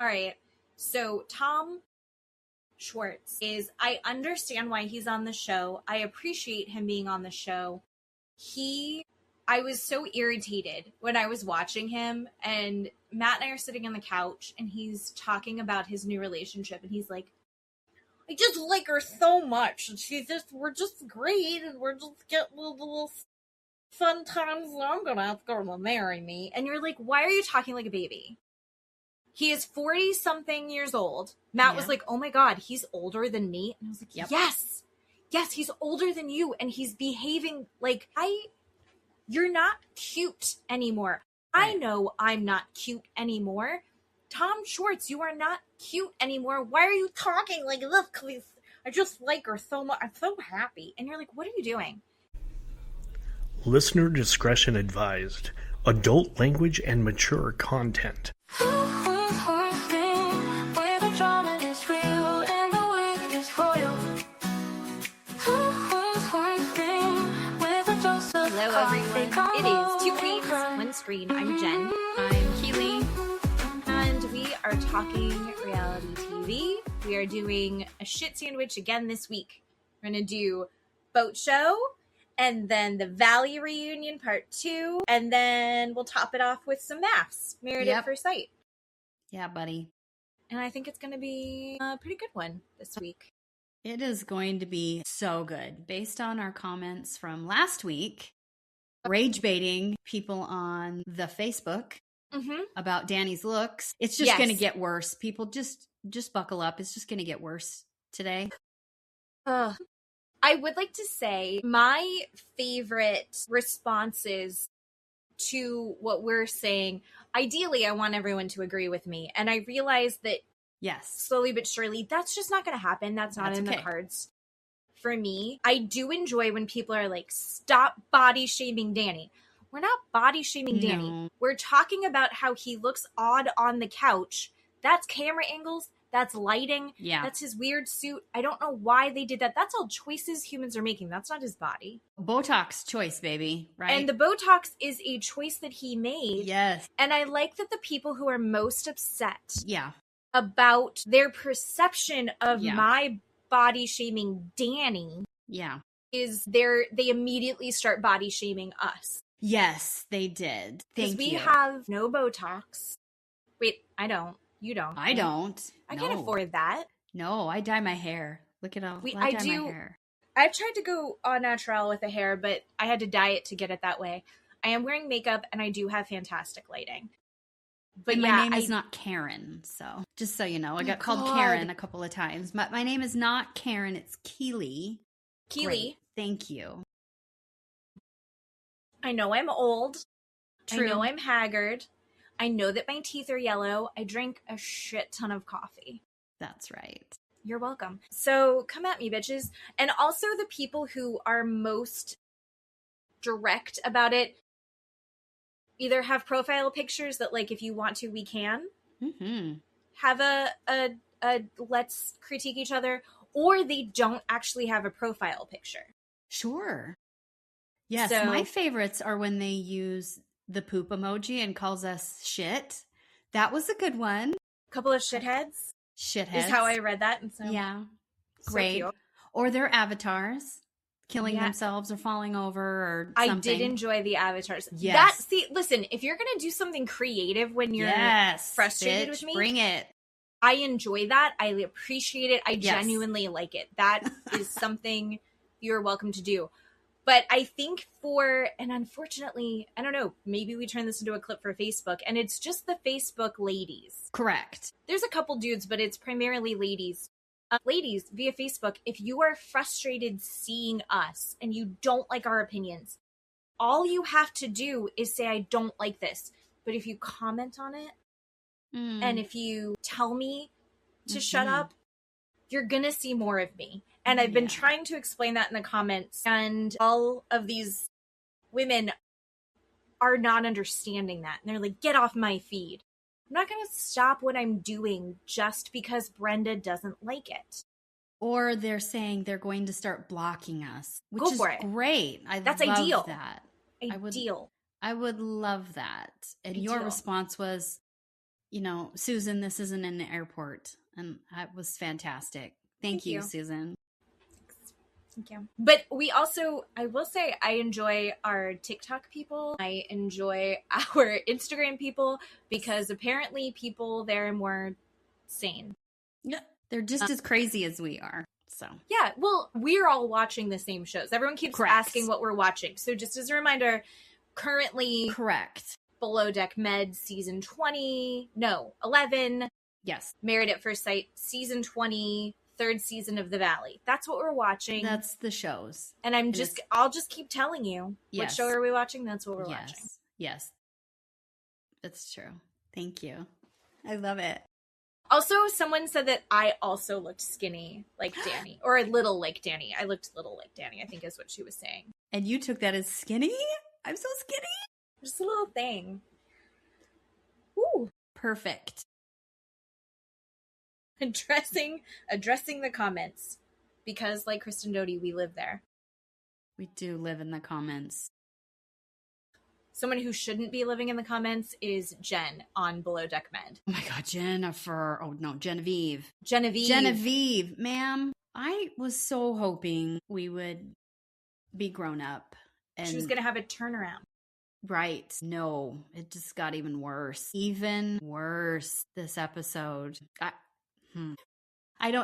All right. So Tom Schwartz I understand why he's on the show. I appreciate him being on the show. I was so irritated when I was watching him, and Matt and I are sitting on the couch and he's talking about his new relationship, and he's like, I just like her so much, and we're just great, and we're just getting little fun times, and I'm gonna ask her to marry me. And you're like, why are you talking like a baby? He is 40-something years old. Matt was like, oh my God, he's older than me. And I was like, yes, he's older than you. And he's behaving like, you're not cute anymore. Right. I know I'm not cute anymore. Tom Schwartz, you are not cute anymore. Why are you talking like this? Because I just like her so much. I'm so happy. And you're like, what are you doing? Listener discretion advised. Adult language and mature content. Hello, everyone. It is Two Queens, One Screen. I'm Jen. I'm Keeley. And we are talking reality TV. We are doing a shit sandwich again this week. We're going to do Boat Show, and then the Valley Reunion Part 2, and then we'll top it off with some maths. Married at First Sight. Yeah, buddy. And I think it's going to be a pretty good one this week. It is going to be so good. Based on our comments from last week, rage baiting people on the Facebook about Danny's looks, it's just going to get worse. People just buckle up. It's just going to get worse today. I would like to say my favorite responses to what we're saying, ideally, I want everyone to agree with me. And I realize that slowly but surely, that's just not going to happen. That's not in the cards for me. I do enjoy when people are like, stop body shaming Danny. We're not body shaming Danny. We're talking about how he looks odd on the couch. That's camera angles. That's lighting. Yeah. That's his weird suit. I don't know why they did that. That's all choices humans are making. That's not his body. Botox choice, baby. Right. And the Botox is a choice that he made. Yes. And I like that the people who are most upset about their perception of my body shaming Danny is they immediately start body shaming us. Yes, they did. Thank you. Because we have no Botox. Wait, I don't. You don't. I don't. I can't afford that. No, I dye my hair. Look at all. I dye my hair. I've tried to go au natural with the hair, but I had to dye it to get it that way. I am wearing makeup, and I do have fantastic lighting. But and my name is not Karen, so just so you know, I got called Karen a couple of times. But my name is not Karen; it's Keeley. Keeley, thank you. I know I'm old. True. I know I'm haggard. I know that my teeth are yellow. I drink a shit ton of coffee. That's right. You're welcome. So come at me, bitches. And also the people who are most direct about it either have profile pictures that, like, if you want to, we can. Have a let's critique each other, or they don't actually have a profile picture. Sure. Yes, so, my favorites are when they use the poop emoji and calls us shit. That was a good one. Couple of shitheads. Shitheads. Is how I read that. And so, great. So or their avatars killing themselves or falling over or something. I did enjoy the avatars. Yes. Listen, if you're going to do something creative when you're frustrated with me, bring it. I enjoy that. I appreciate it. I genuinely like it. That is something you're welcome to do. But I think and unfortunately, I don't know, maybe we turn this into a clip for Facebook, and it's just the Facebook ladies. Correct. There's a couple dudes, but it's primarily ladies. Ladies, via Facebook, if you are frustrated seeing us and you don't like our opinions, all you have to do is say, I don't like this. But if you comment on it, and if you tell me to shut up, you're going to see more of me. And I've been trying to explain that in the comments, and all of these women are not understanding that. And they're like, get off my feed. I'm not going to stop what I'm doing just because Brenda doesn't like it. Or they're saying they're going to start blocking us, which Go is for it. Great. That's love ideal. That. Ideal. I would love that. And ideal. Your response was, Susan, this isn't in the airport. And that was fantastic. Thank you, Susan. Thank you. But I will say, I enjoy our TikTok people. I enjoy our Instagram people because apparently people there are more sane. Yeah, they're just as crazy as we are. So yeah, well, we're all watching the same shows. Everyone keeps asking what we're watching. So just as a reminder, currently Below Deck Med season 11. Yes. Married at First Sight season 20. Third season of The Valley. That's what we're watching. That's the shows. And I'll just keep telling you what show are we watching. That's what we're watching. Yes. That's true. Thank you. I love it. Also, someone said that I also looked skinny like Danny, or a little like Danny. I looked little like Danny, I think is what she was saying. And you took that as skinny? I'm so skinny. Just a little thing. Ooh. Perfect. Addressing the comments, because like Kristen Doty, we live there. We do live in the comments. Someone who shouldn't be living in the comments is Jen on Below Deck Med. Oh my God, Jennifer. Oh no, Genevieve. Ma'am. I was so hoping we would be grown up. And she was going to have a turnaround. Right. No, it just got even worse. Even worse this episode.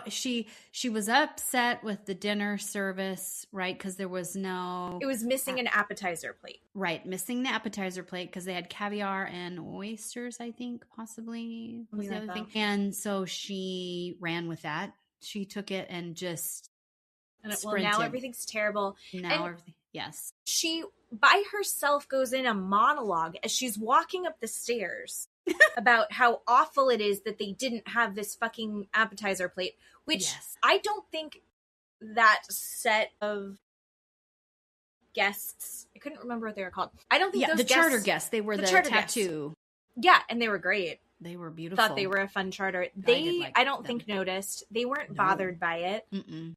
She was upset with the dinner service, right? Because there was no... It was missing an appetizer plate. Right, missing the appetizer plate because they had caviar and oysters, I think, possibly was the other thing. And so she ran with that. She took it and just sprinted. Now everything's terrible. Yes. She, by herself, goes in a monologue as she's walking up the stairs. About how awful it is that they didn't have this fucking appetizer plate, which I don't think that set of guests, I couldn't remember what they were called. I don't think those charter guests, they were the tattoo. Yeah, and they were great. They were beautiful. Thought they were a fun charter. I don't think noticed. They weren't bothered by it. Mm-mm.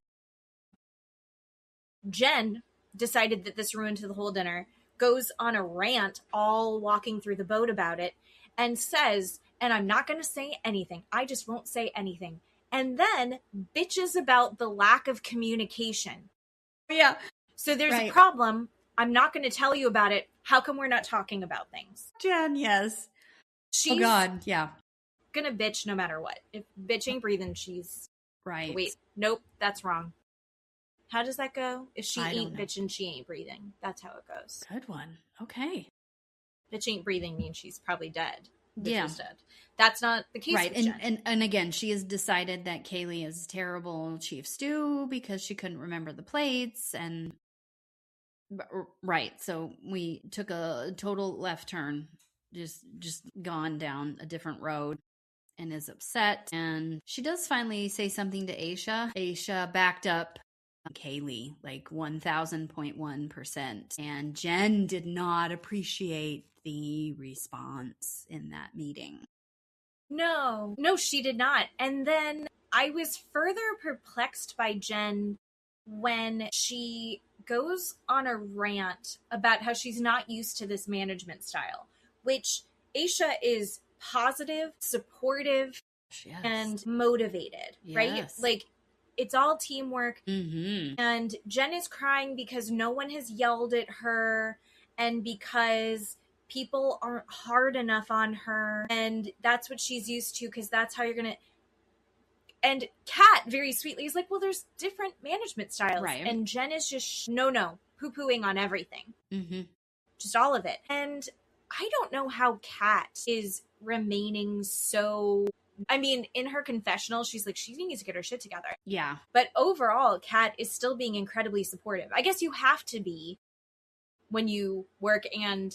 Jen decided that this ruined the whole dinner, goes on a rant all walking through the boat about it, and says, and I'm not going to say anything. I just won't say anything. And then bitches about the lack of communication. Yeah. So there's a problem. I'm not going to tell you about it. How come we're not talking about things? Jen, yes. She's going to bitch no matter what. If bitch ain't breathing, she's... Right. Wait, nope, that's wrong. How does that go? If she ain't bitching, she ain't breathing. That's how it goes. Good one. Okay. Bitch ain't breathing means she's probably dead. Bitch was dead. That's not the case. Right. And again, she has decided that Kaylee is terrible chief stew because she couldn't remember the plates. And right. So we took a total left turn, just gone down a different road, and is upset. And she does finally say something to Aesha. Aesha backed up Kaylee like 1000.1%. And Jen did not appreciate the response in that meeting. No, she did not. And then I was further perplexed by Jen when she goes on a rant about how she's not used to this management style, which Aesha is positive, supportive, and motivated, right? Like, it's all teamwork. Mm-hmm. And Jen is crying because no one has yelled at her and because people aren't hard enough on her. And that's what she's used to, because that's how you're going to... And Kat very sweetly is like, well, there's different management styles. Right. And Jen is just, poo-pooing on everything. Mm-hmm. Just all of it. And I don't know how Kat is remaining so... I mean, in her confessional, she's like, she needs to get her shit together. Yeah. But overall, Kat is still being incredibly supportive. I guess you have to be when you work and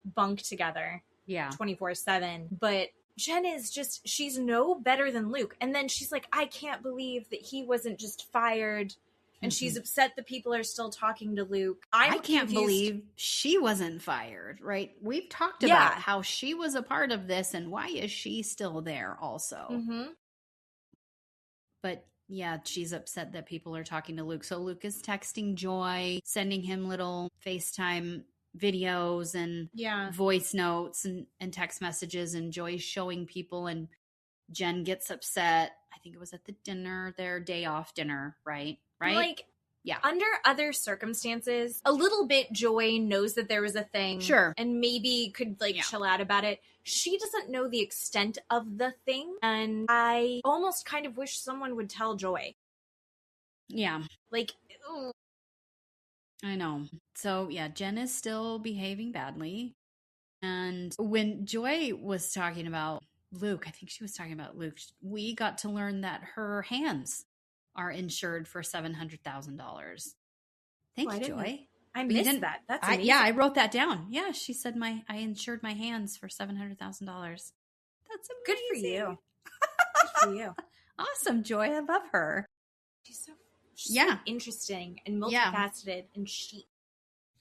bunk together. Yeah. 24/7. But Jen is just, she's no better than Luke. And then she's like, I can't believe that he wasn't just fired. And she's upset that people are still talking to Luke. I can't believe she wasn't fired, right? We've talked about how she was a part of this and why is she still there also. Mm-hmm. But yeah, she's upset that people are talking to Luke. So Luke is texting Joy, sending him little FaceTime videos and voice notes and text messages, and Joy's showing people, and Jen gets upset. I think it was at the dinner, their day off dinner, right? Like, yeah. Under other circumstances, a little bit Joy knows that there was a thing. Sure. And maybe could chill out about it. She doesn't know the extent of the thing. And I almost kind of wish someone would tell Joy. Yeah. Like, ooh. I know. So yeah, Jen is still behaving badly. And when Joy was talking about Luke, I think she was talking about Luke, we got to learn that her hands are insured for $700,000. Thank you, Joy. I missed that. That's amazing. I wrote that down. Yeah, she said I insured my hands for $700,000. That's amazing. Good for you. Good for you. Awesome, Joy. I love her. She's so interesting and multifaceted and chic.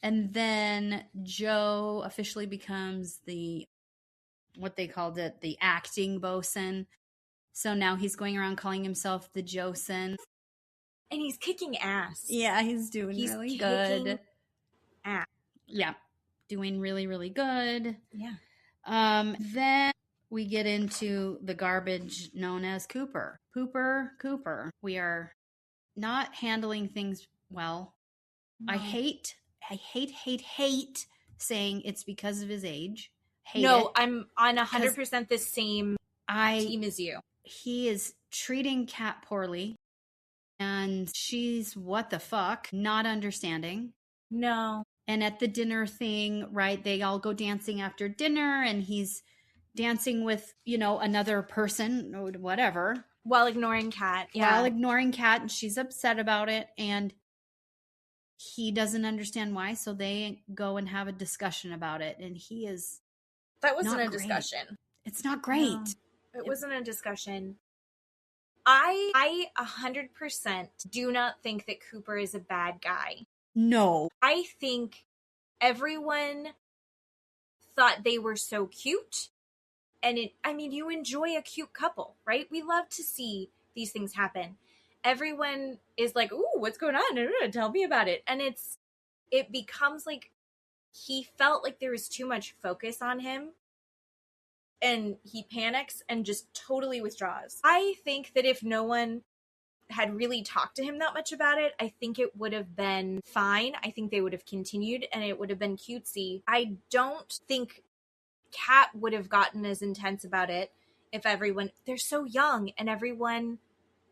And then Joe officially becomes what they called it, the acting bosun. So now he's going around calling himself the Josun. And he's kicking ass. Yeah, he's doing really good. Ass. Yeah, doing really, really good. Yeah. Then we get into the garbage known as Cooper. Cooper. We are not handling things well. No. I hate saying it's because of his age. I'm on 100% the same team as you. He is treating Kat poorly, and she's what the fuck, not understanding. No. And at the dinner thing, right, they all go dancing after dinner, and he's dancing with, another person or whatever. While ignoring Kat. Yeah. While ignoring Kat, and she's upset about it, and he doesn't understand why, so they go and have a discussion about it, and he is That wasn't a discussion. It's not great. No, it wasn't a discussion. I 100% do not think that Cooper is a bad guy. No. I think everyone thought they were so cute. And you enjoy a cute couple, right? We love to see these things happen. Everyone is like, ooh, what's going on? Tell me about it. And it becomes like he felt like there was too much focus on him. And he panics and just totally withdraws. I think that if no one had really talked to him that much about it, I think it would have been fine. I think they would have continued and it would have been cutesy. I don't think Kat would have gotten as intense about it if they're so young and everyone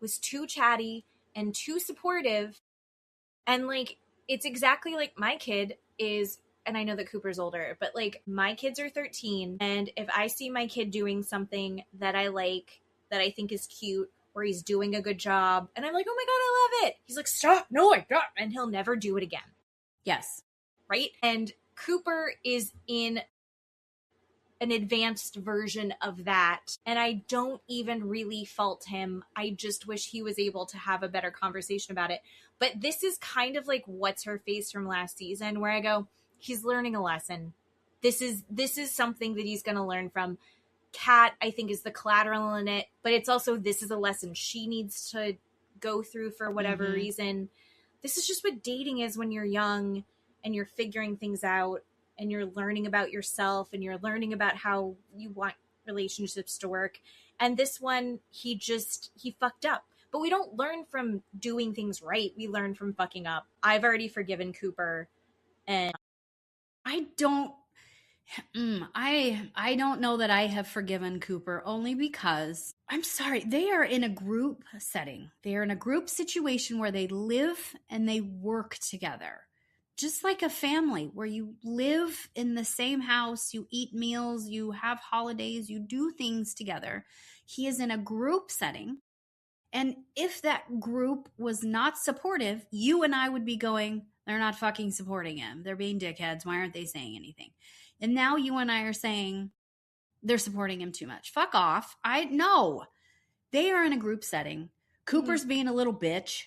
was too chatty and too supportive. And it's exactly like my kid is, and I know that Cooper's older, but my kids are 13. And if I see my kid doing something that I like, that I think is cute, or he's doing a good job, and I'm like, oh my God, I love it. He's like, stop. No, I don't. And he'll never do it again. Yes. Right? And Cooper is in an advanced version of that. And I don't even really fault him. I just wish he was able to have a better conversation about it. But this is kind of like What's Her Face from last season, where I go, he's learning a lesson. This is something that he's going to learn from. Kat, I think, is the collateral in it, but it's also, this is a lesson she needs to go through for whatever reason. This is just what dating is when you're young and you're figuring things out and you're learning about yourself and you're learning about how you want relationships to work. And this one, he fucked up. But we don't learn from doing things right. We learn from fucking up. I've already forgiven Cooper, and I don't know that I have forgiven Cooper, only because, I'm sorry, they are in a group setting. They are in a group situation where they live and they work together. Just like a family where you live in the same house, you eat meals, you have holidays, you do things together. He is in a group setting. And if that group was not supportive, you and I would be going, they're not fucking supporting him. They're being dickheads. Why aren't they saying anything? And now you and I are saying they're supporting him too much. Fuck off. No. They are in a group setting. Cooper's being a little bitch.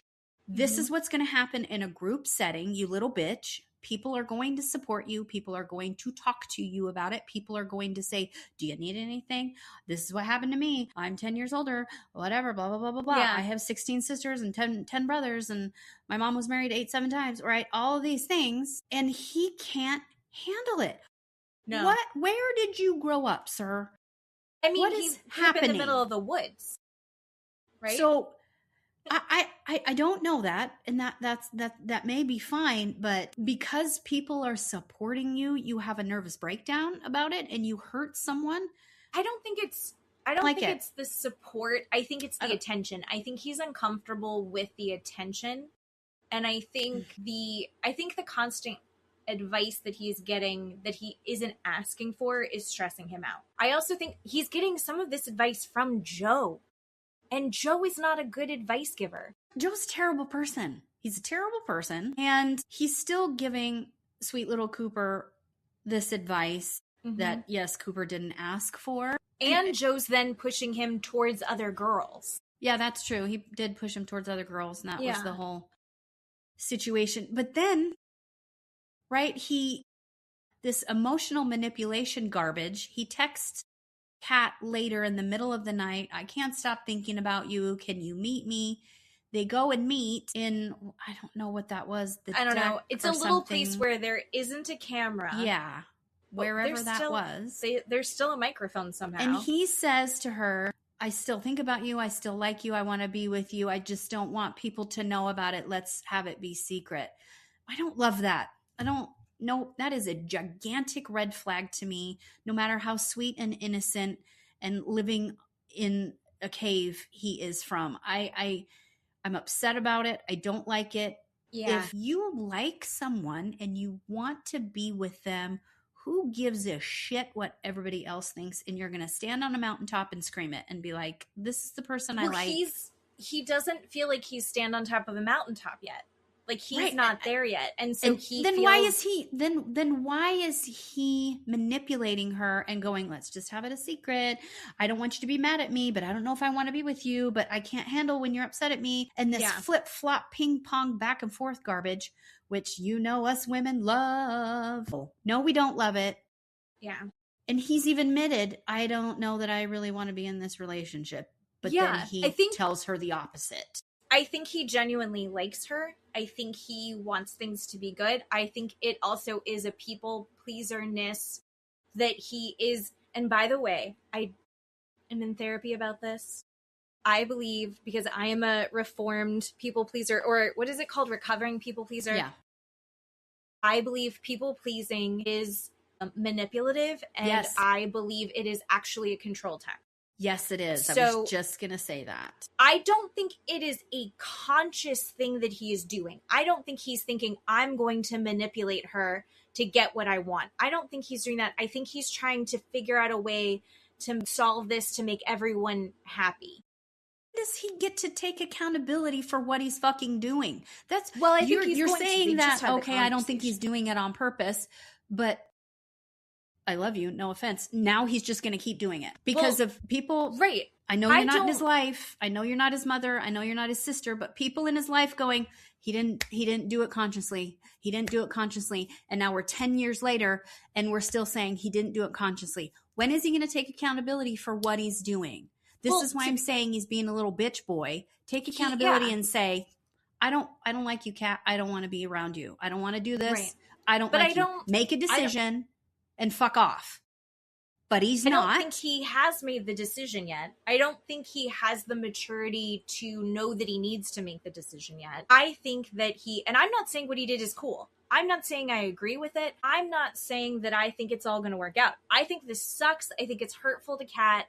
This is what's going to happen in a group setting, you little bitch. People are going to support you. People are going to talk to you about it. People are going to say, do you need anything? This is what happened to me. I'm 10 years older, whatever, blah, blah, blah, blah, blah. Yeah. I have 16 sisters and 10 brothers, and my mom was married 7 times, right? All of these things. And he can't handle it. No. Where did you grow up, sir? I mean, what he is grew up in happening? the middle of the woods, right? So I don't know that, and that may be fine, but because people are supporting you, you have a nervous breakdown about it, and you hurt someone. I don't think it's the support. I think it's the attention. I think he's uncomfortable with the attention, and I think the constant advice that he's getting that he isn't asking for is stressing him out. I also think he's getting some of this advice from Joe. And Joe is not a good advice giver. Joe's a terrible person. He's a terrible person. And he's still giving sweet little Cooper this advice that, yes, Cooper didn't ask for. And Joe's then pushing him towards other girls. Yeah, that's true. He did push him towards other girls, and that was the whole situation. But then, right, this emotional manipulation garbage, he texts Kat later in the middle of the night, I can't stop thinking about you. Can you meet me? They go and meet in, I don't know what that was. I don't know. It's a little place where there isn't a camera. Yeah. Wherever that was. There's still a microphone somehow. And he says to her, I still think about you. I still like you. I want to be with you. I just don't want people to know about it. Let's have it be secret. I don't love that. No, that is a gigantic red flag to me, no matter how sweet and innocent and living in a cave he is from. I'm upset about it. I don't like it. Yeah. If you like someone and you want to be with them, who gives a shit what everybody else thinks? And you're going to stand on a mountaintop and scream it and be like, this is the person I like. He doesn't feel like he's stand on top of a mountaintop yet. Like he's not there yet. And so why is he manipulating her and going, let's just have it a secret. I don't want you to be mad at me, but I don't know if I want to be with you, but I can't handle when you're upset at me. And this flip flop ping pong back and forth garbage, which us women love. No, we don't love it. Yeah. And he's even admitted, I don't know that I really want to be in this relationship. But then he tells her the opposite. I think he genuinely likes her. I think he wants things to be good. I think it also is a people pleaser-ness that he is. And by the way, I am in therapy about this. I believe, because I am a reformed people pleaser, or what is it called? Recovering people pleaser. Yeah. I believe people pleasing is manipulative, and I believe it is actually a control tactic. Yes, it is. I was just going to say that. I don't think it is a conscious thing that he is doing. I don't think he's thinking, I'm going to manipulate her to get what I want. I don't think he's doing that. I think he's trying to figure out a way to solve this to make everyone happy. Does he get to take accountability for what he's fucking doing? That's I think you're saying that, okay, I don't think he's doing it on purpose, but I love you, no offense. Now he's just going to keep doing it because of people. Right. I know you're not in his life. I know you're not his mother. I know you're not his sister, but people in his life going, he didn't do it consciously. He didn't do it consciously. And now we're 10 years later and we're still saying he didn't do it consciously. When is he going to take accountability for what he's doing? This is why I'm saying he's being a little bitch boy. Take accountability and say, I don't like you, Kat. I don't want to be around you. I don't want to do this. Right. I don't like you. Make a decision and fuck off. But he's not. I don't think he has made the decision yet. I don't think he has the maturity to know that he needs to make the decision yet. I think that and I'm not saying what he did is cool. I'm not saying I agree with it. I'm not saying that I think it's all going to work out. I think this sucks. I think it's hurtful to Kat.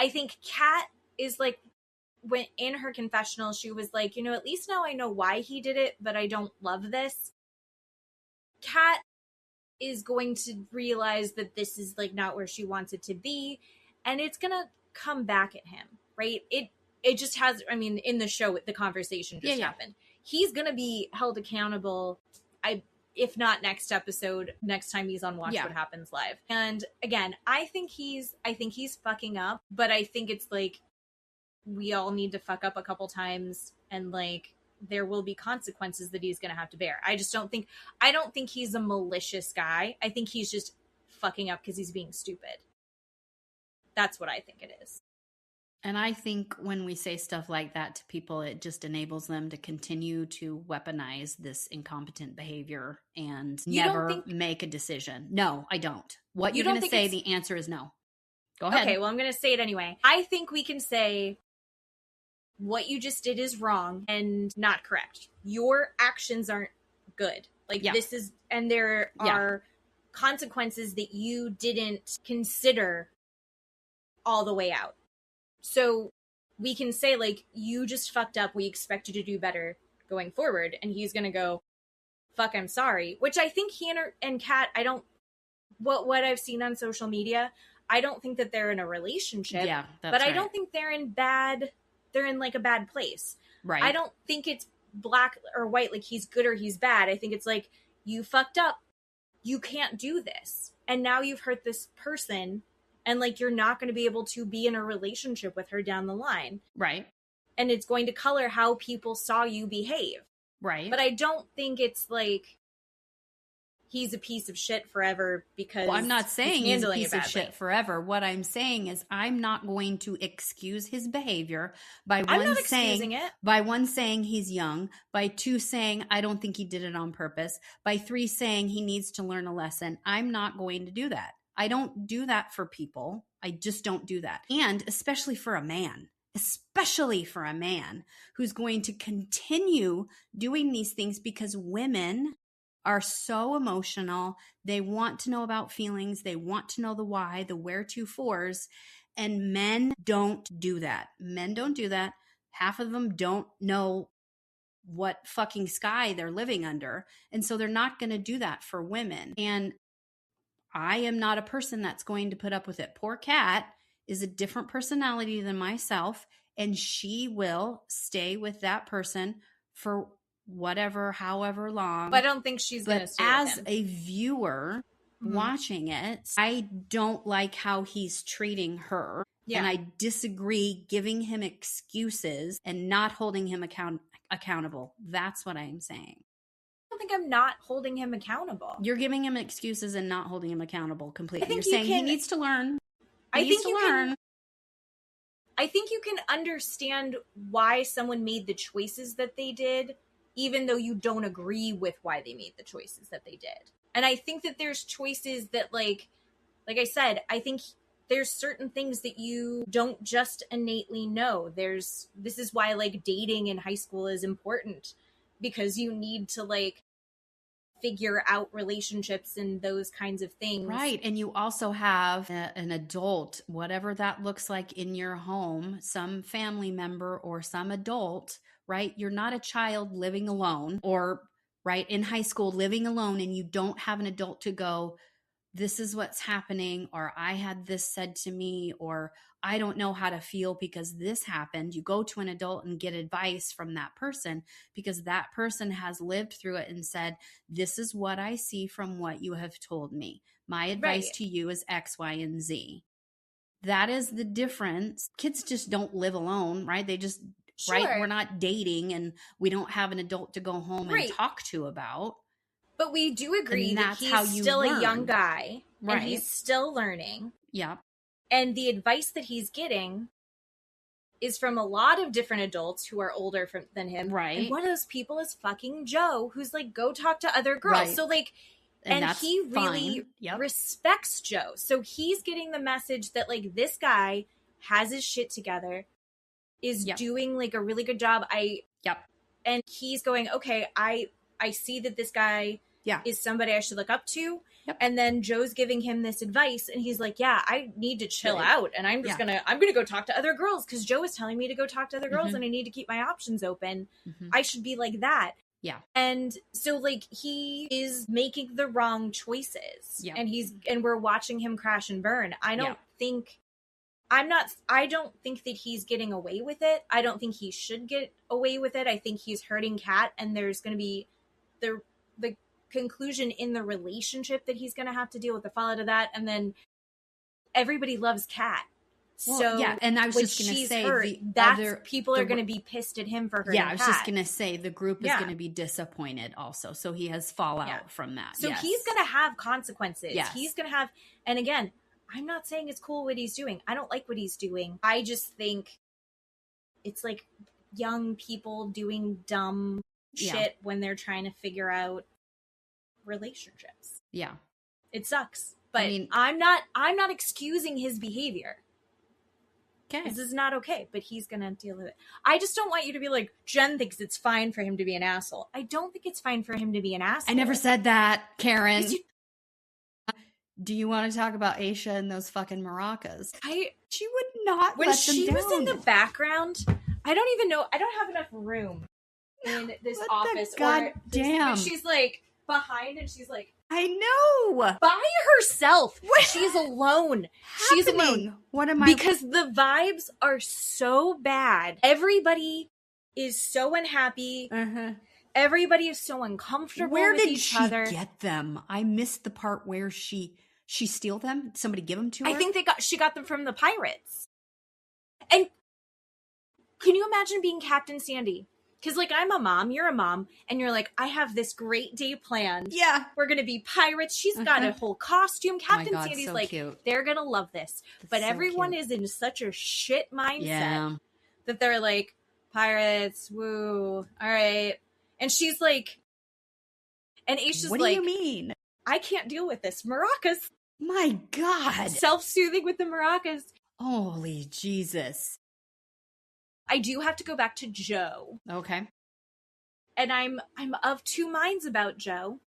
I think Kat is like, when in her confessional, she was like, at least now I know why he did it, but I don't love this. Kat is going to realize that this is like not where she wants it to be, and it's gonna come back at him, right? It just has, in the show, the conversation just happened. He's gonna be held accountable, if not next episode, next time he's on Watch What Happens Live. And again, I think he's fucking up, but I think it's like we all need to fuck up a couple times, and like there will be consequences that he's going to have to bear. I don't think he's a malicious guy. I think he's just fucking up because he's being stupid. That's what I think it is. And I think when we say stuff like that to people, it just enables them to continue to weaponize this incompetent behavior and never make a decision. No, I don't. What you're going to say, the answer is no. Go ahead. Okay, well, I'm going to say it anyway. I think we can say what you just did is wrong and not correct. Your actions aren't good. Like, this is, and there are consequences that you didn't consider all the way out. So we can say, like, you just fucked up. We expect you to do better going forward. And he's going to go, fuck, I'm sorry. Which I think he and Kat, I don't, what I've seen on social media, I don't think that they're in a relationship. Yeah, that's but right. I don't think they're in like a bad place. Right. I don't think it's black or white, like he's good or he's bad. I think it's like, you fucked up. You can't do this. And now you've hurt this person. And, like, you're not going to be able to be in a relationship with her down the line. Right. And it's going to color how people saw you behave. Right. But I don't think it's, like, he's a piece of shit forever because... Well, I'm not saying he's a piece of shit forever. What I'm saying is I'm not going to excuse his behavior by one saying he's young, by 2 saying I don't think he did it on purpose, by 3 saying he needs to learn a lesson. I'm not going to do that. I don't do that for people. I just don't do that. And especially for a man who's going to continue doing these things because women are so emotional. They want to know about feelings. They want to know the why, the where-to-fors, and men don't do that. Men don't do that. Half of them don't know what fucking sky they're living under. And so they're not going to do that for women. And I am not a person that's going to put up with it. Poor Kat is a different personality than myself, and she will stay with that person for however long. But I don't think she's going to stay with him. As a viewer watching it, I don't like how he's treating her. Yeah. And I disagree giving him excuses and not holding him accountable. That's what I'm saying. Think I'm not holding him accountable. You're giving him excuses and not holding him accountable completely. You're saying he needs to learn. I think you can understand why someone made the choices that they did, even though you don't agree with why they made the choices that they did. And I think that there's choices that, like I said, I think there's certain things that you don't just innately know. This is why, like, dating in high school is important, because you need to, like, figure out relationships and those kinds of things. Right. And you also have an adult, whatever that looks like in your home, some family member or some adult, right? You're not a child living alone, or right in high school living alone, and you don't have an adult to go, this is what's happening, or I had this said to me, or I don't know how to feel because this happened. You go to an adult and get advice from that person because that person has lived through it and said, this is what I see from what you have told me. My advice to you is X, Y, and Z. That is the difference. Kids just don't live alone, right? They just, right? We're not dating and we don't have an adult to go home and talk to about. But we do agree that he's still a young guy, and he's still learning. Yeah. And the advice that he's getting is from a lot of different adults who are older than him. Right. And one of those people is fucking Joe, who's like, go talk to other girls. Right. So, like, and he really respects Joe. So he's getting the message that, like, this guy has his shit together, is doing, like, a really good job. And he's going, okay, I see that this guy is somebody I should look up to. Yep. And then Joe's giving him this advice, and he's like, yeah, I need to chill out, and I'm gonna go talk to other girls because Joe is telling me to go talk to other girls, and I need to keep my options open. I should be like that. Yeah. And so, like, he is making the wrong choices. Yeah. And we're watching him crash and burn. I don't think that he's getting away with it. I don't think he should get away with it. I think he's hurting Kat, and there's going to be the conclusion in the relationship that he's going to have to deal with the fallout of that. And then everybody loves Kat. Well, so yeah, and I was just going to say people are going to be pissed at him for hurting Kat. I was just going to say the group is going to be disappointed also. So he has fallout from that. So he's going to have consequences. Yes. He's going to have, and again, I'm not saying it's cool what he's doing. I don't like what he's doing. I just think it's like young people doing dumb shit when they're trying to figure out relationships. Yeah. It sucks. But I mean, I'm not excusing his behavior. Okay. This is not okay, but he's going to deal with it. I just don't want you to be like, Jen thinks it's fine for him to be an asshole. I don't think it's fine for him to be an asshole. I never said that, Karen. Do you want to talk about Aesha and those fucking maracas? She would not when let them she down. was in the background, I don't even know. I don't have enough room in this office. God damn. She's like behind and she's like, I know. By herself. She's alone. She's alone. What am I? Because the vibes are so bad. Everybody is so unhappy. Uh-huh. Everybody is so uncomfortable with each other. Where did she get them? I missed the part where she steal them. Did somebody give them to her? I think she got them from the pirates. And can you imagine being Captain Sandy? Because, like, I'm a mom, you're a mom, and you're like, I have this great day planned. Yeah. We're going to be pirates. She's got a whole costume. Captain Sandy's so like, cute. They're going to love this. But so everyone is in such a shit mindset that they're like, pirates, woo, all right. And she's like, and Aesha's like, what do you mean? I can't deal with this. Maracas. My God. Self-soothing with the maracas. Holy Jesus. I do have to go back to Joe. Okay. And I'm of two minds about Joe.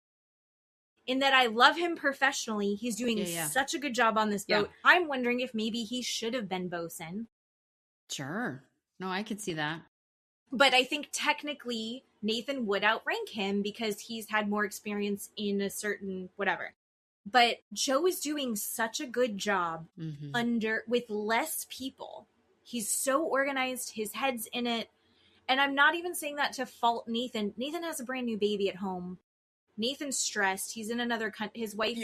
In that I love him professionally. He's doing such a good job on this boat. Yeah. I'm wondering if maybe he should have been Bosun. Sure. No, I could see that. But I think technically Nathan would outrank him because he's had more experience in a certain whatever. But Joe is doing such a good job with less people. He's so organized. His head's in it. And I'm not even saying that to fault Nathan. Nathan has a brand new baby at home. Nathan's stressed. He's in another country. His wife,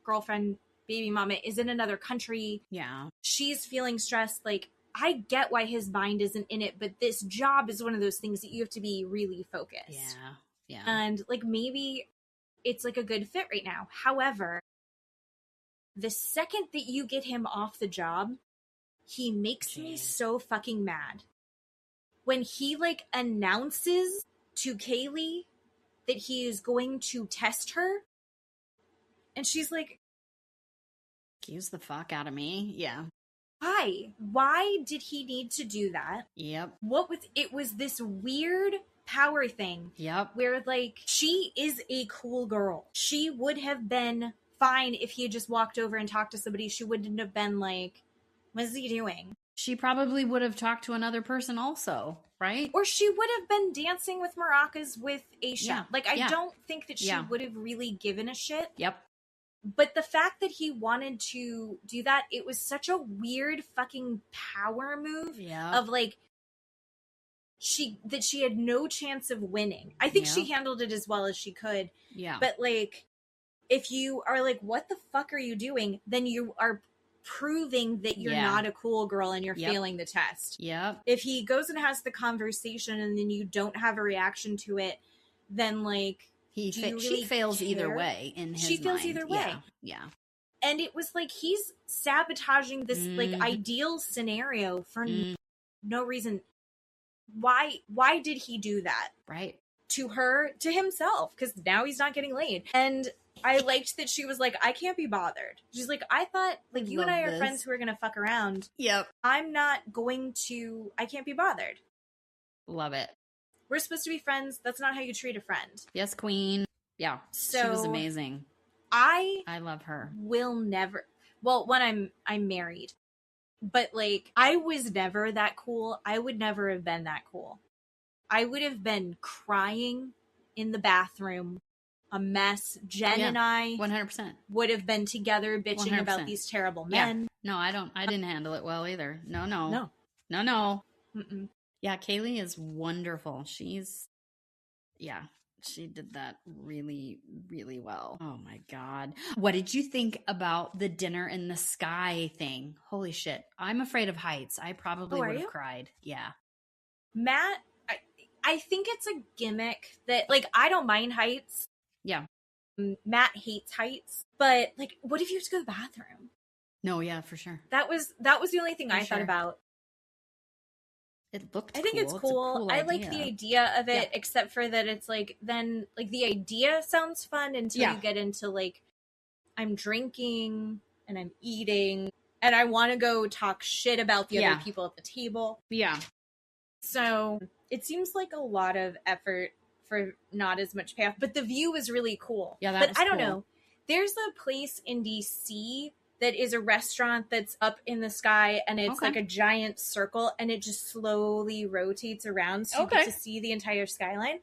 girlfriend, baby mama is in another country. Yeah. She's feeling stressed. Like, I get why his mind isn't in it, but this job is one of those things that you have to be really focused. Yeah. Yeah. And, like, maybe it's, like, a good fit right now. However, the second that you get him off the job, he makes me so fucking mad. When he, like, announces to Kaylee that he is going to test her, and she's like, excuse the fuck out of me. Yeah. Why did he need to do that? Yep. It was this weird power thing. Yep. Where, like, she is a cool girl. She would have been fine if he had just walked over and talked to somebody. She wouldn't have been like, what is he doing? She probably would have talked to another person also, right? Or she would have been dancing with maracas with Aesha. Yeah. Like, I don't think that she would have really given a shit. Yep. But the fact that he wanted to do that, it was such a weird fucking power move of, like, she had no chance of winning. I think she handled it as well as she could. Yeah. But, like, if you are like, what the fuck are you doing? Then you are proving that you're not a cool girl and you're failing the test. Yep. If he goes and has the conversation and then you don't have a reaction to it, then, like, she fails either way in his She fails mind. either way. Yeah. And it was like he's sabotaging this like ideal scenario for no reason. Why did he do that? Right. To her, to himself, because now he's not getting laid. And I liked that she was like, I can't be bothered. She's like, I thought, like, you and I are friends who are going to fuck around. Yep. I can't be bothered. Love it. We're supposed to be friends. That's not how you treat a friend. Yes, queen. Yeah. So she was amazing. I love her. Will never. Well, when I'm married, but, like, I was never that cool. I would never have been that cool. I would have been crying in the bathroom, a mess. Jen and I 100% would have been together bitching 100%. about these terrible men. Yeah. No, I didn't handle it well either. No. Mm-mm. Yeah, Kaylee is wonderful. She did that really, really well. Oh my God. What did you think about the dinner in the sky thing? Holy shit. I'm afraid of heights. I probably would have cried. Yeah. Matt, I think it's a gimmick that, like, I don't mind heights. Yeah. Matt hates heights. But, like, what if you have to go to the bathroom? No, yeah, for sure. That was the only thing I thought about. It looked I think cool. it's cool. I like the idea of it, except for that it's like, then like the idea sounds fun until you get into like, I'm drinking and I'm eating and I want to go talk shit about the other people at the table. Yeah. So it seems like a lot of effort for not as much payoff, but the view was really cool. Yeah, but I don't know. There's a place in DC that is a restaurant that's up in the sky and it's like a giant circle and it just slowly rotates around so you get to see the entire skyline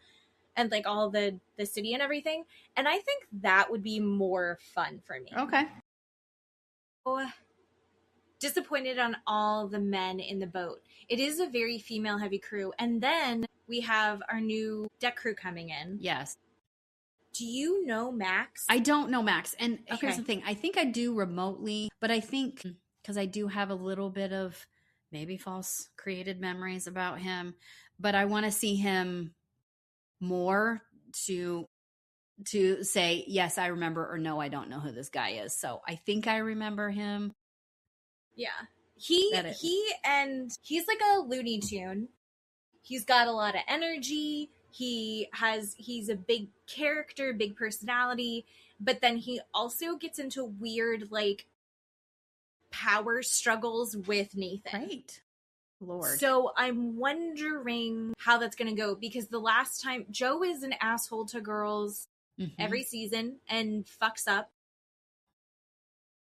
and like all the city and everything. And I think that would be more fun for me. Okay. So, disappointed on all the men in the boat. It is a very female heavy crew. And then we have our new deck crew coming in. Yes. Do you know Max? I don't know Max. And here's the thing. I think I do remotely, but I think because I do have a little bit of maybe false created memories about him, but I want to see him more to say, yes, I remember, or no, I don't know who this guy is. So I think I remember him. Yeah. He's like a Looney Tune. He's got a lot of energy. He's a big character, big personality, but then he also gets into weird like power struggles with Nathan. Right. Lord. So I'm wondering how that's going to go, because the last time Joe is an asshole to girls every season and fucks up.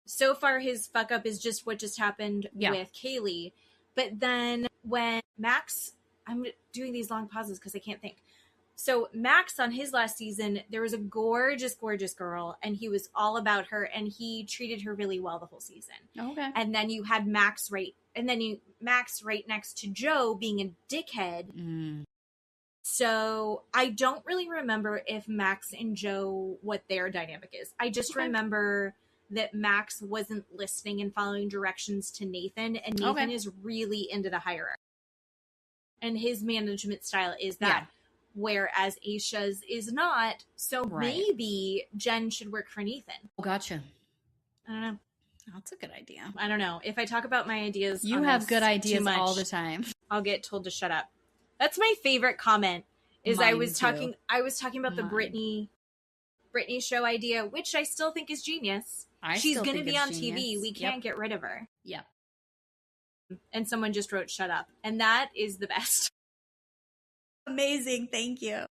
So far his fuck up is just what just happened with Kaylee. But then when Max, I'm doing these long pauses because I can't think. So Max on his last season, there was a gorgeous, gorgeous girl and he was all about her and he treated her really well the whole season. Okay. And then you had Max right next to Joe being a dickhead. So I don't really remember if Max and Joe, what their dynamic is. I just remember that Max wasn't listening and following directions to Nathan, and Nathan is really into the hierarchy. And his management style is that. Yeah. Whereas Aesha's is not. So maybe Jen should work for Nathan. Oh, gotcha. I don't know. That's a good idea. I don't know. If I talk about my ideas, you have good ideas all the time. I'll get told to shut up. That's my favorite comment. Is I was talking about the Britney show idea, which I still think is genius. She's going to be on TV. We can't get rid of her. Yeah. And someone just wrote "shut up," and that is the best. Amazing. Thank you.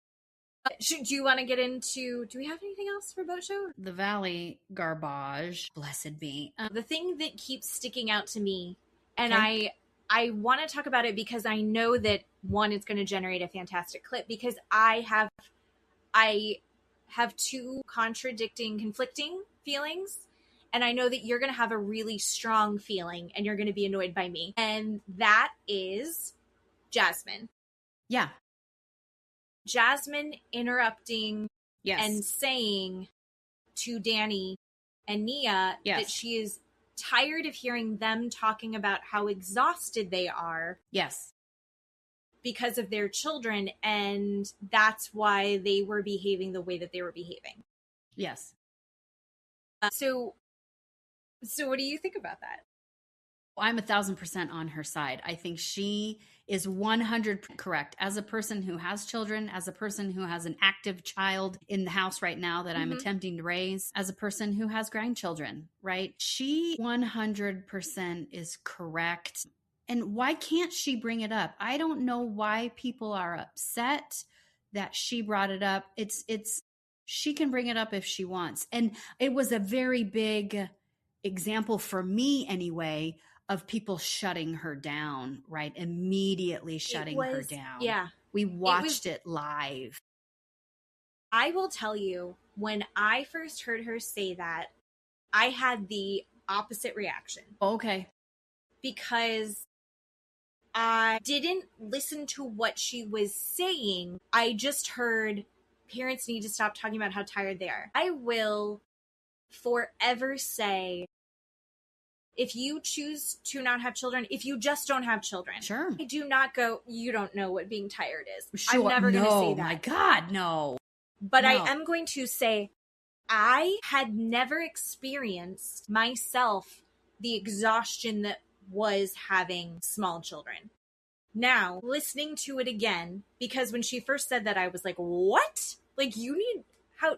Do you want to get into, do we have anything else for Boat Show? The Valley garbage. Blessed be. The thing that keeps sticking out to me, and I want to talk about it because I know that, one, it's going to generate a fantastic clip, because I have two conflicting feelings, and I know that you're going to have a really strong feeling and you're going to be annoyed by me. And that is Jasmine. Yeah. Jasmine interrupting and saying to Danny and Nia that she is tired of hearing them talking about how exhausted they are. Yes. Because of their children, and that's why they were behaving the way that they were behaving. Yes. So what do you think about that? I'm 1,000% on her side. I think she is 100% correct. As a person who has children, as a person who has an active child in the house right now that I'm attempting to raise, as a person who has grandchildren, right? She 100% is correct. And why can't she bring it up? I don't know why people are upset that she brought it up. She can bring it up if she wants. And it was a very big example for me anyway of people shutting her down, right? Immediately shutting her down. Yeah. We watched it live. I will tell you, when I first heard her say that, I had the opposite reaction. Okay. Because I didn't listen to what she was saying. I just heard parents need to stop talking about how tired they are. I will forever say, if you choose to not have children, if you just don't have children, sure. I do not go, you don't know what being tired is. Sure. I'm never going to say that. My God, no. But no. I am going to say, I had never experienced myself the exhaustion that was having small children. Now, listening to it again, because when she first said that, I was like, what? Like, you need, how,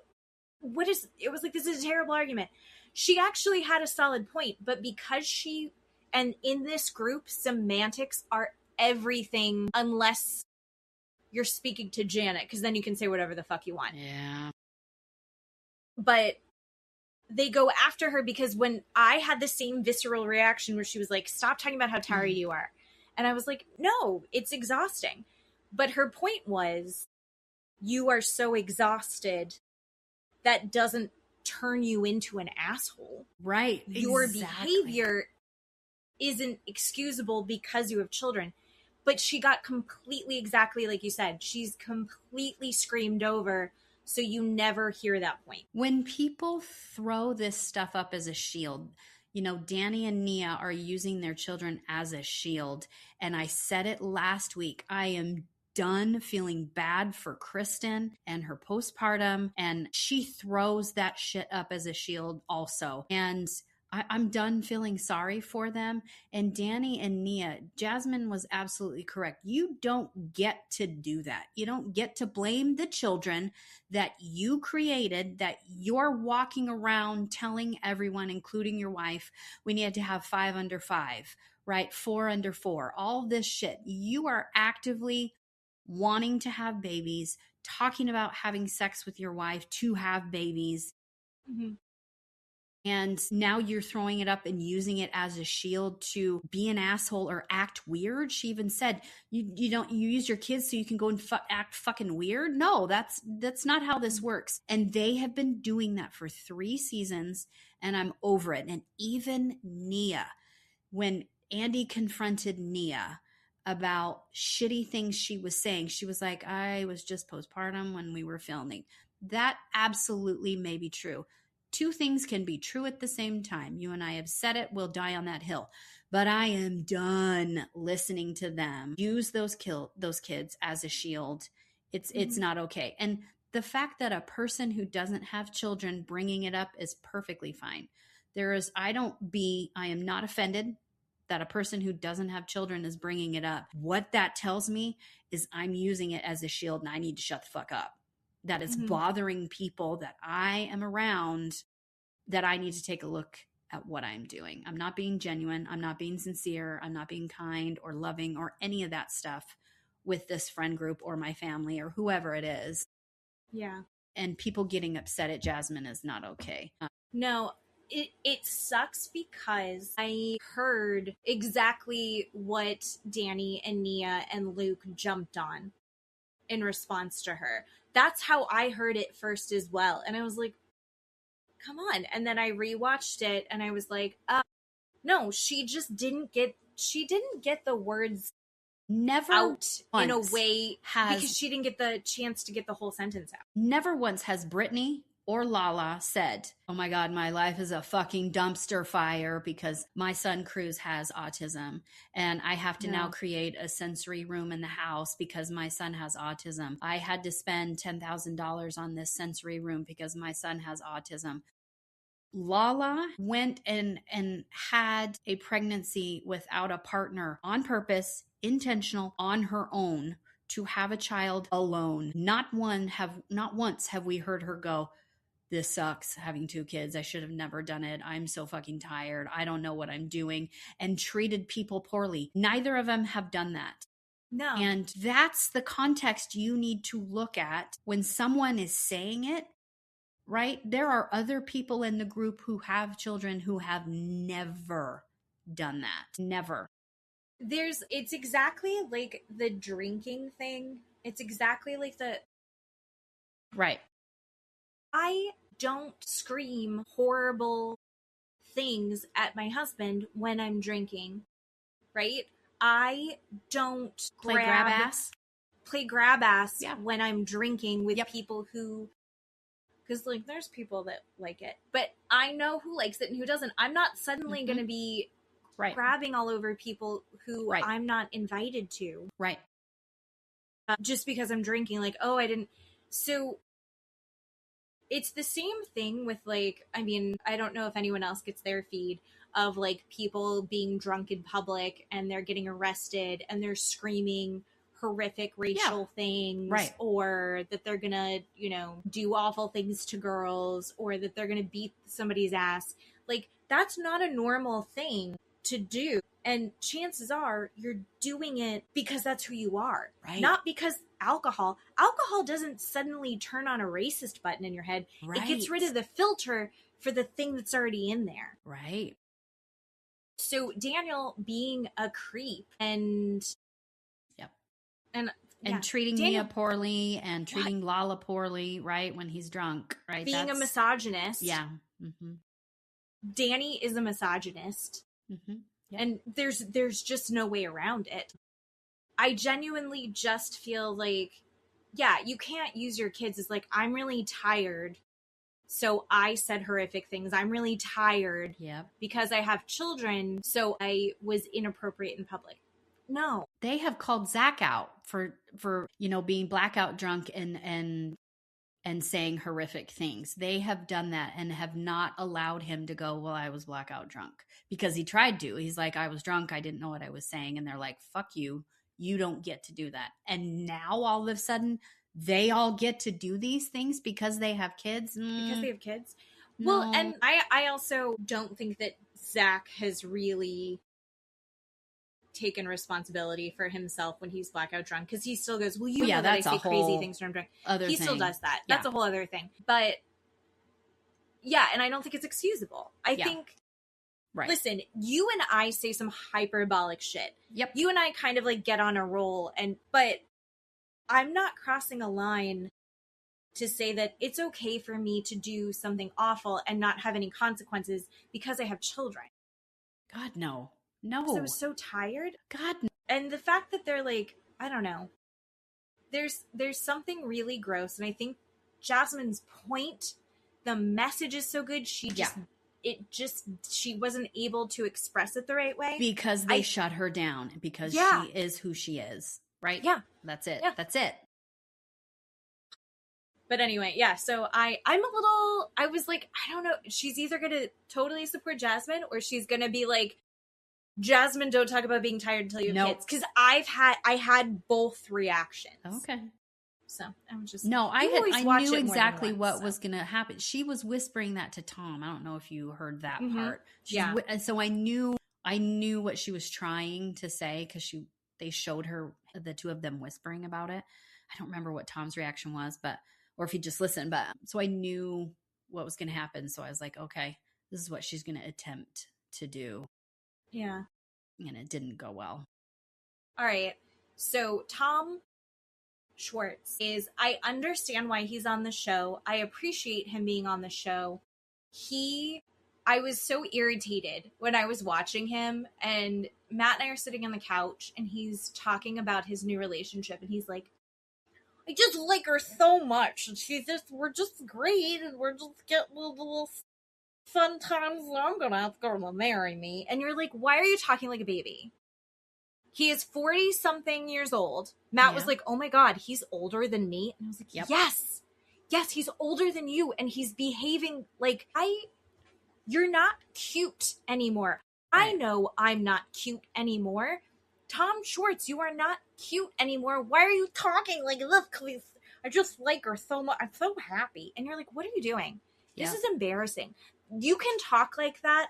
what is, it was like, this is a terrible argument. She actually had a solid point, but because she, and in this group, semantics are everything unless you're speaking to Janet, because then you can say whatever the fuck you want. Yeah. But they go after her because when I had the same visceral reaction where she was like, stop talking about how tired you are. And I was like, no, it's exhausting. But her point was, you are so exhausted that doesn't turn you into an asshole. Right. Your exactly. behavior isn't excusable because you have children. But she got completely, exactly like you said, she's completely screamed over. So you never hear that point. When people throw this stuff up as a shield, you know, Danny and Nia are using their children as a shield. And I said it last week. I am done feeling bad for Kristen and her postpartum. And she throws that shit up as a shield also. And I'm done feeling sorry for them. And Danny and Nia, Jasmine was absolutely correct. You don't get to do that. You don't get to blame the children that you created, that you're walking around telling everyone, including your wife, we need to have 5 under 5, right? 4 under 4, all this shit. You are actively wanting to have babies, talking about having sex with your wife to have babies. Mm-hmm. And now you're throwing it up and using it as a shield to be an asshole or act weird. She even said, you use your kids so you can go and act fucking weird. No, that's not how this works. And they have been doing that for 3 seasons, and I'm over it. And even Nia, when Andy confronted Nia about shitty things she was saying, she was like, I was just postpartum when we were filming. That absolutely may be true. 2 things can be true at the same time. You and I have said it, we'll die on that hill. But I am done listening to them use those kids as a shield. It's not okay. And the fact that a person who doesn't have children bringing it up is perfectly fine. I am not offended that a person who doesn't have children is bringing it up. What that tells me is I'm using it as a shield and I need to shut the fuck up. That is bothering people that I am around, that I need to take a look at what I'm doing. I'm not being genuine. I'm not being sincere. I'm not being kind or loving or any of that stuff with this friend group or my family or whoever it is. Yeah. And people getting upset at Jasmine is not okay. No, it sucks because I heard exactly what Danny and Nia and Luke jumped on in response to her. That's how I heard it first as well. And I was like, come on. And then I rewatched it and I was like, no, she didn't get the words never out in a way because she didn't get the chance to get the whole sentence out. Never once has Brittany or Lala said, oh my God, my life is a fucking dumpster fire because my son Cruz has autism and I have to now create a sensory room in the house because my son has autism. I had to spend $10,000 on this sensory room because my son has autism. Lala went and had a pregnancy without a partner on purpose, intentional, on her own, to have a child alone. Not once have we heard her go, this sucks having 2 kids. I should have never done it. I'm so fucking tired. I don't know what I'm doing, and treated people poorly. Neither of them have done that. No. And that's the context you need to look at when someone is saying it, right? There are other people in the group who have children who have never done that. Never. It's exactly like the drinking thing. It's exactly like Right. I don't scream horrible things at my husband when I'm drinking, right? I don't play grab ass when I'm drinking with people who, because like there's people that like it, but I know who likes it and who doesn't. I'm not suddenly going to be grabbing all over people who I'm not invited to. Right. Just because I'm drinking, like, oh, I didn't. So it's the same thing with, like, I mean, I don't know if anyone else gets their feed of like people being drunk in public and they're getting arrested and they're screaming horrific racial things, right, or that they're gonna, you know, do awful things to girls, or that they're gonna beat somebody's ass. Like, that's not a normal thing to do. And chances are you're doing it because that's who you are, right, not because alcohol doesn't suddenly turn on a racist button in your head. right. It gets rid of the filter for the thing that's already in there. Right. So Daniel being a creep and treating Mia poorly and treating Lala poorly, right, when he's drunk, right? Being a misogynist. Yeah. Mm-hmm. Danny is a misogynist. Mm-hmm. Yep. And there's just no way around it. I genuinely just feel like, yeah, you can't use your kids as like, I'm really tired, so I said horrific things. I'm really tired because I have children, so I was inappropriate in public. No. They have called Zach out for you know, being blackout drunk and saying horrific things. They have done that and have not allowed him to go, well, I was blackout drunk, because he tried to. He's like, I was drunk. I didn't know what I was saying. And they're like, fuck you. You don't get to do that. And now all of a sudden they all get to do these things because they have kids. Because they have kids. No. Well, and I also don't think that Zach has really taken responsibility for himself when he's blackout drunk, because he still goes, well, you know that I say crazy things when I'm drunk. He still does that. That's a whole other thing. But yeah, and I don't think it's excusable. I think, listen, you and I say some hyperbolic shit. Yep. You and I kind of like get on a roll, but I'm not crossing a line to say that it's okay for me to do something awful and not have any consequences because I have children. God, no. No. I was so tired. God. And the fact that they're like, I don't know. There's something really gross. And I think Jasmine's point, the message is so good. She wasn't able to express it the right way. Because they shut her down. Because she is who she is. Right? Yeah. That's it. Yeah. That's it. But anyway, so I was like, I don't know. She's either going to totally support Jasmine, or she's going to be like, Jasmine, don't talk about being tired until you have kids. Because I had both reactions. Okay. So I was just I knew exactly what was going to happen. She was whispering that to Tom. I don't know if you heard that part. And so I knew what she was trying to say, because they showed her the two of them whispering about it. I don't remember what Tom's reaction was, or if he just listened. But so I knew what was going to happen. So I was like, okay, this is what she's going to attempt to do. Yeah. And it didn't go well. All right. So Tom Schwartz I understand why he's on the show. I appreciate him being on the show. I was so irritated when I was watching him, and Matt and I are sitting on the couch and he's talking about his new relationship, and he's like, I just like her so much. And we're just great, and we're just getting little fun times. I'm gonna ask her to marry me. And you're like, why are you talking like a baby? He is 40 something years old. Matt was like, oh my God, he's older than me. And I was like, yes, he's older than you. And he's behaving like you're not cute anymore. Right. I know I'm not cute anymore. Tom Schwartz, you are not cute anymore. Why are you talking like this? I just like her so much. I'm so happy. And you're like, what are you doing? This is embarrassing. You can talk like that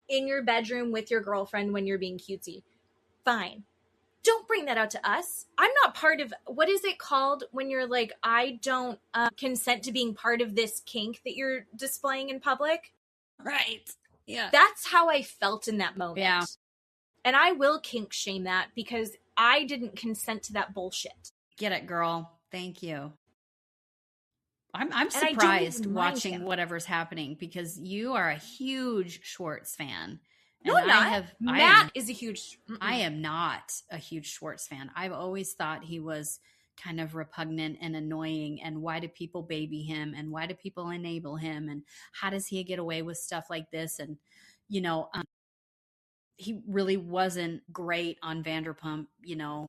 in your bedroom with your girlfriend when you're being cutesy. Fine. Don't bring that out to us. I'm not part of, what is it called when you're like, I don't consent to being part of this kink that you're displaying in public? Right. Yeah. That's how I felt in that moment. Yeah. And I will kink shame that, because I didn't consent to that bullshit. Get it, girl. Thank you. I'm surprised watching whatever's happening, because you are a huge Schwartz fan. No, I'm not. Matt is a huge... I am not a huge Schwartz fan. I've always thought he was kind of repugnant and annoying, and why do people baby him, and why do people enable him, and how does he get away with stuff like this? And, you know, he really wasn't great on Vanderpump, you know.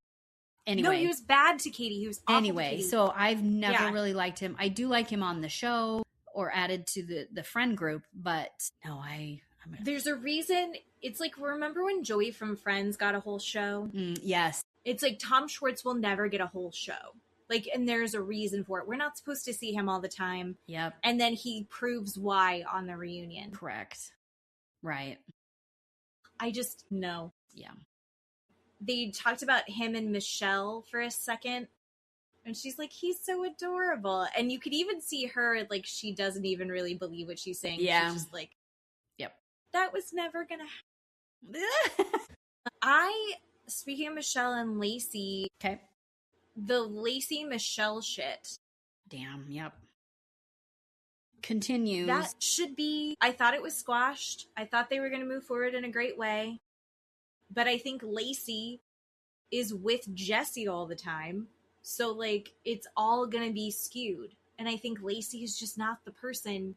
Anyway. No, he was bad to Katie. He was awful to Katie. So I've never really liked him. I do like him on the show or added to the friend group, but no, I'm There's a reason. It's like, remember when Joey from Friends got a whole show? Yes. It's like Tom Schwartz will never get a whole show. Like, and there's a reason for it. We're not supposed to see him all the time. Yep. And then he proves why on the reunion. Correct. Right. I just know. Yeah. They talked about him and Michelle for a second. And she's like, he's so adorable. And you could even see her, like, she doesn't even really believe what she's saying. Yeah. She's just like, yep. That was never going to happen. Speaking of Michelle and Lacey. Okay. The Lacey-Michelle shit. Damn, yep. Continues. That should be, I thought it was squashed. I thought they were going to move forward in a great way. But I think Lacey is with Jesse all the time. So, like, it's all going to be skewed. And I think Lacey is just not the person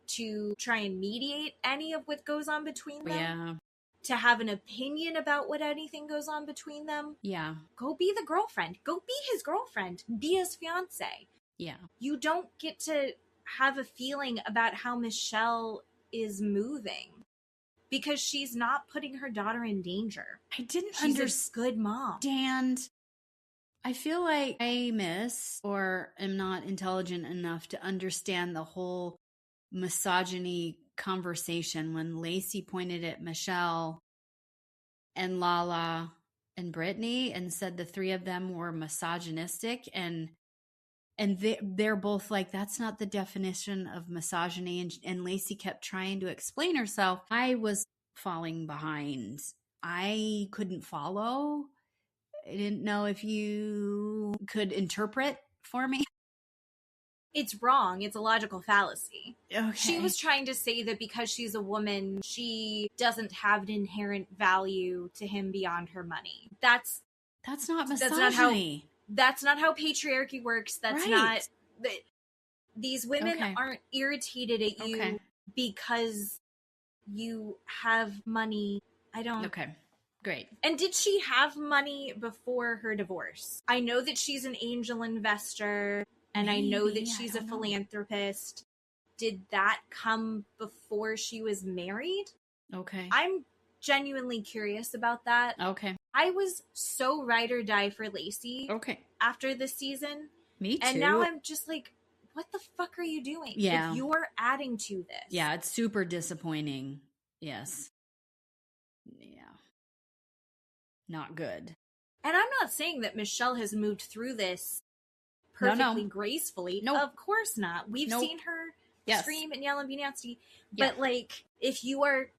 to try and mediate any of what goes on between them. Yeah. To have an opinion about what anything goes on between them. Yeah. Go be the girlfriend. Go be his girlfriend. Be his fiance. Yeah. You don't get to have a feeling about how Michelle is moving. Because she's not putting her daughter in danger. I didn't She's a good mom. I feel like I miss or am not intelligent enough to understand the whole misogyny conversation when Lacey pointed at Michelle and Lala and Brittany and said the three of them were misogynistic, and they're both like, that's not the definition of misogyny, and Lacey kept trying to explain herself. I was falling behind. I couldn't follow. I didn't know if you could interpret for me. It's wrong. It's a logical fallacy. Okay. She was trying to say that because she's a woman, she doesn't have an inherent value to him beyond her money. That's not misogyny. That's not how patriarchy works. That's right. not... These women aren't irritated at you because you have money. I don't... Okay. Great. And did she have money before her divorce? I know that she's an angel investor, and maybe, I know that she's a philanthropist. Did that come before she was married? Okay. I'm genuinely curious about that. Okay. I was so ride or die for Lacey. Okay. After this season. Me too. And now I'm just like, what the fuck are you doing? Yeah. Like, you're adding to this. Yeah, it's super disappointing. Yes. Yeah. Not good. And I'm not saying that Michelle has moved through this perfectly gracefully. Nope. Of course not. We've seen her scream and yell and be nasty. Yeah. But, like, if you are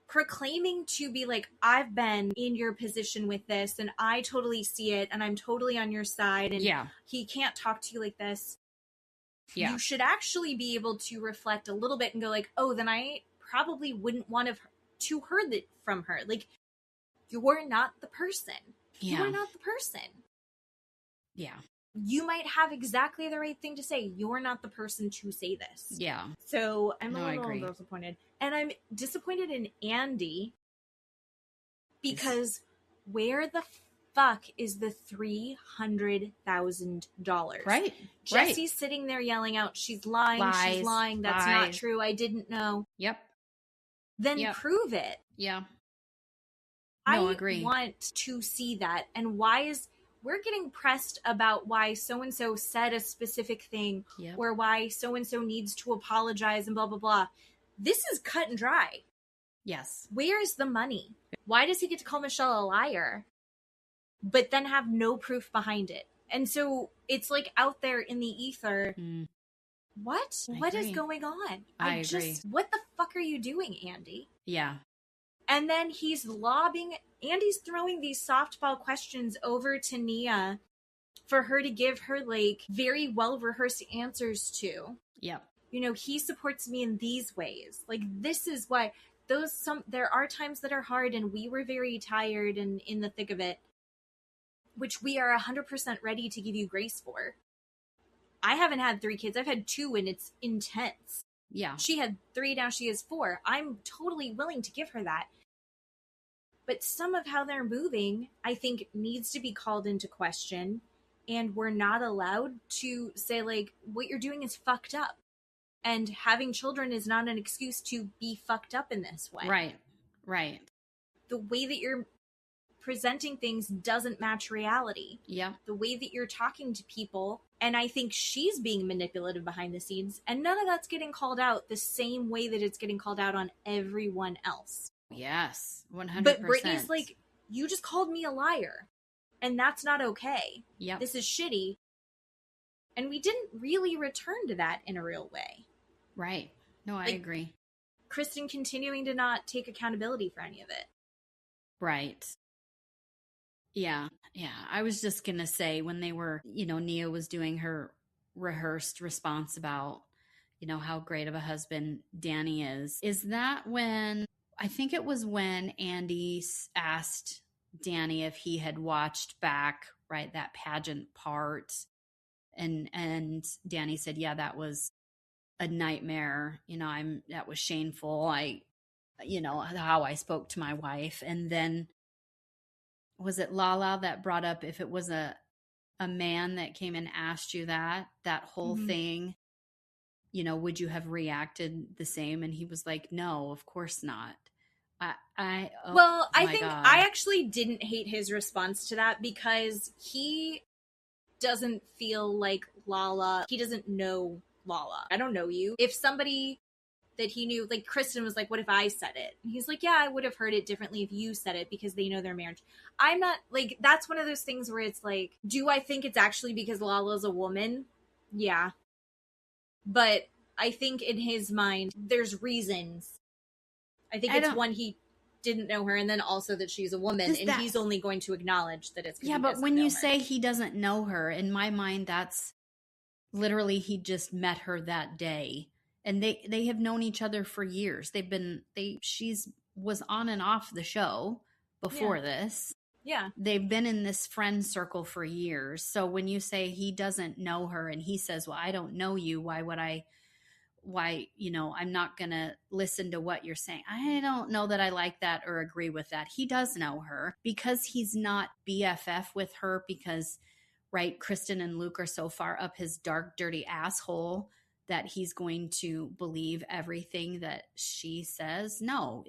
proclaiming to be like, I've been in your position with this, and I totally see it, and I'm totally on your side, and he can't talk to you like this, you should actually be able to reflect a little bit and go like, oh, then I probably wouldn't want to heard that from her. Like, you're not the person. Yeah. You are not the person. Yeah. You might have exactly the right thing to say. You're not the person to say this. Yeah. So I'm a little disappointed. And I'm disappointed in Andy because where the fuck is the $300,000? Right. Jesse's sitting there yelling out, she's lying, she's lying, that's not true, I didn't know. Yep. Then prove it. Yeah. I agree. Want to see that. And we're getting pressed about why so-and-so said a specific thing or why so-and-so needs to apologize and blah, blah, blah. This is cut and dry. Yes. Where is the money? Why does he get to call Michelle a liar, but then have no proof behind it? And so it's like out there in the ether. What? What is going on? I agree. What the fuck are you doing, Andy? Yeah. And then Andy's throwing these softball questions over to Nia for her to give her, like, very well-rehearsed answers to. Yep. You know, he supports me in these ways. Like, this is why there are times that are hard, and we were very tired and in the thick of it, which we are 100% ready to give you grace for. I haven't had 3 kids. I've had 2, and it's intense. Yeah. She had 3, now she has 4. I'm totally willing to give her that. But some of how they're moving, I think, needs to be called into question. And we're not allowed to say, like, what you're doing is fucked up. And having children is not an excuse to be fucked up in this way. Right. The way that you're presenting things doesn't match reality. Yeah. The way that you're talking to people, and I think she's being manipulative behind the scenes, and none of that's getting called out the same way that it's getting called out on everyone else. Yes, 100%. But Brittany's like, you just called me a liar, and that's not okay. Yep. This is shitty. And we didn't really return to that in a real way. Right. No, I agree. Kristen continuing to not take accountability for any of it. Right. Yeah. I was just going to say when they were, Nia was doing her rehearsed response about, how great of a husband Danny is that when, I think it was when Andy asked Danny if he had watched back, right, that pageant part. And Danny said, yeah, that was a nightmare. That was shameful. How I spoke to my wife. And then was it Lala that brought up if it was a man that came and asked you that whole thing, would you have reacted the same? And he was like, no, of course not. I think God. I actually didn't hate his response to that because he doesn't feel like Lala. He doesn't know Lala. I don't know you. If somebody that he knew, like Kristen was like, what if I said it? And he's like, yeah, I would have heard it differently if you said it because they know their marriage. I'm not like, that's one of those things where it's like, do I think it's actually because Lala's a woman? Yeah. But I think in his mind, there's reasons. I think it's one, he didn't know her, and then also that she's a woman, and he's only going to acknowledge that it's. Yeah, but when you say he doesn't know her, in my mind, that's literally he just met her that day, and they have known each other for years. She's was on and off the show before this. Yeah, they've been in this friend circle for years. So when you say he doesn't know her, and he says, "Well, I don't know you. Why would I?" I'm not going to listen to what you're saying. I don't know that I like that or agree with that. He does know her because he's not BFF with her because, right, Kristen and Luke are so far up his dark, dirty asshole that he's going to believe everything that she says. No,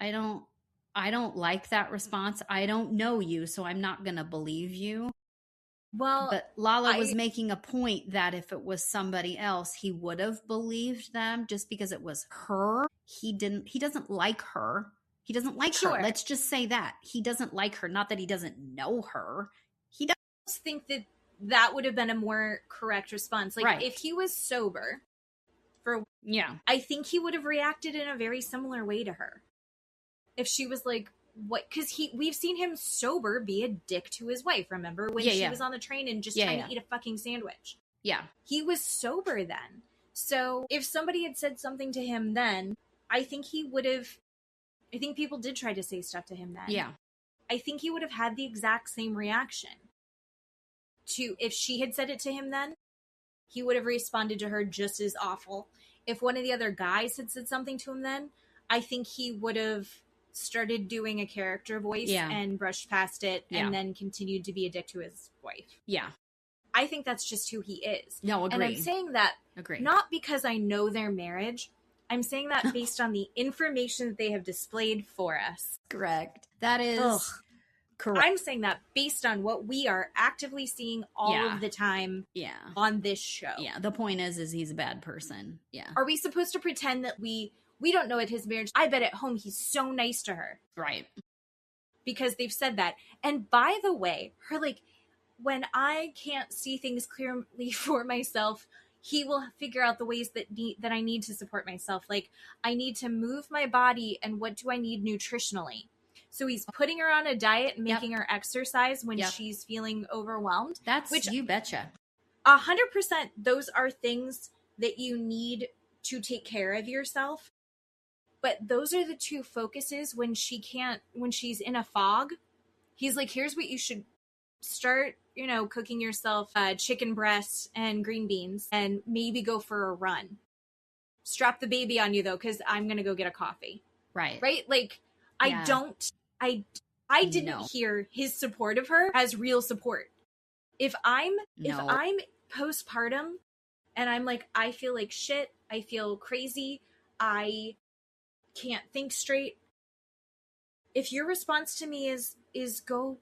I don't like that response. I don't know you, so I'm not going to believe you. Well, but Lala was making a point that if it was somebody else, he would have believed them just because it was her. He doesn't like her. He doesn't like her. Let's just say that. He doesn't like her. Not that he doesn't know her. He doesn't think that would have been a more correct response. Like if he was sober I think he would have reacted in a very similar way to her. If she was like, what? Because we've seen him sober be a dick to his wife. Remember when she was on the train and just trying to eat a fucking sandwich? Yeah, he was sober then. So if somebody had said something to him then, I think he would have. I think people did try to say stuff to him then. Yeah, I think he would have had the exact same reaction. To if she had said it to him then, he would have responded to her just as awful. If one of the other guys had said something to him then, I think he would have started doing a character voice and brushed past it and then continued to be a dick to his wife. Yeah. I think that's just who he is. No, agree. And I'm saying that not because I know their marriage. I'm saying that based on the information that they have displayed for us. Correct. That is correct. I'm saying that based on what we are actively seeing all of the time on this show. Yeah. The point is he's a bad person. Yeah. Are we supposed to pretend that we don't know at his marriage? I bet at home he's so nice to her. Right. Because they've said that. And by the way, her when I can't see things clearly for myself, he will figure out the ways that I need to support myself. Like, I need to move my body, and what do I need nutritionally? So he's putting her on a diet and making her exercise when she's feeling overwhelmed. You betcha. 100%, those are things that you need to take care of yourself. But those are the two focuses when she's in a fog. He's like, here's what you should start, cooking yourself chicken breasts and green beans and maybe go for a run. Strap the baby on you though, because I'm going to go get a coffee. Right. Right? Like, I didn't hear his support of her as real support. If I'm postpartum And I'm like, I feel like shit. I feel crazy. I can't think straight. If your response to me is go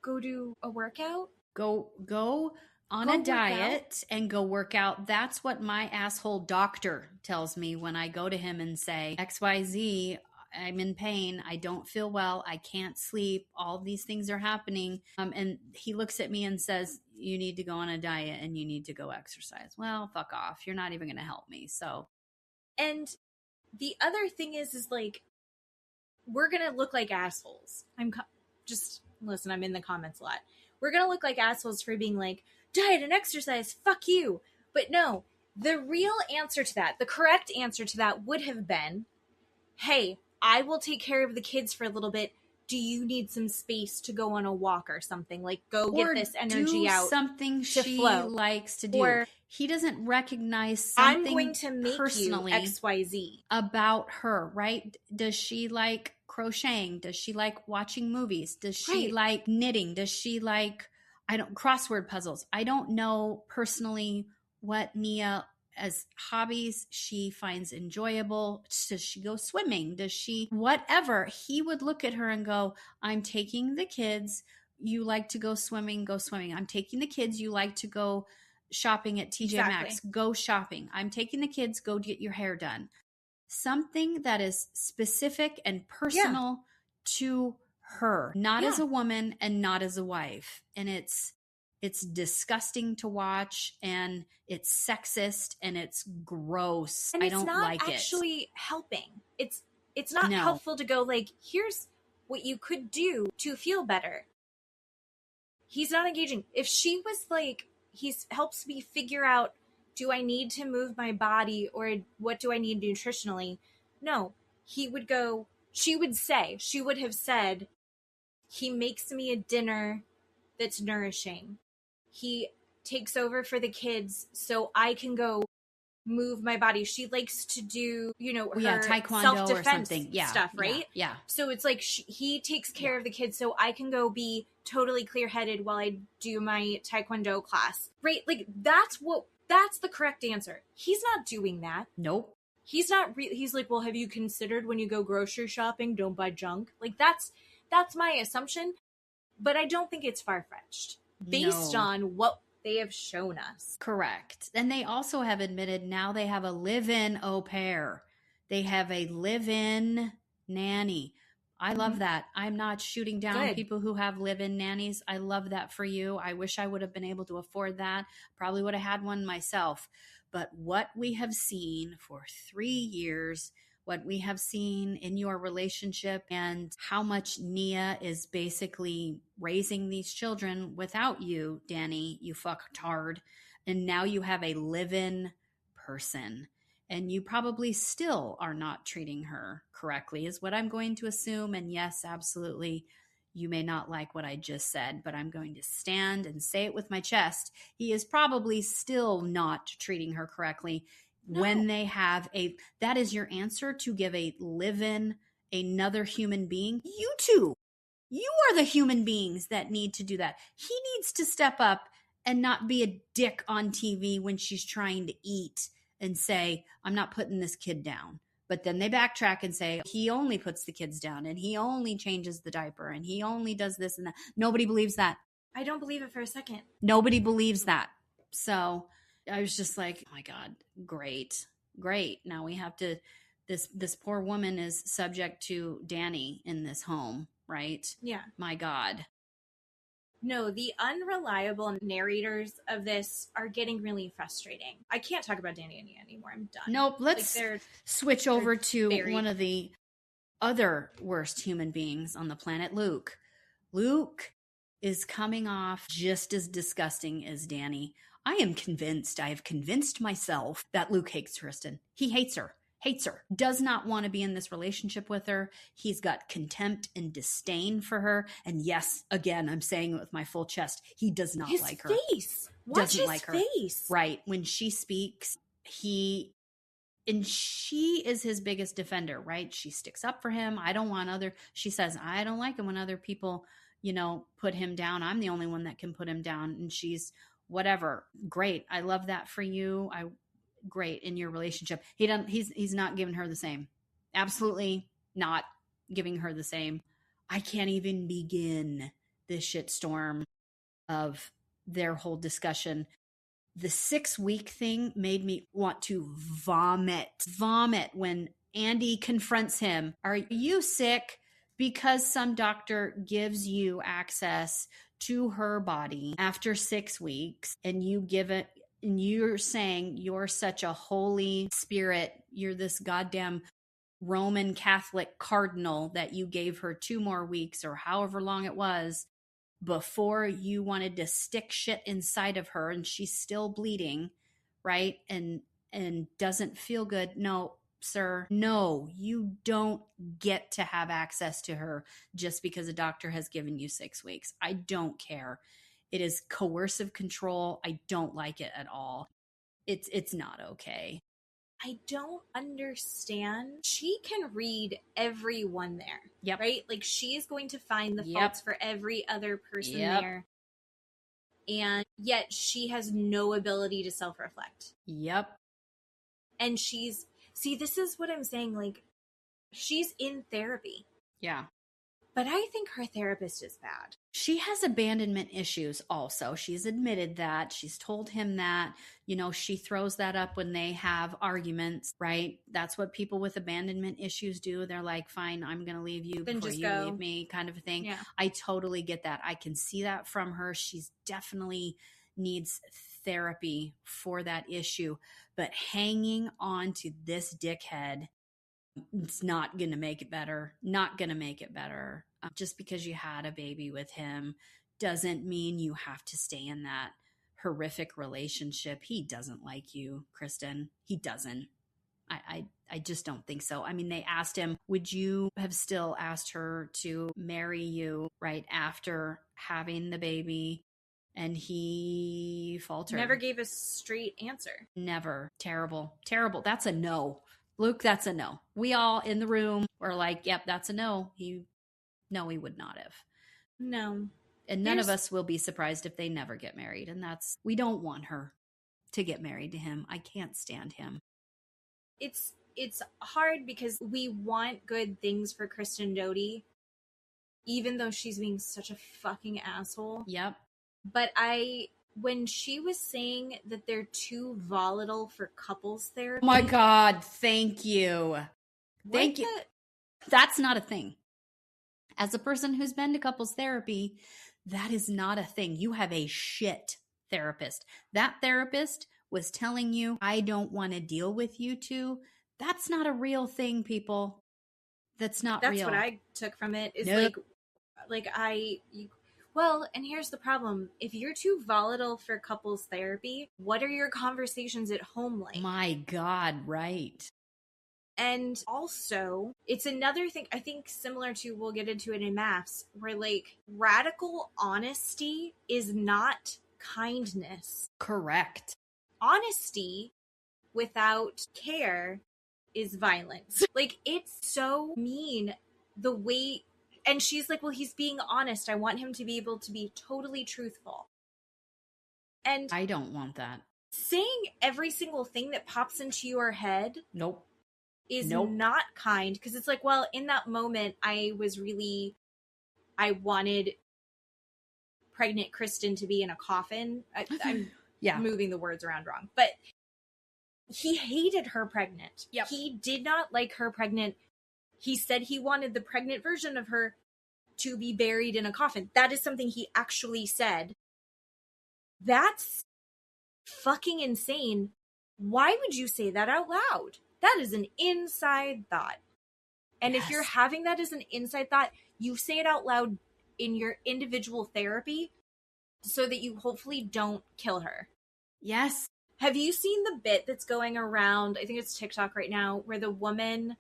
do a workout, go on a diet and go work out. That's what my asshole doctor tells me when I go to him and say, XYZ, I'm in pain. I don't feel well. I can't sleep. All these things are happening. And he looks at me and says, you need to go on a diet and you need to go exercise. Well, fuck off. You're not even going to help me. So. And the other thing is like, we're going to look like assholes. Listen, I'm in the comments a lot. We're going to look like assholes for being like, diet and exercise, fuck you. But no, the real answer to that, the correct answer to that would have been, hey, I will take care of the kids for a little bit. Do you need some space to go on a walk or something? Like, go get this energy out. Something to she flow. likes to do. Or he doesn't recognize something I'm going to make personally you XYZ about her, right? Does she like crocheting? Does she like watching movies? Does she like knitting? Does she like, crossword puzzles? I don't know personally what Nia as hobbies she finds enjoyable. Does she go swimming? Does she whatever? He would look at her and go, I'm taking the kids. You like to go swimming, go swimming. I'm taking the kids. You like to go shopping at TJ Maxx, go shopping. I'm taking the kids, go get your hair done. Something that is specific and personal to her, not as a woman and not as a wife. And it's disgusting to watch, and it's sexist, and it's gross. And I don't like it. It's not actually helping. It's not helpful to go like, here's what you could do to feel better. He's not engaging. If she was like, he helps me figure out, do I need to move my body or what do I need nutritionally? No, she would have said, he makes me a dinner that's nourishing. He takes over for the kids so I can go move my body. She likes to do, her taekwondo self-defense or something. stuff, right? Yeah. So it's like he takes care of the kids so I can go be totally clear-headed while I do my taekwondo class, right? Like that's the correct answer. He's not doing that. Nope. He's not. He's like, well, have you considered when you go grocery shopping, don't buy junk? Like that's my assumption, but I don't think it's far-fetched based on what they have shown us. Correct. And they also have admitted now they have a live-in au pair. They have a live-in nanny. I love that. I'm not shooting down people who have live-in nannies. I love that for you. I wish I would have been able to afford that. Probably would have had one myself. But what we have seen for 3 years, what we have seen in your relationship, and how much Nia is basically raising these children without you, Danny, you fucktard. And now you have a live-in person. And you probably still are not treating her correctly, is what I'm going to assume. And yes, absolutely, you may not like what I just said, but I'm going to stand and say it with my chest. He is probably still not treating her correctly. No. When they have that is your answer, to give a live-in another human being. You two, you are the human beings that need to do that. He needs to step up and not be a dick on TV when she's trying to eat and say, I'm not putting this kid down. But then they backtrack and say, he only puts the kids down and he only changes the diaper and he only does this and that. Nobody believes that. I don't believe it for a second. Nobody believes that. So I was just like, oh my God, great. Now we have to, this poor woman is subject to Danny in this home, right? Yeah. My God. No, the unreliable narrators of this are getting really frustrating. I can't talk about Danny and Nia anymore. I'm done. Nope. Let's switch over to one of the other worst human beings on the planet, Luke. Luke is coming off just as disgusting as Danny. I have convinced myself that Luke hates Kristen. He hates her, does not want to be in this relationship with her. He's got contempt and disdain for her. And yes, again, I'm saying it with my full chest. He does not like her. His face. Watch his face. Right. When she speaks, she is his biggest defender, right? She sticks up for him. She says, I don't like it when other people, put him down. I'm the only one that can put him down. And she's whatever. Great. I love that for you. Great in your relationship. He's not giving her the same. Absolutely not giving her the same. I can't even begin this shitstorm of their whole discussion. The 6-week thing made me want to vomit when Andy confronts him. Are you sick because some doctor gives you access to her body after 6 weeks and you give it, and you're saying you're such a holy spirit, you're this goddamn Roman Catholic cardinal that you gave her 2 more weeks or however long it was before you wanted to stick shit inside of her and she's still bleeding, right? And doesn't feel good. No, sir. No, you don't get to have access to her just because a doctor has given you 6 weeks. I don't care. It is coercive control. I don't like it at all. It's not okay. I don't understand. She can read everyone there. Yep. Right? Like, she is going to find the faults for every other person there. And yet she has no ability to self-reflect. Yep. And see, this is what I'm saying. Like, she's in therapy. Yeah. But I think her therapist is bad. She has abandonment issues also. She's admitted that. She's told him that. You know, she throws that up when they have arguments, right? That's what people with abandonment issues do. They're like, fine, I'm going to leave you then before just you go. leave me, kind of a thing. Yeah. I totally get that. I can see that from her. She's definitely needs therapy for that issue. But hanging on to this dickhead, it's not going to make it better. Not going to make it better. Just because you had a baby with him doesn't mean you have to stay in that horrific relationship. He doesn't like you, Kristen. He doesn't. I just don't think so. I mean, they asked him, would you have still asked her to marry you right after having the baby? And he faltered. Never gave a straight answer. Never. Terrible. Terrible. That's a no. Luke, that's a no. We all in the room were like, yep, that's a no. No, he would not have. No. And none of us will be surprised if they never get married. And we don't want her to get married to him. I can't stand him. It's hard because we want good things for Kristen Doty, even though she's being such a fucking asshole. Yep. But when she was saying that they're too volatile for couples therapy. Oh my God, thank you. Thank you. That's not a thing. As a person who's been to couples therapy, that is not a thing. You have a shit therapist. That therapist was telling you, I don't want to deal with you two. That's not a real thing, people. That's not real. That's what I took from it. Is nope. Well, and here's the problem. If you're too volatile for couples therapy, what are your conversations at home like? My God, right. And also, it's another thing, I think similar to, we'll get into it in maths, where like radical honesty is not kindness. Correct. Honesty without care is violence. Like, it's so mean the way. And she's like, well, he's being honest. I want him to be able to be totally truthful. And I don't want that. Saying every single thing that pops into your head. Nope. Is not kind. Because it's like, well, in that moment, I wanted pregnant Kristen to be in a coffin. I'm moving the words around wrong. But he hated her pregnant. Yep. He did not like her pregnant. He said he wanted the pregnant version of her to be buried in a coffin. That is something he actually said. That's fucking insane. Why would you say that out loud? That is an inside thought. And if you're having that as an inside thought, you say it out loud in your individual therapy so that you hopefully don't kill her. Yes. Have you seen the bit that's going around, I think it's TikTok right now, where the woman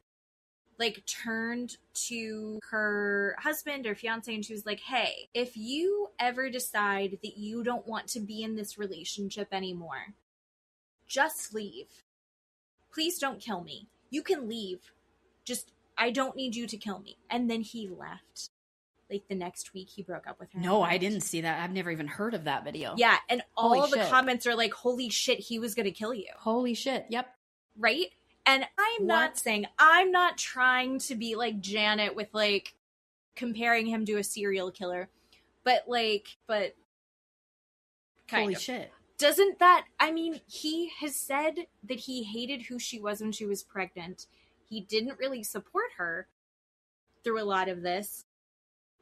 like turned to her husband or fiance and she was like, hey, if you ever decide that you don't want to be in this relationship anymore, just leave. Please don't kill me. You can leave. Just, I don't need you to kill me. And then he left. like the next week he broke up with her. No, I didn't see that. I've never even heard of that video. Yeah, and all Holy the shit. comments are like, holy shit, he was gonna kill you. Holy shit, yep. Right? And I'm not trying to be like Janet with like comparing him to a serial killer, but holy shit. Doesn't that, I mean, he has said that he hated who she was when she was pregnant. He didn't really support her through a lot of this.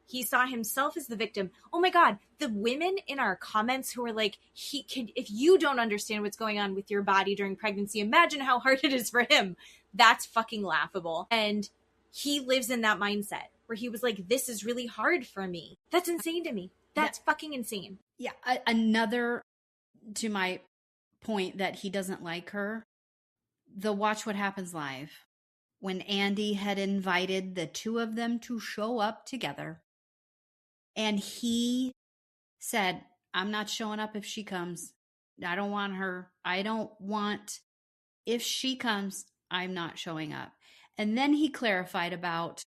He saw himself as the victim. Oh my God, the women in our comments who are like, if you don't understand what's going on with your body during pregnancy, imagine how hard it is for him. That's fucking laughable. And he lives in that mindset where he was like, this is really hard for me. That's insane to me. That's fucking insane. Yeah. Another, to my point that he doesn't like her, the Watch What Happens Live, when Andy had invited the two of them to show up together. And he said, I'm not showing up if she comes. I don't want her. If she comes, I'm not showing up. And then he clarified about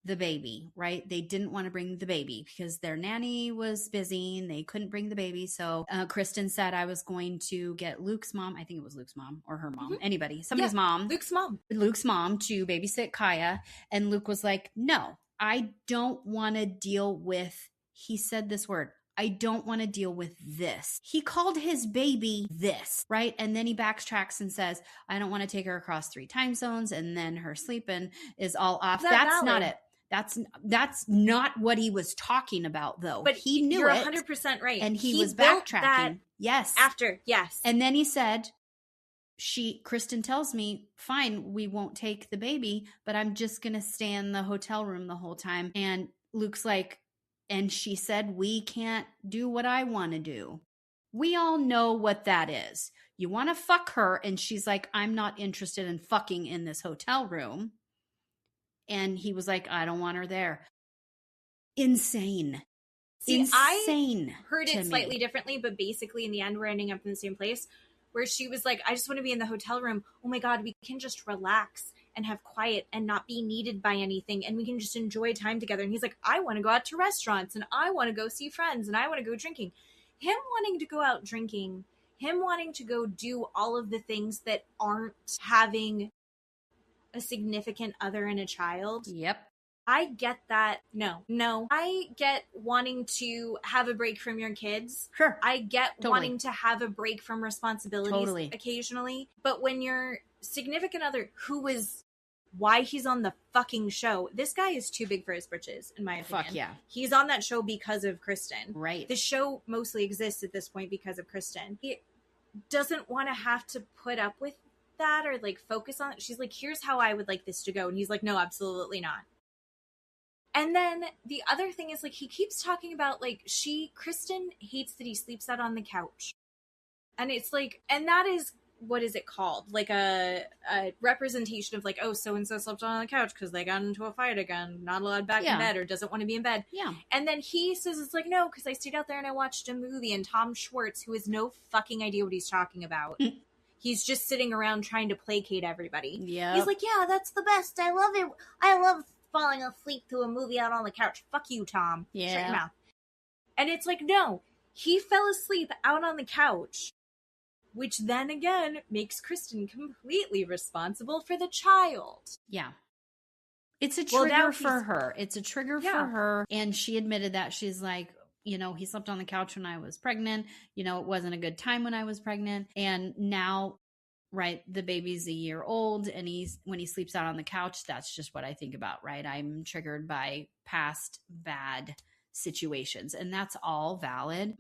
the baby, right? They didn't want to bring the baby because their nanny was busy and they couldn't bring the baby. So Kristen said I was going to get Luke's mom. I think it was Luke's mom or her mom. Anybody, somebody's mom. Luke's mom to babysit Kaya. And Luke was like, no, I don't want to deal with, he said this word, I don't want to deal with this. He called his baby this, right? And then he backtracks and says, I don't want to take her across 3 time zones. And then her sleeping is all off. That's valid? Not it. That's not what he was talking about, though. But he knew you're it. 100% right. And he was backtracking. Yes. After, yes. And then he said, Kristen tells me, fine, we won't take the baby, but I'm just going to stay in the hotel room the whole time. And Luke's like, and she said, we can't do what I want to do. We all know what that is. You want to fuck her. And she's like, I'm not interested in fucking in this hotel room. And he was like, I don't want her there. Insane. See, Insane. I heard it slightly differently, but basically in the end, we're ending up in the same place where she was like, I just want to be in the hotel room. Oh my God, we can just relax and have quiet and not be needed by anything. And we can just enjoy time together. And he's like, I want to go out to restaurants and I want to go see friends and I want to go drinking. Him wanting to go out drinking, him wanting to go do all of the things that aren't having a significant other and a child. Yep. I get that. No. I get wanting to have a break from your kids. Sure. I get wanting to have a break from responsibilities occasionally. But when your significant other, who is why he's on the fucking show, this guy is too big for his britches, in my opinion. Fuck yeah. He's on that show because of Kristen. Right. The show mostly exists at this point because of Kristen. He doesn't want to have to put up with that or like focus on it. She's like, here's how I would like this to go. And he's like, no, absolutely not. And then the other thing is like, he keeps talking about like Kristen hates that he sleeps out on the couch. And it's like, and that is, what is it called? Like a representation of like, oh, so-and-so slept on the couch because they got into a fight again, not allowed back in bed or doesn't want to be in bed. Yeah. And then he says it's like, no, because I stayed out there and I watched a movie and Tom Schwartz, who has no fucking idea what he's talking about. He's just sitting around trying to placate everybody. Yeah. He's like, yeah, that's the best. I love it. I love falling asleep to a movie out on the couch. Fuck you, Tom. Yeah. Shut your mouth. And it's like, no, he fell asleep out on the couch, which then again makes Kristen completely responsible for the child. Yeah. It's a trigger for her. It's a trigger for her. And she admitted that. She's like, he slept on the couch when I was pregnant. It wasn't a good time when I was pregnant. And now, right, the baby's a year old and when he sleeps out on the couch, that's just what I think about, right? I'm triggered by past bad situations, and that's all valid.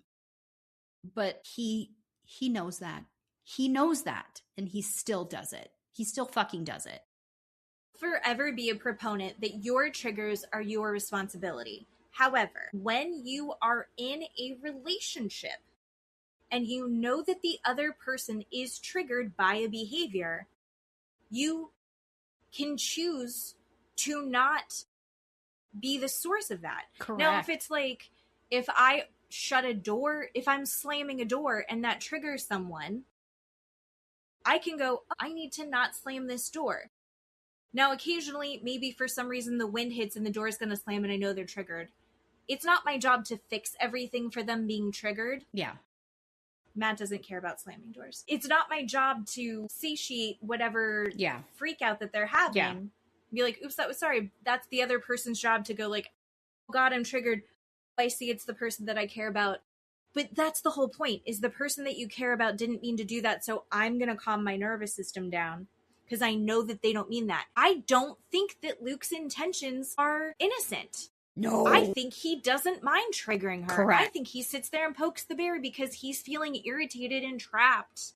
But he knows that. He knows that, and he still does it. He still fucking does it. Forever be a proponent that your triggers are your responsibility. However, when you are in a relationship and you know that the other person is triggered by a behavior, you can choose to not be the source of that. Correct. Now, if it's like, if I shut a door, if I'm slamming a door and that triggers someone, I can go, I need to not slam this door. Now, occasionally, maybe for some reason the wind hits and the door is going to slam and I know they're triggered. it's not my job to fix everything for them being triggered. Yeah. Matt doesn't care about slamming doors. It's not my job to satiate whatever freak out that they're having. Yeah. Be like, oops, that was sorry. That's the other person's job to go like, oh God, I'm triggered. I see it's the person that I care about. But that's the whole point, is the person that you care about didn't mean to do that, so I'm going to calm my nervous system down because I know that they don't mean that. I don't think that Luke's intentions are innocent. No. I think he doesn't mind triggering her. Correct. I think he sits there and pokes the bear because he's feeling irritated and trapped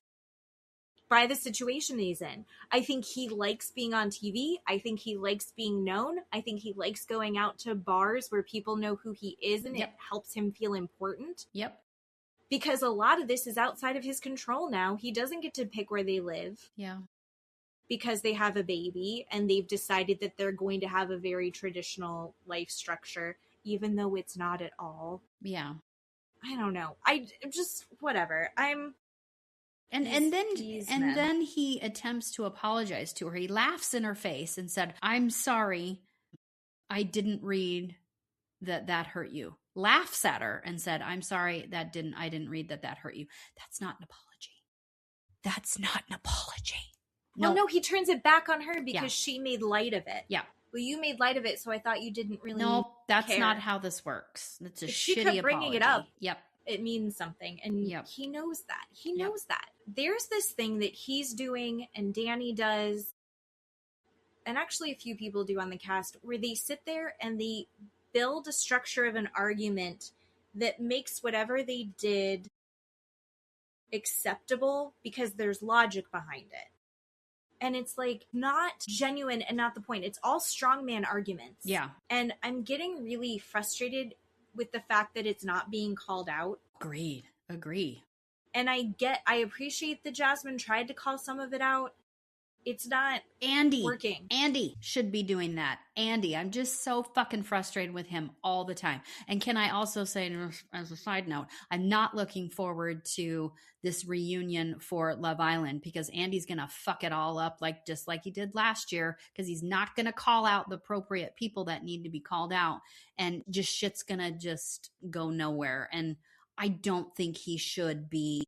by the situation that he's in. I think he likes being on TV. I think he likes being known. I think he likes going out to bars where people know who he is, and it helps him feel important. Yep. Because a lot of this is outside of his control now. He doesn't get to pick where they live. Yeah. Because they have a baby and they've decided that they're going to have a very traditional life structure, even though it's not at all. Yeah. I don't know. I just, whatever. And then he attempts to apologize to her. He laughs in her face and said, "I'm sorry. I didn't read that hurt you." Laughs at her and said, "I'm sorry, I didn't read that hurt you." That's not an apology. That's not an apology. Well, no, he turns it back on her because she made light of it. Yeah. Well, you made light of it, so I thought you didn't really that's care. Not how this works. That's a if shitty she kept apology. bringing it up. Yep. It means something, and he knows that. He knows that. There's this thing that he's doing, and Danny does, and actually a few people do on the cast, where they sit there and they build a structure of an argument that makes whatever they did acceptable because there's logic behind it. And it's like not genuine and not the point. It's all strongman arguments. Yeah. And I'm getting really frustrated with the fact that it's not being called out. Agree. And I appreciate that Jasmine tried to call some of it out. It's not working. Andy should be doing that. Andy, I'm just so fucking frustrated with him all the time. And can I also say, as a side note, I'm not looking forward to this reunion for Love Island because Andy's going to fuck it all up just like he did last year, because he's not going to call out the appropriate people that need to be called out, and just shit's going to just go nowhere. And I don't think he should be.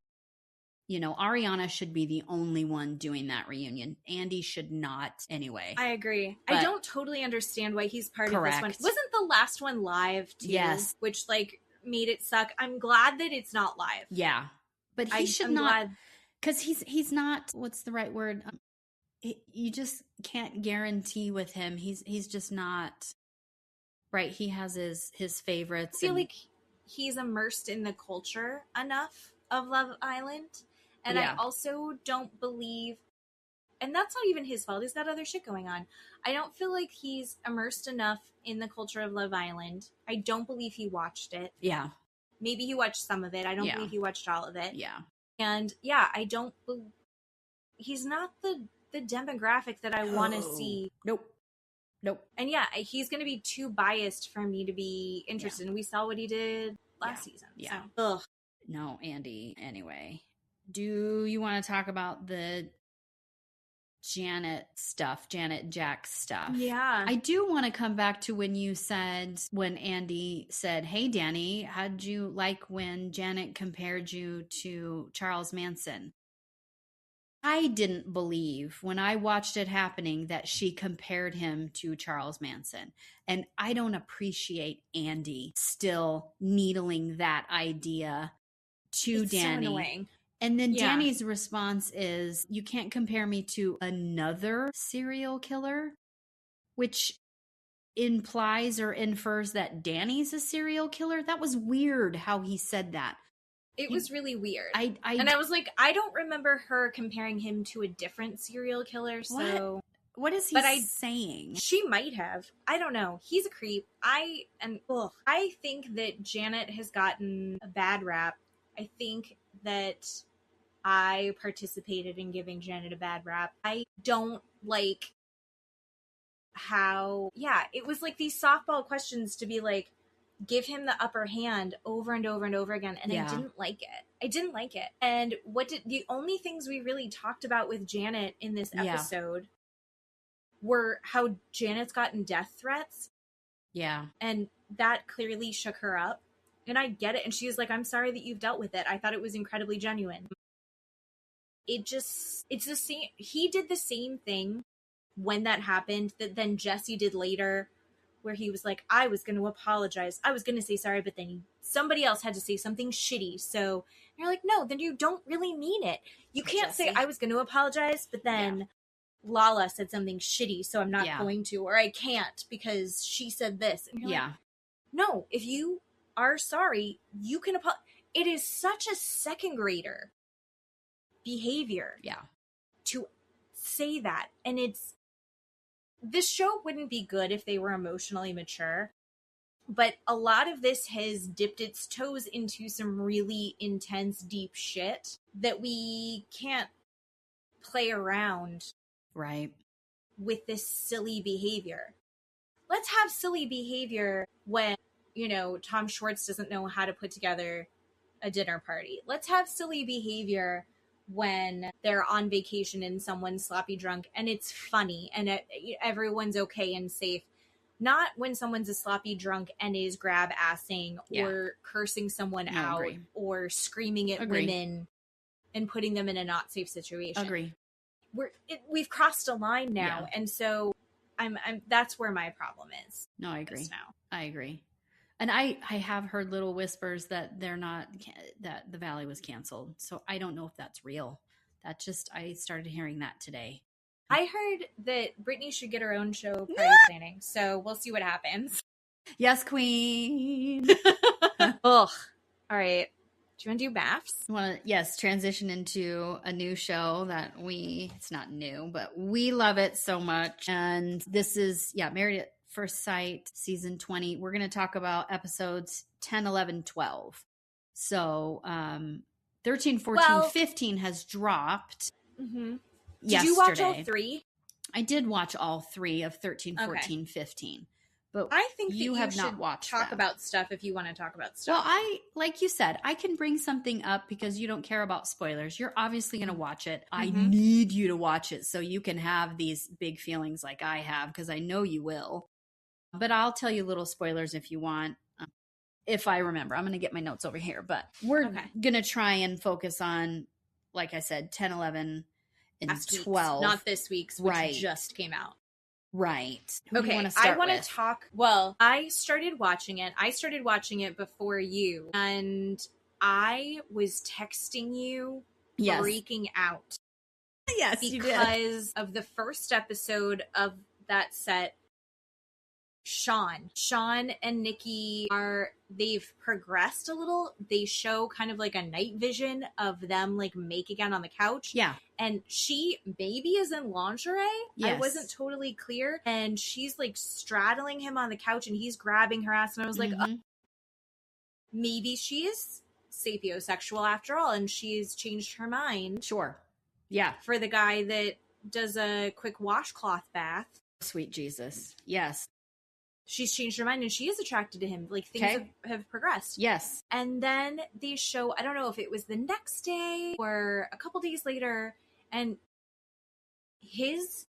Ariana should be the only one doing that reunion. Andy should not anyway. I agree. I don't totally understand why he's part of this one. Wasn't the last one live too? Yes. Which made it suck. I'm glad that it's not live. Yeah. But he should not, because he's not, what's the right word? You just can't guarantee with him. He's just not, right. He has his favorites. I feel like he's immersed in the culture enough of Love Island. And I also don't believe, and that's not even his fault, he's got other shit going on. I don't feel like he's immersed enough in the culture of Love Island. I don't believe he watched it. Yeah. Maybe he watched some of it. I don't believe he watched all of it. Yeah. And I don't he's not the demographic that I want to see. Nope. And he's going to be too biased for me to be interested. And we saw what he did last season. Yeah. So. Ugh. No, Andy. Anyway. Do you want to talk about the Janet Jack stuff? Yeah. I do want to come back to when Andy said, "Hey, Danny, how'd you like when Janet compared you to Charles Manson?" I didn't believe when I watched it happening that she compared him to Charles Manson. And I don't appreciate Andy still needling that idea to Danny. So annoying. And then Danny's response is, "You can't compare me to another serial killer," which implies or infers that Danny's a serial killer. That was weird how he said that. It was really weird. And I was like, I don't remember her comparing him to a different serial killer. So what is he saying? She might have. I don't know. He's a creep. I think that Janet has gotten a bad rap. I think that I participated in giving Janet a bad rap. I don't like how, it was like these softball questions to be like, give him the upper hand over and over and over again. And I didn't like it. And the only things we really talked about with Janet in this episode were how Janet's gotten death threats. Yeah. And that clearly shook her up. And I get it. And she was like, I'm sorry that you've dealt with it. I thought it was incredibly genuine. It's the same. He did the same thing when that happened that then Jesse did later, where he was like, I was going to apologize. I was going to say sorry, but then somebody else had to say something shitty. So you're like, no, then you don't really mean it. You can't Jesse. say I was going to apologize, but then Lala said something shitty, so I'm not going to, or I can't because she said this. And you're like, no, if you are sorry, you can apologize. It is such a second grader behavior to say that. And this show wouldn't be good if they were emotionally mature, but a lot of this has dipped its toes into some really intense, deep shit that we can't play around with this silly behavior. Let's have silly behavior when, Tom Schwartz doesn't know how to put together a dinner party. Let's have silly behavior when they're on vacation and someone's sloppy drunk and it's funny and everyone's okay and safe. Not when someone's a sloppy drunk and is grab-assing or cursing someone out or screaming at women and putting them in a not safe situation. Agree. We've crossed a line now, and so I'm that's where my problem is. No, I agree. I agree. And I have heard little whispers that that the Valley was canceled. So I don't know if that's real. I started hearing that today. I heard that Brittany should get her own show, Party Planning. So we'll see what happens. Yes, queen. Ugh. All right. Do you want to do BAFs? Transition into a new show that it's not new, but we love it so much. And this is, Married at First Sight, season 20. We're going to talk about episodes 10, 11, 12. So 13, 14, 15 has dropped. Mm-hmm. Did you watch all 3? I did watch all 3 of 13, 14, 15. But I think you have not watched talk about stuff if you want to talk about stuff. Well, like you said, I can bring something up because you don't care about spoilers. You're obviously going to watch it. I need you to watch it so you can have these big feelings like I have, because I know you will. But I'll tell you little spoilers if you want. If I remember, I'm going to get my notes over here. But we're going to try and focus on, like I said, 10, 11, and Last 12. Week's, not this week's, which just came out. Right. I want to talk. Well, I started watching it. I started watching it before you, and I was texting you, freaking out. Yes, because of the first episode of that set. Sean and Nikki they've progressed a little. They show kind of like a night vision of them like making out on the couch. Yeah. And she maybe is in lingerie. Yes. I wasn't totally clear. And she's like straddling him on the couch and he's grabbing her ass. And I was like, maybe she is sapiosexual after all. And she's changed her mind. Sure. Yeah. For the guy that does a quick washcloth bath. Sweet Jesus. Yes. She's changed her mind and she is attracted to him. Like things have progressed. Yes. And then they show, I don't know if it was the next day or a couple days later, and his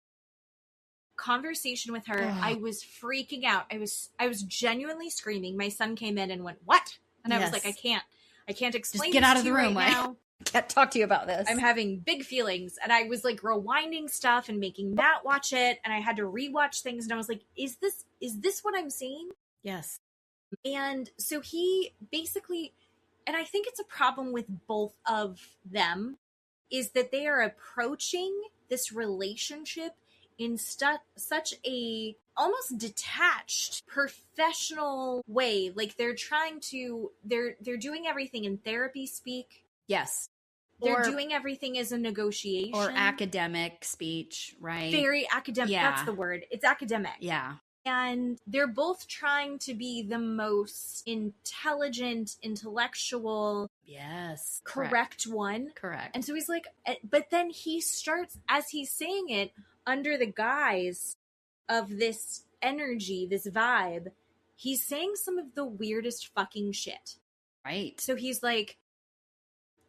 conversation with her, I was freaking out. I was genuinely screaming. My son came in and went, "What?" And I was like, I can't explain. Just get out of the right room now. I can't talk to you about this. I'm having big feelings. And I was like rewinding stuff and making Matt watch it. And I had to rewatch things. And I was like, is this what I'm seeing? Yes. And so he basically, and I think it's a problem with both of them, is that they are approaching this relationship in such a almost detached, professional way. Like they're doing everything in therapy speak. Yes. They're doing everything as a negotiation. Or academic speech, right? Very academic. Yeah. That's the word. It's academic. Yeah. And they're both trying to be the most intelligent, intellectual, correct one. Correct. And so he's like, but then he starts, as he's saying it, under the guise of this energy, this vibe, he's saying some of the weirdest fucking shit. Right. So he's like,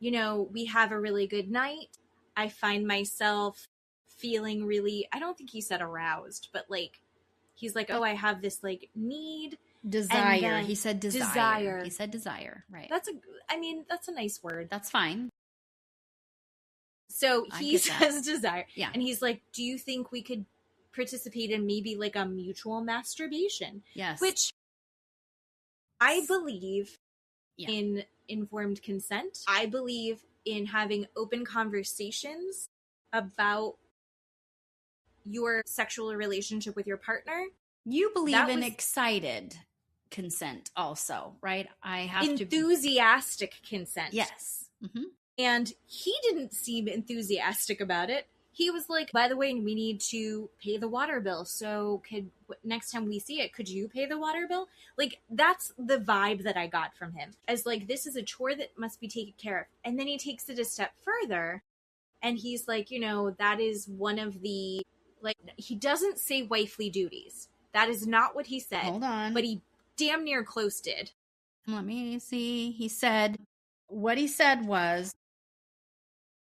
we have a really good night. I find myself feeling really, I don't think he said aroused, but like, he's like, oh, I have this like need. Desire. He said desire. He said desire. Right. That's a nice word. That's fine. So he says desire. Yeah. And he's like, do you think we could participate in maybe like a mutual masturbation? Yes. Which I believe in informed consent. I believe in having open conversations about your sexual relationship with your partner. You believe in excited consent also, right? I have enthusiastic consent. Yes. Mm-hmm. And he didn't seem enthusiastic about it. He was like, by the way, we need to pay the water bill. So next time we see it, could you pay the water bill? Like, that's the vibe that I got from him. As like, this is a chore that must be taken care of. And then he takes it a step further. And he's like, that is one of the, like, he doesn't say wifely duties. That is not what he said. Hold on. But he damn near close did. Let me see. What he said was,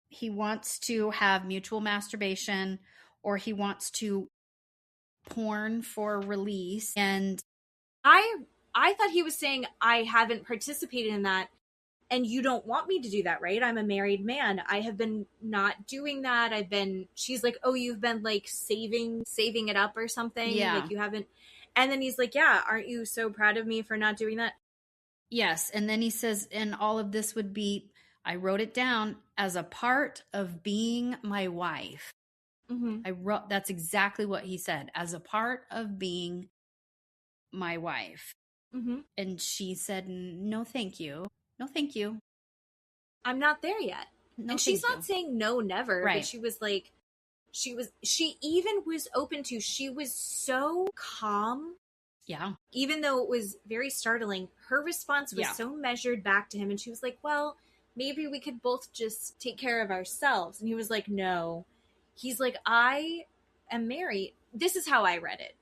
he wants to have mutual masturbation, or he wants to porn for release. And I thought he was saying, I haven't participated in that, and you don't want me to do that, right? I'm a married man. I have been not doing that. She's like, oh, you've been like saving it up or something. Yeah. Like you haven't. And then he's like, yeah, aren't you so proud of me for not doing that? Yes. And then he says, and all of this would be, I wrote it down, as a part of being my wife. Mm-hmm. That's exactly what he said, as a part of being my wife. Mm-hmm. And she said, no, thank you. No, thank you. I'm not there yet. No, and she's not saying no, never. Right. But she was like, she even was open to, she was so calm. Yeah. Even though it was very startling, her response was so measured back to him. And she was like, well, maybe we could both just take care of ourselves. And he was like, no. He's like, I am married. This is how I read it.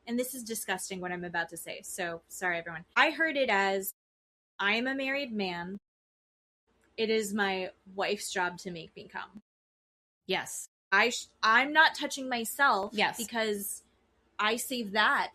And this is disgusting what I'm about to say. So sorry, everyone. I heard it as, I am a married man. It is my wife's job to make me come. Yes. I'm not touching myself. Yes. Because I save that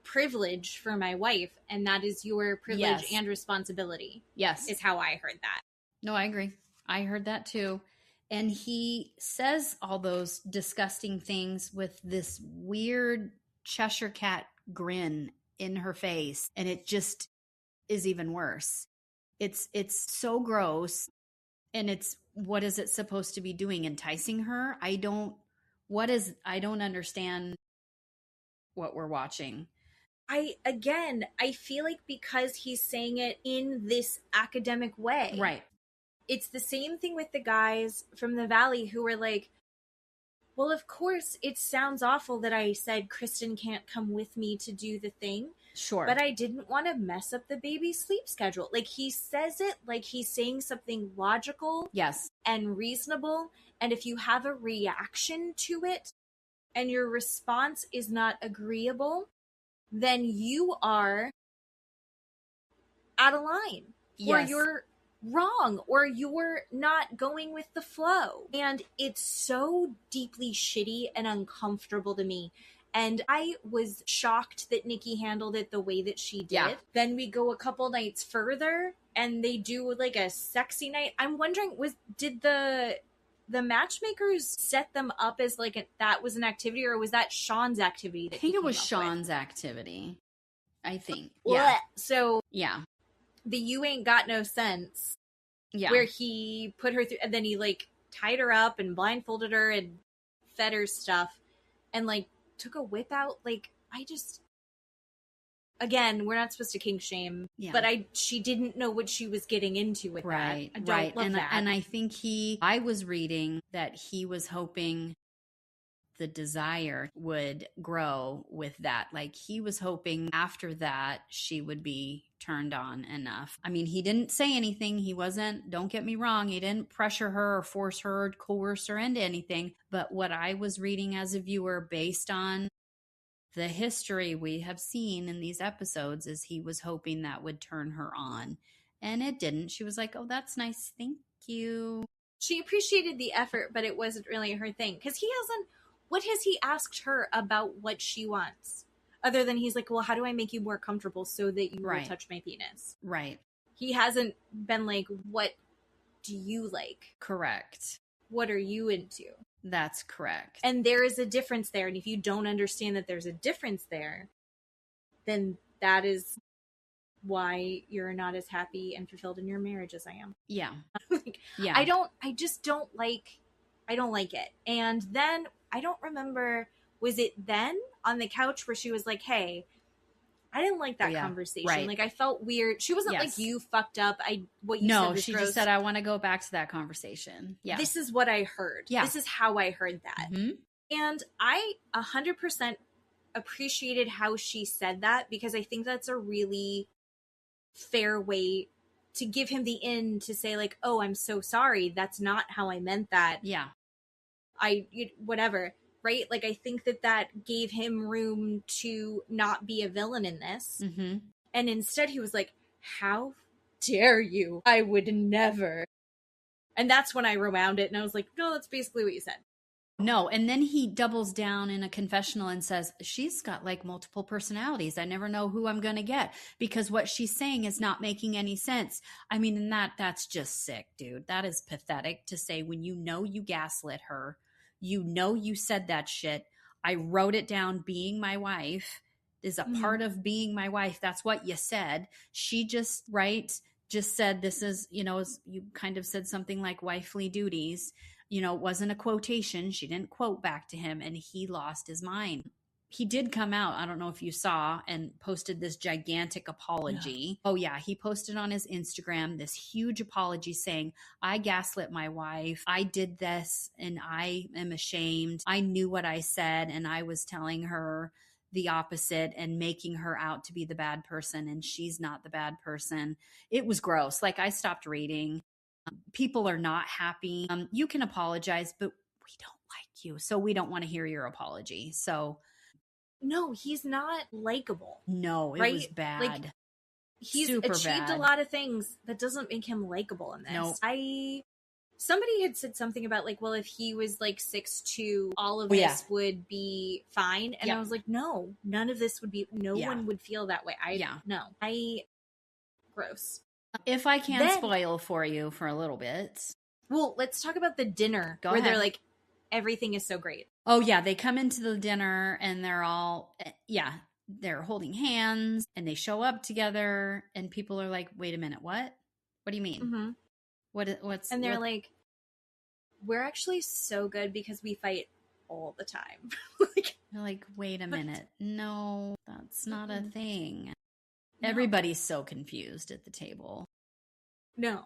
privilege for my wife, and that is your privilege and responsibility. Yes. Is how I heard that. No, I agree. I heard that too. And he says all those disgusting things with this weird Cheshire cat grin in her face, and it just is even worse. It's so gross. And what is it supposed to be doing? Enticing her? I don't understand what we're watching. I feel like because he's saying it in this academic way. Right. It's the same thing with the guys from the Valley who were like, well, of course, it sounds awful that I said Kristen can't come with me to do the thing. Sure. But I didn't want to mess up the baby's sleep schedule. Like, he says it like he's saying something logical. Yes. And reasonable. And if you have a reaction to it and your response is not agreeable, then you are out of line. Yes. Or you're wrong, or you're not going with the flow. And it's so deeply shitty and uncomfortable to me. And I was shocked that Nikki handled it the way that she did. Yeah. Then we go a couple nights further and they do like a sexy night. I'm wondering, did the matchmakers set them up as like that was an activity, or was that Sean's activity? I think it was Sean's activity. I think. Yeah. So yeah. The You Ain't Got No Sense. Yeah. Where he put her through, and then he like tied her up and blindfolded her and fed her stuff and like took a whip out. Like, again, we're not supposed to kink shame, but she didn't know what she was getting into with that. I don't love that. And I think I was reading that he was hoping the desire would grow with that. Like, he was hoping after that she would be turned on enough. I mean, he didn't say anything. Don't get me wrong, he didn't pressure her or force her or coerce her into anything. But what I was reading as a viewer, based on the history we have seen in these episodes, is he was hoping that would turn her on. And it didn't. She was like, oh, that's nice. Thank you. She appreciated the effort, but it wasn't really her thing. Because what has he asked her about what she wants? Other than he's like, well, how do I make you more comfortable so that you Right. will touch my penis? Right. He hasn't been like, what do you like? Correct. What are you into? That's correct. And there is a difference there. And if you don't understand that there's a difference there, then that is why you're not as happy and fulfilled in your marriage as I am. Yeah. Like, Yeah. I don't like it. And then I don't remember, was it then on the couch where she was like, hey, I didn't like that conversation. Right. Like, I felt weird. She wasn't like, you fucked up. What you said was she gross. Just said, I want to go back to that conversation. Yeah. This is what I heard. Yeah. This is how I heard that. Mm-hmm. And I 100% appreciated how she said that, because I think that's a really fair way to give him the in to say like, oh, I'm so sorry. That's not how I meant that. Yeah. Whatever. Right? Like, I think that gave him room to not be a villain in this. Mm-hmm. And instead he was like, how dare you? I would never. And that's when I rewound it and I was like, no, that's basically what you said. No, and then he doubles down in a confessional and says, she's got like multiple personalities. I never know who I'm going to get, because what she's saying is not making any sense. I mean, and that's just sick, dude. That is pathetic to say when you gaslit her, you said that shit. I wrote it down. Being my wife is a part of being my wife. That's what you said. She just said, this is, you kind of said something like wifely duties. It wasn't a quotation. She didn't quote back to him, and he lost his mind. He did come out, I don't know if you saw, and posted this gigantic apology. Yeah. Oh yeah, he posted on his Instagram this huge apology saying, I gaslit my wife. I did this and I am ashamed. I knew what I said and I was telling her the opposite and making her out to be the bad person, and she's not the bad person. It was gross. Like, I stopped reading. People are not happy. You can apologize, but we don't like you, so we don't want to hear your apology. So no, he's not likable. No, it was bad. Like, he's super achieved bad. A lot of things that doesn't make him likable in this. Nope. Somebody had said something about like, well, if he was like 6'2", all of this would be fine. And I was like, no, none of this would be, one would feel that way. Gross. If I can spoil for you for a little bit. Well, let's talk about the dinner where they're like, everything is so great. Oh yeah, they come into the dinner and they're all, they're holding hands and they show up together and people are like, wait a minute, what? What do you mean? Mm-hmm. What's And they're like, we're actually so good because we fight all the time. They're like, wait a minute. No, that's not a thing. No. Everybody's so confused at the table. No.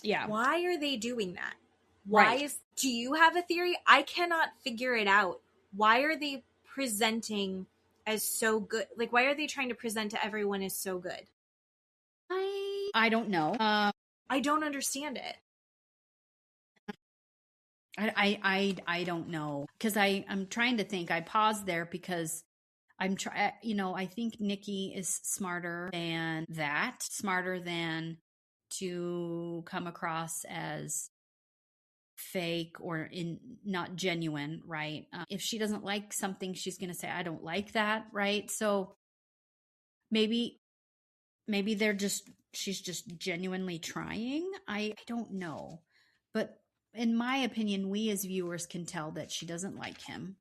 Yeah. Why are they doing that? Do you have a theory? I cannot figure it out. Why are they presenting as so good? Like, why are they trying to present to everyone as so good? I don't know. I don't understand it. I don't know, because I'm trying to think. I paused there because I think Nikki is smarter than that, smarter than to come across as fake or not genuine, right? If she doesn't like something, she's going to say, I don't like that, right? So maybe she's just genuinely trying. I don't know. But in my opinion, we as viewers can tell that she doesn't like him.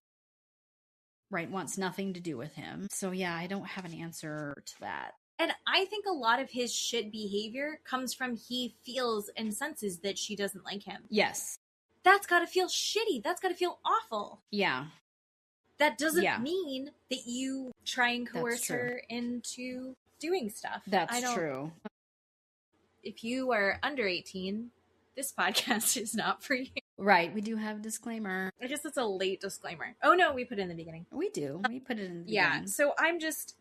Right, wants nothing to do with him. So yeah, I don't have an answer to that. And I think a lot of his shit behavior comes from he feels and senses that she doesn't like him. Yes. That's gotta feel shitty. That's gotta feel awful. Yeah. That doesn't mean that you try and coerce her into doing stuff. That's true. If you are under 18, this podcast is not for you. Right. We do have a disclaimer. I guess it's a late disclaimer. Oh no, we put it in the beginning. We do. We put it in the beginning. Yeah. So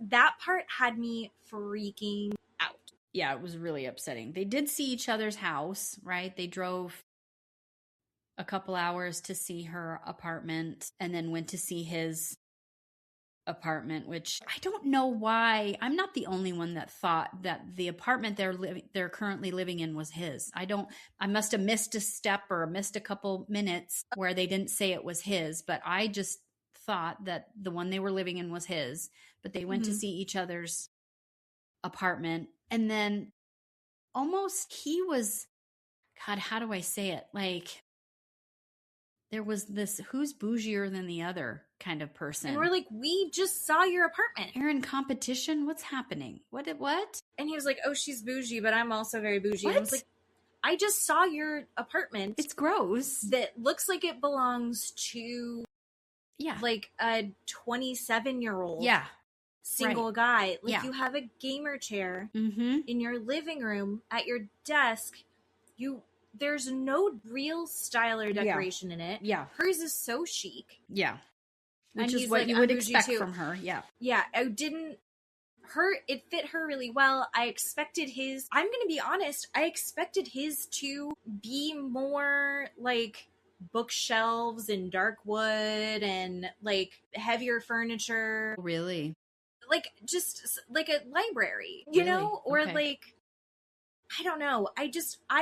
that part had me freaking out. Yeah, it was really upsetting. They did see each other's house, right? They drove a couple hours to see her apartment and then went to see his apartment, which I don't know why. I'm not the only one that thought that the apartment they're currently living in was his. I must have missed a step or missed a couple minutes where they didn't say it was his, but I just thought that the one they were living in was his, but they went to see each other's apartment. And then almost he was, God, how do I say it? Like, there was this who's bougier than the other kind of person. And we're like, we just saw your apartment. You're in competition? What's happening? What? And he was like, oh, she's bougie, but I'm also very bougie. What? And I was like, I just saw your apartment. It's gross. That looks like it belongs to like a 27-year-old single guy. Like you have a gamer chair in your living room at your desk. There's no real style or decoration in it. Yeah. Hers is so chic. Yeah. Which And is what like, you would expect from her. Yeah. Yeah. It fit her really well. I'm going to be honest, I expected his to be more like bookshelves and dark wood and like heavier furniture. Really? Like just like a library, you know? Or like, I don't know. I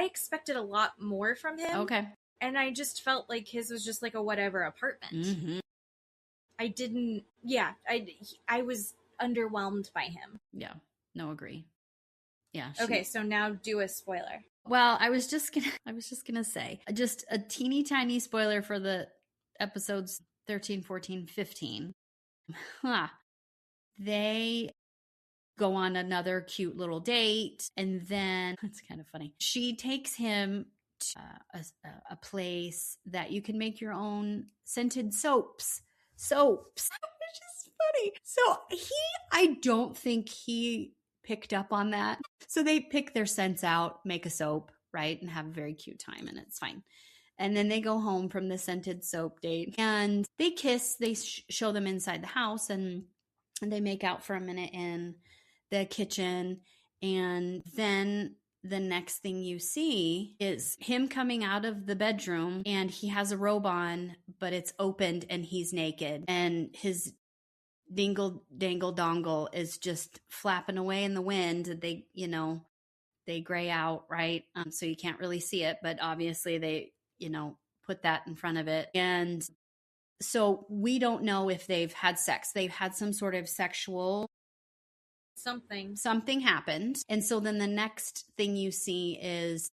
expected a lot more from him. Okay. And I just felt like his was just like a whatever apartment. I was underwhelmed by him. Yeah. No, agree. Yeah. Okay, so now do a spoiler. Well, I was just gonna say just a teeny tiny spoiler for the episodes 13, 14, 15. They go on another cute little date, and then it's kind of funny. She takes him to a place that you can make your own scented soaps, which is funny. So I don't think he picked up on that. So they pick their scents out, make a soap, right, and have a very cute time, and it's fine. And then they go home from the scented soap date, and they kiss. They show them inside the house, and they make out for a minute in the kitchen. And then the next thing you see is him coming out of the bedroom, and he has a robe on, but it's opened and he's naked, and his dingle dangle dongle is just flapping away in the wind. They gray out, right? So you can't really see it, but obviously they put that in front of it. And so we don't know if they've had sex. They've had some sort of sexual something happened. And so then the next thing you see is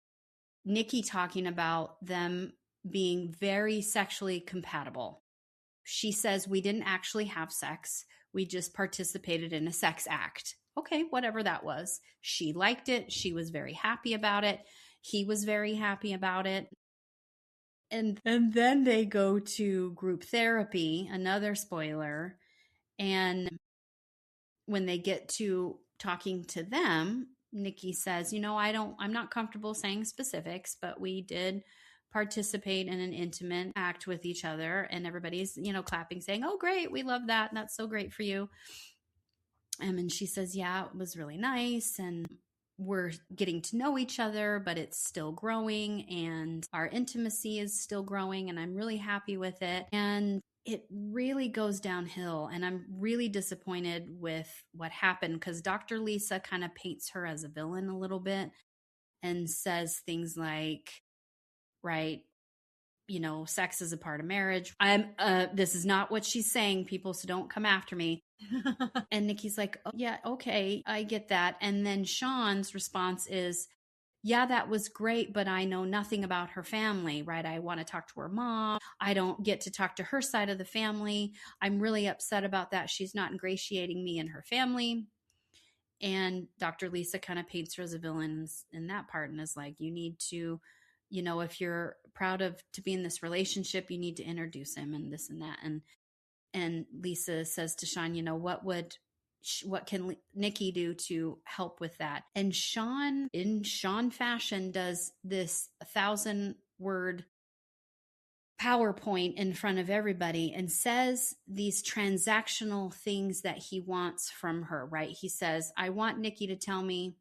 Nikki talking about them being very sexually compatible. She says, we didn't actually have sex. We just participated in a sex act. Okay, whatever that was. She liked it. She was very happy about it. He was very happy about it. And then they go to group therapy, another spoiler. And when they get to talking to them, Nikki says, I'm not comfortable saying specifics, but we did participate in an intimate act with each other, and everybody's, clapping, saying, oh, great. We love that. That's so great for you. And she says, yeah, it was really nice. And we're getting to know each other, but it's still growing, and our intimacy is still growing, and I'm really happy with it. And it really goes downhill, and I'm really disappointed with what happened, because Dr. Lisa kind of paints her as a villain a little bit and says things like, right, sex is a part of marriage. This is not what she's saying, people, so don't come after me. And Nikki's like, oh, yeah, okay, I get that. And then Sean's response is, yeah, that was great, but I know nothing about her family, right? I want to talk to her mom. I don't get to talk to her side of the family. I'm really upset about that. She's not ingratiating me in her family. And Dr. Lisa kind of paints her as a villain in that part, and is like, you need to, if you're proud to be in this relationship, you need to introduce him and this and that. And Lisa says to Sean, what can Nikki do to help with that? And Sean, in Sean fashion, does this 1,000-word PowerPoint in front of everybody and says these transactional things that he wants from her, right? He says, I want Nikki to tell me,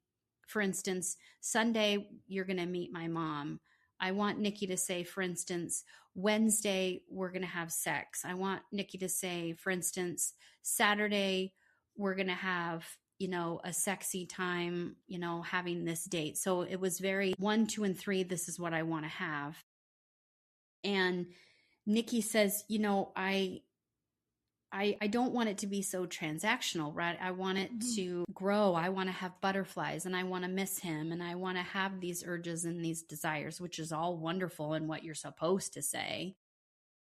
for instance, Sunday, you're going to meet my mom. I want Nikki to say, for instance, Wednesday, we're going to have sex. I want Nikki to say, for instance, Saturday, we're going to have, a sexy time, having this date. So it was very 1, 2, and 3. This is what I want to have. And Nikki says, I don't want it to be so transactional, right? I want it to grow. I want to have butterflies and I want to miss him and I want to have these urges and these desires, which is all wonderful and what you're supposed to say.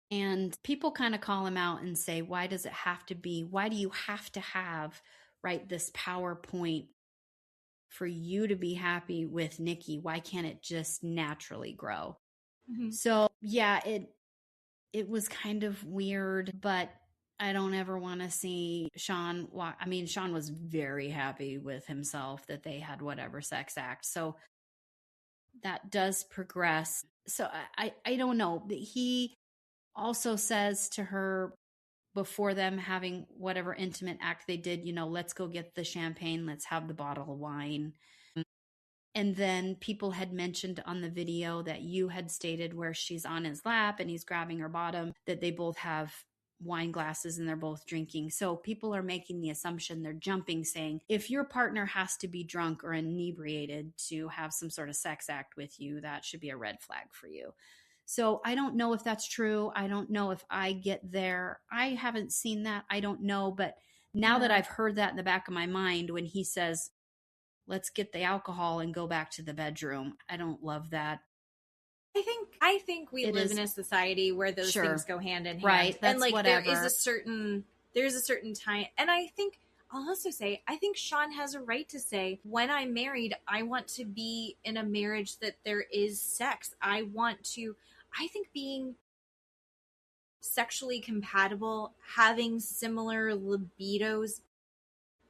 And people kind of call him out and say, why does it have to be? Why do you have to have, right, this PowerPoint for you to be happy with Nikki? Why can't it just naturally grow? So yeah, it was kind of weird, but I don't ever want to see Sean walk. I mean, Sean was very happy with himself that they had whatever sex act. So that does progress. So I don't know. He also says to her before them having whatever intimate act they did, let's go get the champagne. Let's have the bottle of wine. And then people had mentioned on the video that you had stated where she's on his lap and he's grabbing her bottom, that they both have wine glasses and they're both drinking. So people are making the assumption, they're jumping, saying, if your partner has to be drunk or inebriated to have some sort of sex act with you, that should be a red flag for you. So I don't know if that's true. I don't know if I get there. I haven't seen that. I don't know. But now that I've heard that in the back of my mind, when he says, let's get the alcohol and go back to the bedroom, I don't love that. I think we live in a society where those things go hand in hand. Right. That's and like whatever. there's a certain time. And I think I'll also say, I think Sean has a right to say, when I'm married, I want to be in a marriage that there is sex. I think being sexually compatible, having similar libidos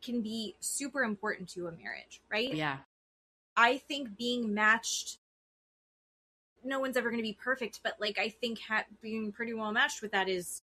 can be super important to a marriage, right? Yeah. I think being matched, no one's ever going to be perfect, but like I think being pretty well matched with that is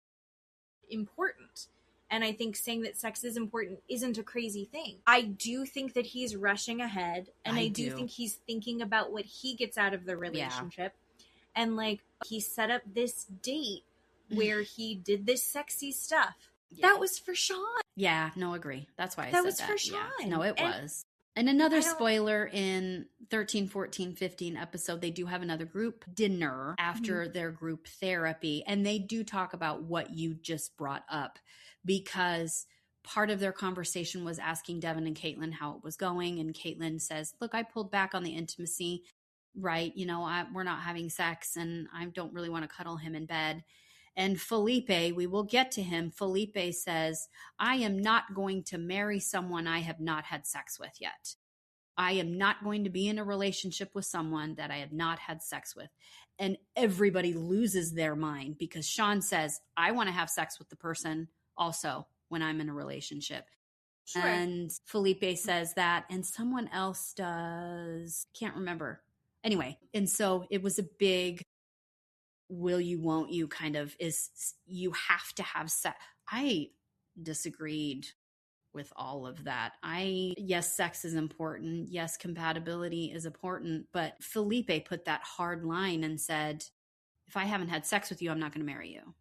important. And I think saying that sex is important isn't a crazy thing. I do think that he's rushing ahead, and I do think he's thinking about what he gets out of the relationship. Yeah. And like he set up this date where he did this sexy stuff. Yeah. That was for Sean. Yeah, no, agree. That's why I said that was for Sean. Yeah. No, it was. And another spoiler, in 13, 14, 15 episode, they do have another group dinner after their group therapy. And they do talk about what you just brought up, because part of their conversation was asking Devin and Caitlin how it was going. And Caitlin says, look, I pulled back on the intimacy, right? We're not having sex and I don't really want to cuddle him in bed. And Felipe, we will get to him. Felipe says, I am not going to marry someone I have not had sex with yet. I am not going to be in a relationship with someone that I have not had sex with. And everybody loses their mind, because Sean says, I want to have sex with the person also when I'm in a relationship. Sure. And Felipe says that, and someone else does, can't remember. Anyway, and so it was a big will you, won't you kind of is, you have to have sex. I disagreed with all of that. Yes, sex is important. Yes, compatibility is important. But Felipe put that hard line and said, if I haven't had sex with you, I'm not going to marry you.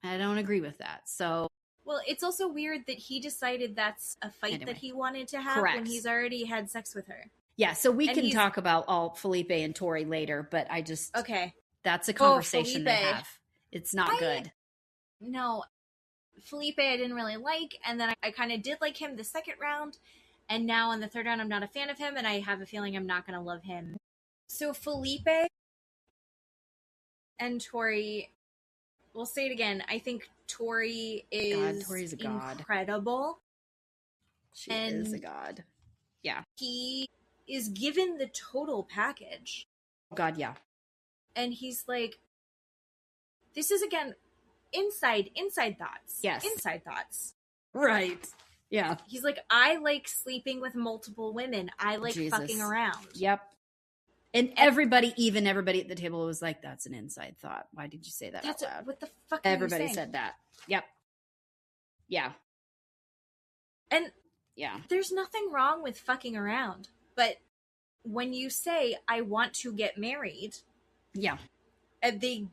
I don't agree with that. So, well, it's also weird that he decided that's a fight that he wanted to have when he's already had sex with her. Yeah, so we can talk about all Felipe and Tori later, but I just... Okay. That's a conversation they have. It's not good. No, Felipe I didn't really like, and then I kind of did like him the second round, and now in the third round I'm not a fan of him, and I have a feeling I'm not going to love him. So Felipe and Tori, we'll say it again, I think Tori is Tori's a god. Incredible. She is a god. Yeah. He is given the total package. God, yeah. And he's like, this is, again, inside thoughts. Yes. Inside thoughts. Right. Yeah. He's like, I like sleeping with multiple women. I like fucking around. Yep. And everybody, even everybody at the table was like, that's an inside thought. Why did you say that out loud? What the fuck Everybody said that. Yep. Yeah. And there's nothing wrong with fucking around. But when you say, I want to get married... Yeah. And they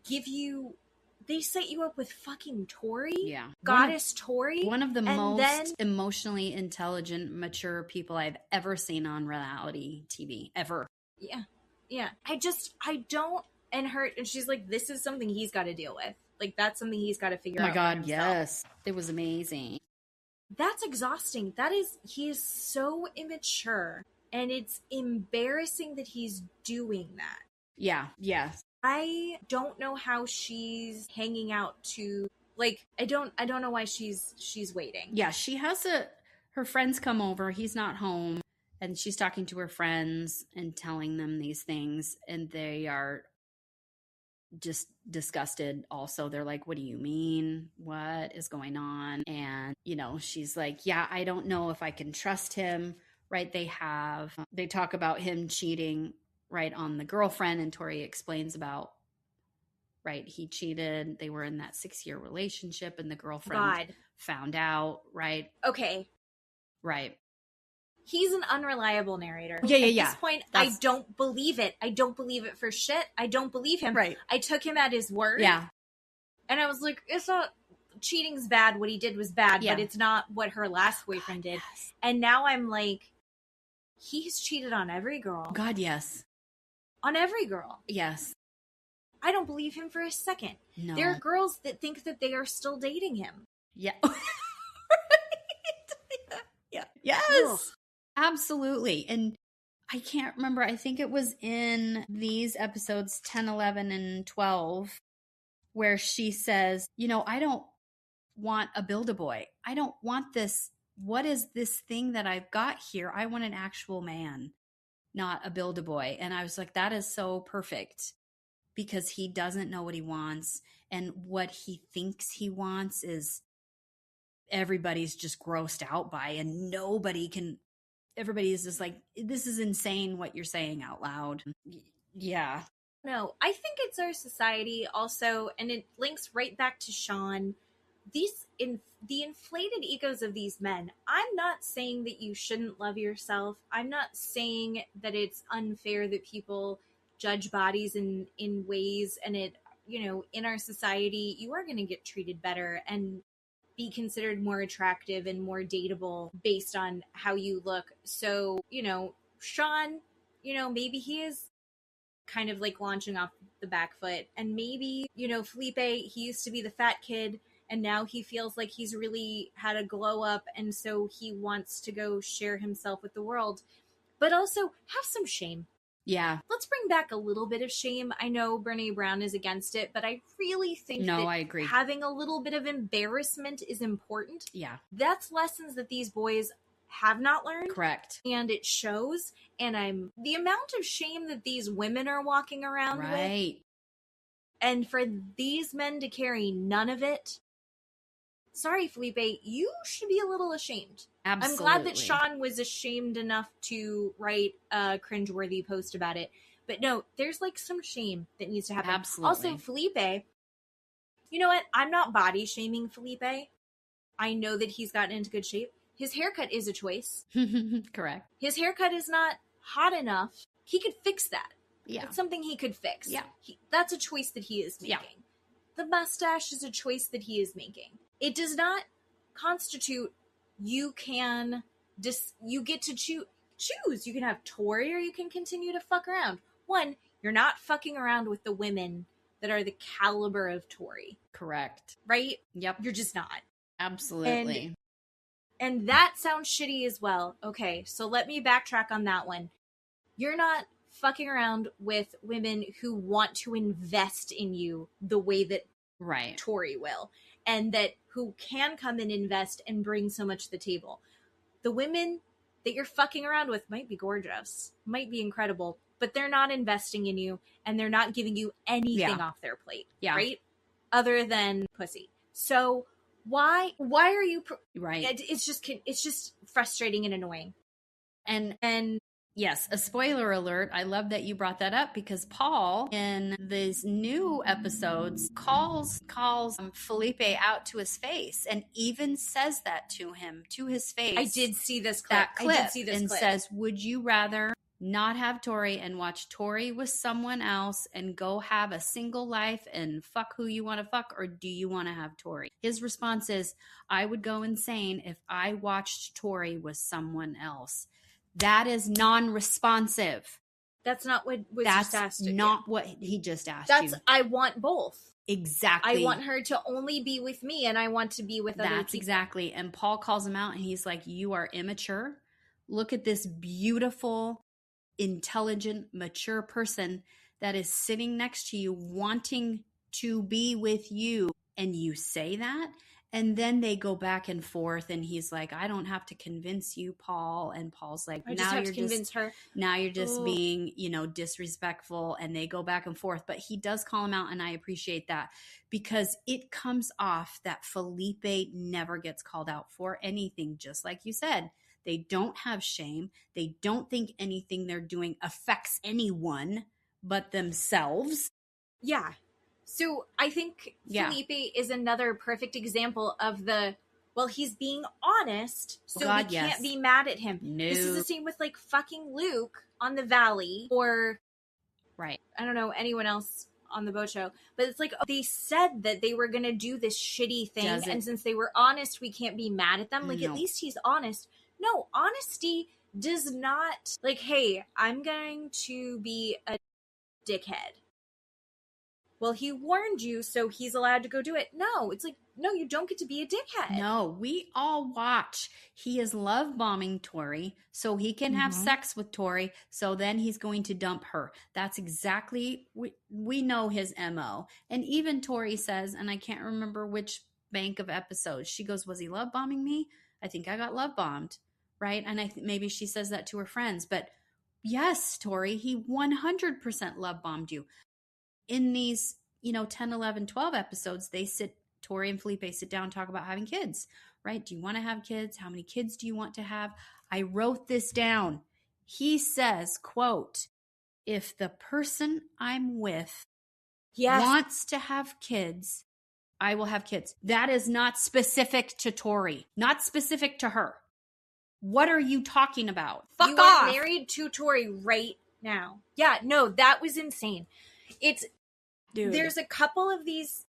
set you up with fucking Tori? Yeah. Goddess Tori? One of the most emotionally intelligent, mature people I've ever seen on reality TV. Ever. Yeah. Yeah. I don't, and she's like, this is something he's got to deal with. Like, that's something he's got to figure Oh out. my God, yes. It was amazing. That's exhausting. He is so immature, and it's embarrassing that he's doing that. Yeah, yes. I don't know how she's hanging out to, like, I don't know why she's waiting. Yeah, she has her friends come over, he's not home, and she's talking to her friends and telling them these things, and they are just disgusted also. They're like, what do you mean? What is going on? And, she's like, yeah, I don't know if I can trust him, right? They talk about him cheating, right, on the girlfriend, and Tori explains about, right, he cheated. They were in that 6-year relationship, and the girlfriend found out, right? Okay. Right. He's an unreliable narrator. Yeah. At this point, I don't believe it. I don't believe it for shit. I don't believe him. Right. I took him at his word. Yeah. And I was like, it's not, cheating's bad. What he did was bad, but it's not what her last boyfriend did. Yes. And now I'm like, he's cheated on every girl. God, yes. On every girl. Yes. I don't believe him for a second. No. There are girls that think that they are still dating him. Yeah. Right. Yeah. Yes. Ugh. Absolutely. And I can't remember. I think it was in these episodes 10, 11, and 12 where she says, I don't want a Build-A-Boy. I don't want this. What is this thing that I've got here? I want an actual man, not a Build-A-Boy. And I was like, that is so perfect, because he doesn't know what he wants. And what he thinks he wants is everybody's just grossed out by, and everybody is just like, this is insane what you're saying out loud. Yeah. No, I think it's our society also, and it links right back to Sean. The inflated egos of these men. I'm not saying that you shouldn't love yourself. I'm not saying that it's unfair that people judge bodies in ways, and it, in our society, you are going to get treated better and be considered more attractive and more dateable based on how you look. So, Sean, maybe he is kind of like launching off the back foot, and maybe, Felipe, he used to be the fat kid, and now he feels like he's really had a glow up, and so he wants to go share himself with the world. But also have some shame. Yeah. Let's bring back a little bit of shame. I know Brene Brown is against it, but I really think I agree. Having a little bit of embarrassment is important. Yeah. That's lessons that these boys have not learned. Correct. And it shows. And the amount of shame that these women are walking around with. And for these men to carry none of it. Sorry, Felipe, you should be a little ashamed. Absolutely. I'm glad that Sean was ashamed enough to write a cringeworthy post about it. But no, there's like some shame that needs to happen. Absolutely. Also, Felipe, you know what? I'm not body shaming Felipe. I know that he's gotten into good shape. His haircut is a choice. Correct. His haircut is not hot enough. He could fix that. Yeah. It's something he could fix. Yeah. That's a choice that he is making. Yeah. The mustache is a choice that he is making. It does not constitute you get to choose. You can have Tori, or you can continue to fuck around. One, you're not fucking around with the women that are the caliber of Tori. Correct. Right? Yep. You're just not. Absolutely. And that sounds shitty as well. Okay, so let me backtrack on that one. You're not fucking around with women who want to invest in you the way that Tori will, and that who can come and invest and bring so much to the table. The women that you're fucking around with might be gorgeous, might be incredible, but they're not investing in you, and they're not giving you anything off their plate, right? Other than pussy. So why are you It's just frustrating and annoying. And yes, a spoiler alert. I love that you brought that up, because Paul, in these new episodes, calls Felipe out to his face, and even says that to him, to his face. I did see this clip. And says, would you rather not have Tori and watch Tori with someone else and go have a single life and fuck who you want to fuck, or do you want to have Tori? His response is, I would go insane if I watched Tori with someone else. That is non-responsive. That's not what was That's just asked. not what he just asked you. I want both. Exactly. I want her to only be with me, and I want to be with other people. That's exactly. And Paul calls him out, and he's like, you are immature. Look at this beautiful, intelligent, mature person that is sitting next to you, wanting to be with you. And you say that, and then they go back and forth, and he's like, I don't have to convince you, Paul. And Paul's like, now you're just being, disrespectful. And they go back and forth. But he does call him out, and I appreciate that, because it comes off that Felipe never gets called out for anything. Just like you said, they don't have shame. They don't think anything they're doing affects anyone but themselves. Yeah. So I think Felipe is another perfect example of he's being honest, so we can't be mad at him. No. This is the same with like fucking Luke on the Valley, or right. I don't know, anyone else on the boat show. But it's like, they said that they were going to do this shitty thing, and since they were honest, we can't be mad at them. Like, at least he's honest. No, honesty does not, like, hey, I'm going to be a dickhead. Well, he warned you, so he's allowed to go do it. No, it's like, no, you don't get to be a dickhead. No, we all watch. He is love bombing Tori, so he can have sex with Tori, so then he's going to dump her. That's exactly, we know his MO. And even Tori says, and I can't remember which bank of episodes, she goes, was he love bombing me? I think I got love bombed, right? And I think maybe she says that to her friends, but yes, Tori, he 100% love bombed you. In these, 10, 11, 12 episodes, Tori and Felipe sit down and talk about having kids, right? Do you want to have kids? How many kids do you want to have? I wrote this down. He says, quote, if the person I'm with wants to have kids, I will have kids. That is not specific to Tori, not specific to her. What are you talking about? Fuck off. You are married to Tori right now. Yeah, no, that was insane. There's a couple of these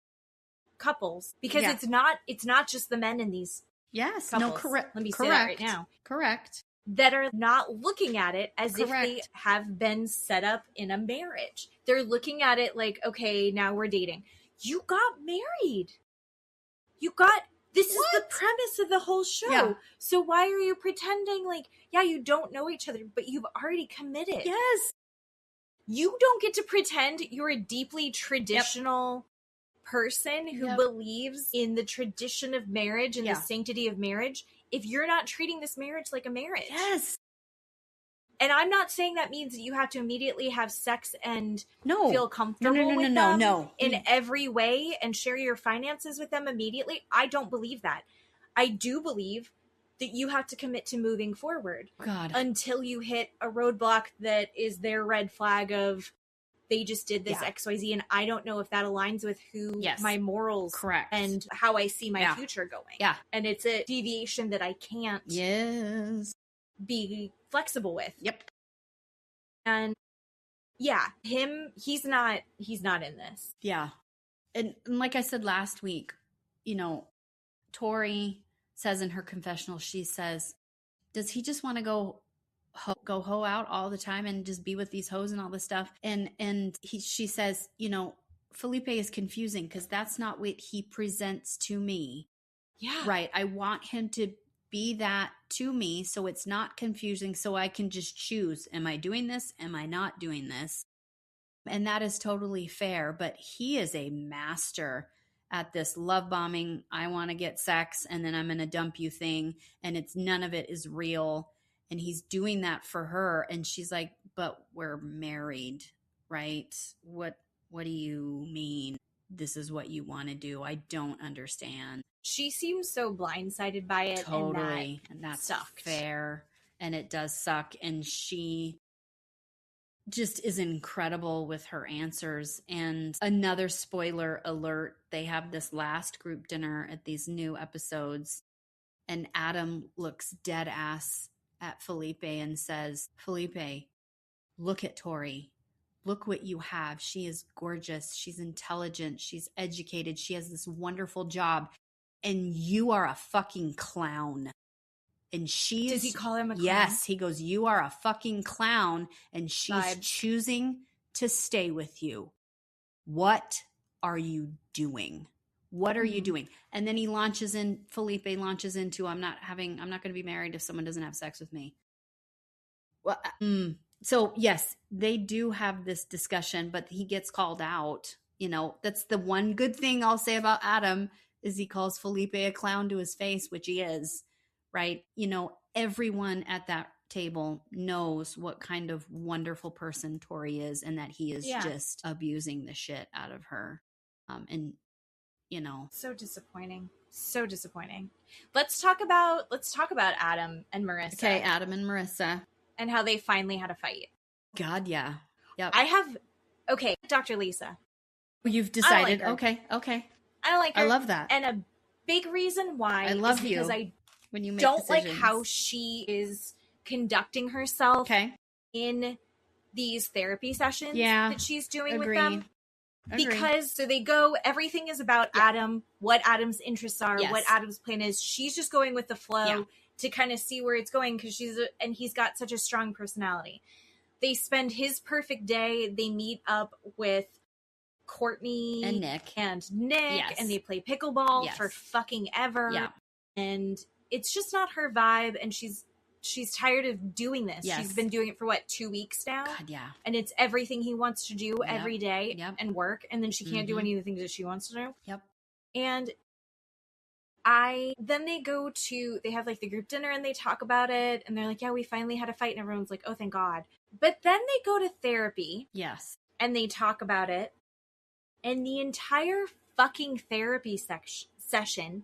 couples, because it's not just the men in these couples. No, correct. Let me say that right now. Correct. That are not looking at it as if they have been set up in a marriage. They're looking at it like, okay, now we're dating. You got married. This is the premise of the whole show. Yeah. So why are you pretending like, you don't know each other, but you've already committed? Yes. You don't get to pretend you're a deeply traditional person who believes in the tradition of marriage and the sanctity of marriage if you're not treating this marriage like a marriage. Yes. And I'm not saying that means that you have to immediately have sex and feel comfortable with them in every way and share your finances with them immediately. I don't believe that. I do believe that you have to commit to moving forward until you hit a roadblock that is their red flag of they just did this XYZ, and I don't know if that aligns with who my morals and how I see my future going. Yeah. And it's a deviation that I can't be flexible with. Yep. And he's not in this. Yeah. And like I said last week, Tori says in her confessional, she says, does he just want to go hoe out all the time and just be with these hoes and all this stuff? And she says, Felipe is confusing because that's not what he presents to me. Yeah. Right. I want him to be that to me so it's not confusing, so I can just choose. Am I doing this? Am I not doing this? And that is totally fair. But he is a master at this love bombing, I want to get sex and then I'm going to dump you thing. And none of it is real. And he's doing that for her. And she's like, but we're married, right? What do you mean? This is what you want to do? I don't understand. She seems so blindsided by it. Totally. And that's sucked. Fair. And it does suck. And she just is incredible with her answers. And another spoiler alert, they have this last group dinner at these new episodes. And Adam looks dead ass at Felipe and says, Felipe, look at Tori. Look what you have. She is gorgeous. She's intelligent. She's educated. She has this wonderful job. And you are a fucking clown. And she's... Does he call him a clown? Yes. He goes, you are a fucking clown. And she's Vibes. choosing to stay with you. What are you doing? What are you doing? And then Felipe launches into, I'm not going to be married if someone doesn't have sex with me. Well, so yes, they do have this discussion, but he gets called out. You know, that's the one good thing I'll say about Adam is he calls Felipe a clown to his face, which he is, right? You know, everyone at that table knows what kind of wonderful person Tori is and that he is just abusing the shit out of her. And you know, so disappointing. Let's talk about Adam and Marissa. Okay, Adam and Marissa. And how they finally had a fight. God, yeah. Yep. Okay, Dr. Lisa. You've decided. Like okay. I don't like her. I love that. And a big reason why I love is because I when you make don't decisions. like how she is conducting herself in these therapy sessions that she's doing with them. Because so they go, everything is about Adam, what Adam's interests are, what Adam's plan is. She's just going with the flow to kind of see where it's going because he's got such a strong personality. They spend his perfect day. They meet up with Courtney and Nick and they play pickleball for fucking ever. Yeah. And it's just not her vibe. And she's tired of doing this. Yes. She's been doing it for 2 weeks now. God, yeah. And it's everything he wants to do every day and work. And then she can't do any of the things that she wants to do. Yep. And then they have the group dinner and they talk about it. And they're like, yeah, we finally had a fight. And everyone's like, oh, thank God. But then they go to therapy. Yes. And they talk about it. And the entire fucking therapy session,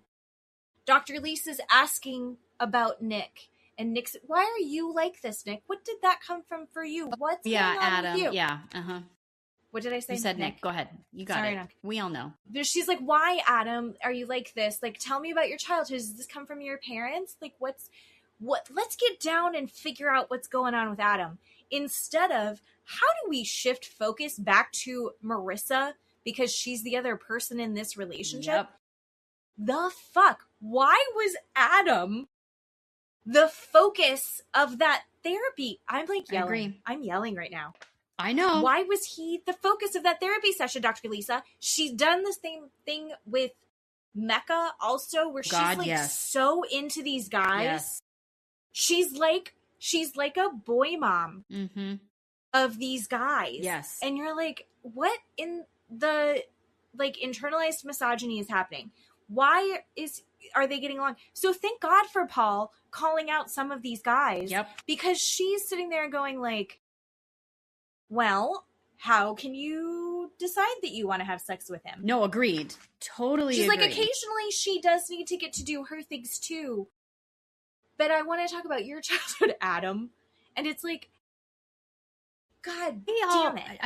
Dr. Lisa's asking about Nick. And Nick said, why are you like this, Nick? What did that come from for you? What's going on Adam, with you? Yeah, uh-huh. What did I say? You said Nick. Go ahead. You got it. Nick. We all know. She's like, why, Adam, are you like this? Tell me about your childhood. Does this come from your parents? Let's get down and figure out what's going on with Adam. Instead of, how do we shift focus back to Marissa because she's the other person in this relationship? Yep. The fuck? Why was Adam the focus of that therapy? I'm yelling. I'm yelling right now. I know. Why was he the focus of that therapy session, Dr. Lisa? She's done the same thing with Mecca also, where she's so into these guys. Yes. She's like a boy mom of these guys. Yes. And you're like, what in the internalized misogyny is happening? Why are they getting along? So thank God for Paul calling out some of these guys. Yep. Because she's sitting there going well, how can you decide that you want to have sex with him? No, agreed. Totally She's agreed. occasionally she does need to get to do her things too. But I want to talk about your childhood, Adam. And it's God damn it.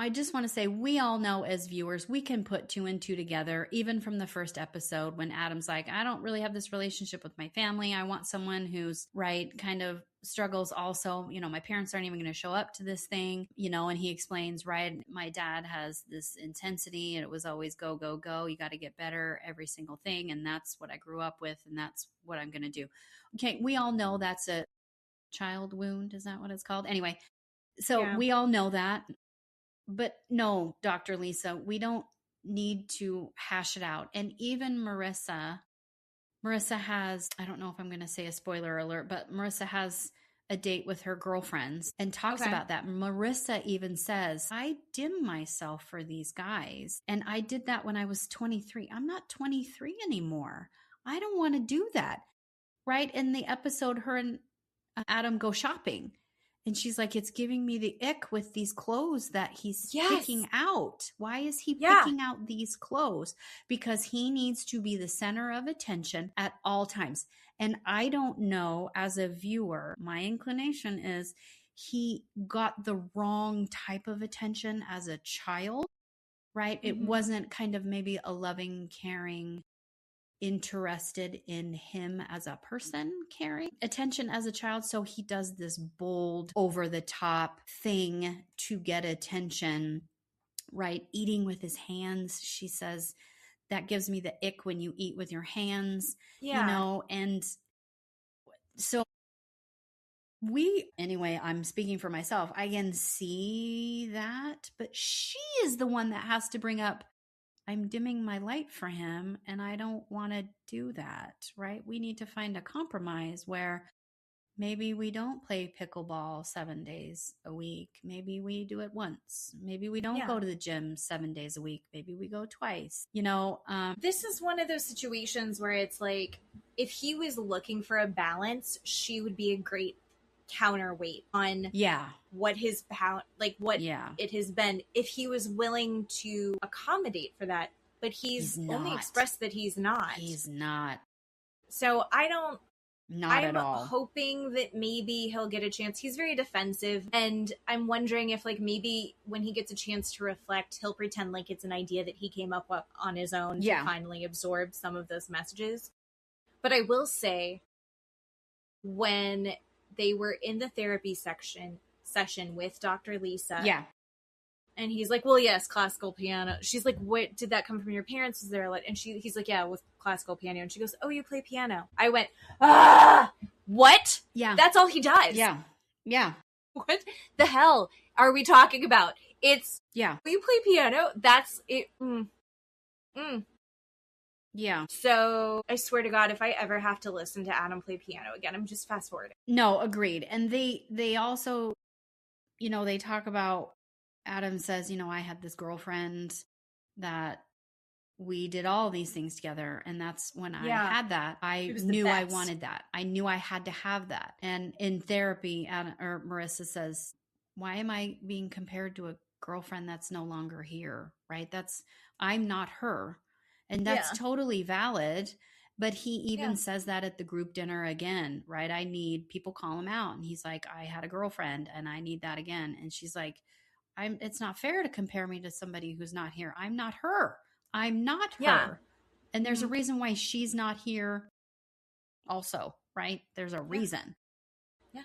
I just want to say, we all know as viewers, we can put 2 and 2 together, even from the first episode when Adam's like, I don't really have this relationship with my family. I want someone who's kind of struggles also. My parents aren't even going to show up to this thing, and he explains, my dad has this intensity and it was always go, go, go. You got to get better every single thing. And that's what I grew up with. And that's what I'm going to do. Okay. We all know that's a child wound. Is that what it's called? Anyway, so we all know that. But no, Dr. Lisa, we don't need to hash it out. And even Marissa has, I don't know if I'm going to say a spoiler alert, but Marissa has a date with her girlfriends and talks about that. Marissa even says, I dim myself for these guys. And I did that when I was 23. I'm not 23 anymore. I don't want to do that. Right? In the episode, her and Adam go shopping. And she's like, it's giving me the ick with these clothes that he's picking out. Why is he picking out these clothes? Because he needs to be the center of attention at all times. And I don't know, as a viewer, my inclination is he got the wrong type of attention as a child, right? It wasn't kind of maybe a loving, caring, interested in him as a person, caring attention as a child. So he does this bold, over the top thing to get attention, right? Eating with his hands. She says, that gives me the ick when you eat with your hands, and So anyway, I'm speaking for myself. I can see that, but she is the one that has to bring up, I'm dimming my light for him and I don't want to do that, right? We need to find a compromise where maybe we don't play pickleball 7 days a week. Maybe we do it once. Maybe we don't go to the gym 7 days a week. Maybe we go twice. This is one of those situations where it's like, if he was looking for a balance, she would be a great counterweight on what his it has been, if he was willing to accommodate for that. But he's only expressed that he's not. He's not. So I'm at all. hoping that maybe he'll get a chance. He's very defensive, and I'm wondering if maybe when he gets a chance to reflect, he'll pretend like it's an idea that he came up with on his own to finally absorb some of those messages. But I will say, when they were in the therapy session with Dr. Lisa. Yeah. And he's like, well, yes, classical piano. She's like, what, did that come from your parents? Is there a and he's like, yeah, with classical piano. And she goes, oh, you play piano. I went, what? Yeah. That's all he does. Yeah. Yeah. What the hell are we talking about? It's, yeah. You play piano. That's it. Yeah. So I swear to God, if I ever have to listen to Adam play piano again, I'm just fast forwarding. No, agreed. And they also, they talk about, Adam says, I had this girlfriend that we did all these things together. And that's when I had that. I knew I wanted that. I knew I had to have that. And in therapy, Marissa says, why am I being compared to a girlfriend that's no longer here? Right? I'm not her. And that's totally valid. But he even says that at the group dinner again, right? I need people call him out. And he's like, I had a girlfriend and I need that again. And she's like, it's not fair to compare me to somebody who's not here. I'm not her. I'm not her. And there's a reason why she's not here also, right? There's a reason. Yeah.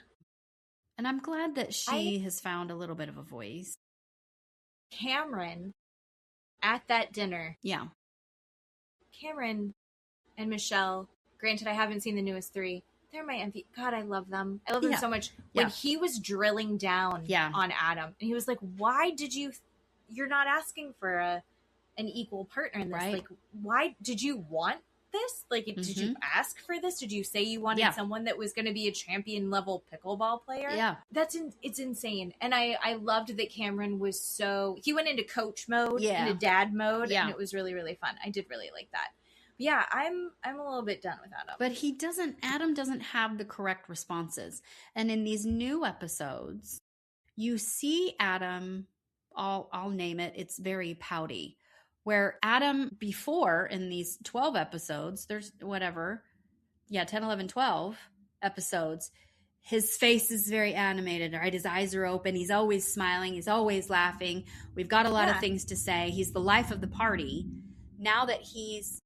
And I'm glad that she has found a little bit of a voice. Cameron at that dinner. Yeah. Cameron and Michelle, granted, I haven't seen the newest 3. They're my MVP. God, I love them. I love them so much. When he was drilling down on Adam, and he was like, why did you're not asking for an equal partner in this? Right. Like, why did you want this? Like, did you ask for this? Did you say you wanted someone that was going to be a champion level pickleball player? Yeah. It's insane. And I loved that Cameron was he went into coach mode, into dad mode, and it was really, really fun. I did really like that. But yeah, I'm a little bit done with Adam. But Adam doesn't have the correct responses. And in these new episodes, you see Adam, I'll name it, it's very pouty. Where Adam before in these 12 episodes, there's 10, 11, 12 episodes, his face is very animated, right? His eyes are open. He's always smiling. He's always laughing. We've got a lot of things to say. He's the life of the party. Now that he's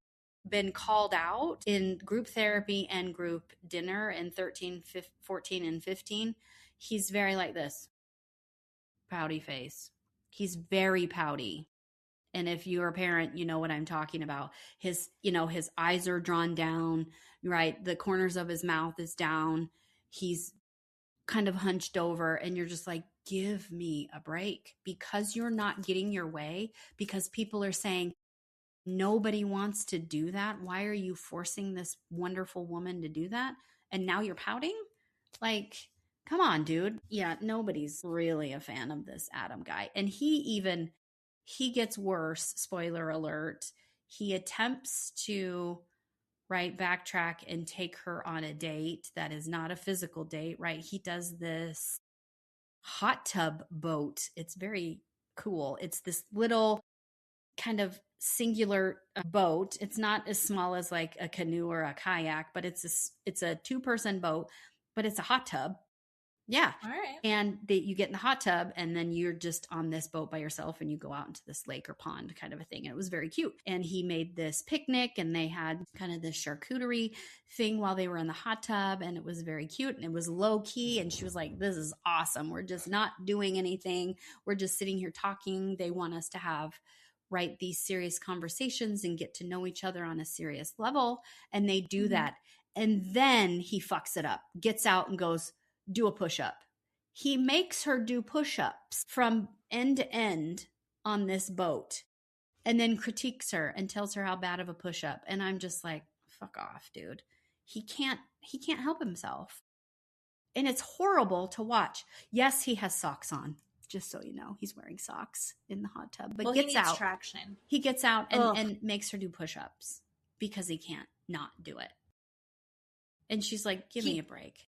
been called out in group therapy and group dinner in 13, 14, and 15, he's very like this. Pouty face. He's very pouty. And if you're a parent, you know what I'm talking about. His eyes are drawn down, right? The corners of his mouth is down. He's kind of hunched over, and you're just like, give me a break, because you're not getting your way, because people are saying nobody wants to do that. Why are you forcing this wonderful woman to do that? And now you're pouting? Like, come on, dude. Yeah, nobody's really a fan of this Adam guy. And he gets worse, spoiler alert. He attempts to, right, backtrack and take her on a date that is not a physical date, right? He does this hot tub boat. It's very cool. It's this little kind of singular boat. It's not as small as like a canoe or a kayak, but it's a 2-person boat, but it's a hot tub. Yeah. All right. And you get in the hot tub, and then you're just on this boat by yourself, and you go out into this lake or pond kind of a thing. And it was very cute. And he made this picnic, and they had kind of this charcuterie thing while they were in the hot tub. And it was very cute, and it was low key. And she was like, this is awesome. We're just not doing anything. We're just sitting here talking. They want us to have, right, these serious conversations and get to know each other on a serious level. And they do that. And then he fucks it up, gets out and goes, do a push-up. He makes her do push-ups from end to end on this boat and then critiques her and tells her how bad of a push-up. And I'm just like, fuck off, dude. He can't help himself. And it's horrible to watch. Yes, he has socks on. Just so you know, he's wearing socks in the hot tub. But he gets needs out. traction. He gets out and makes her do push-ups because he can't not do it. And she's like, give me a break.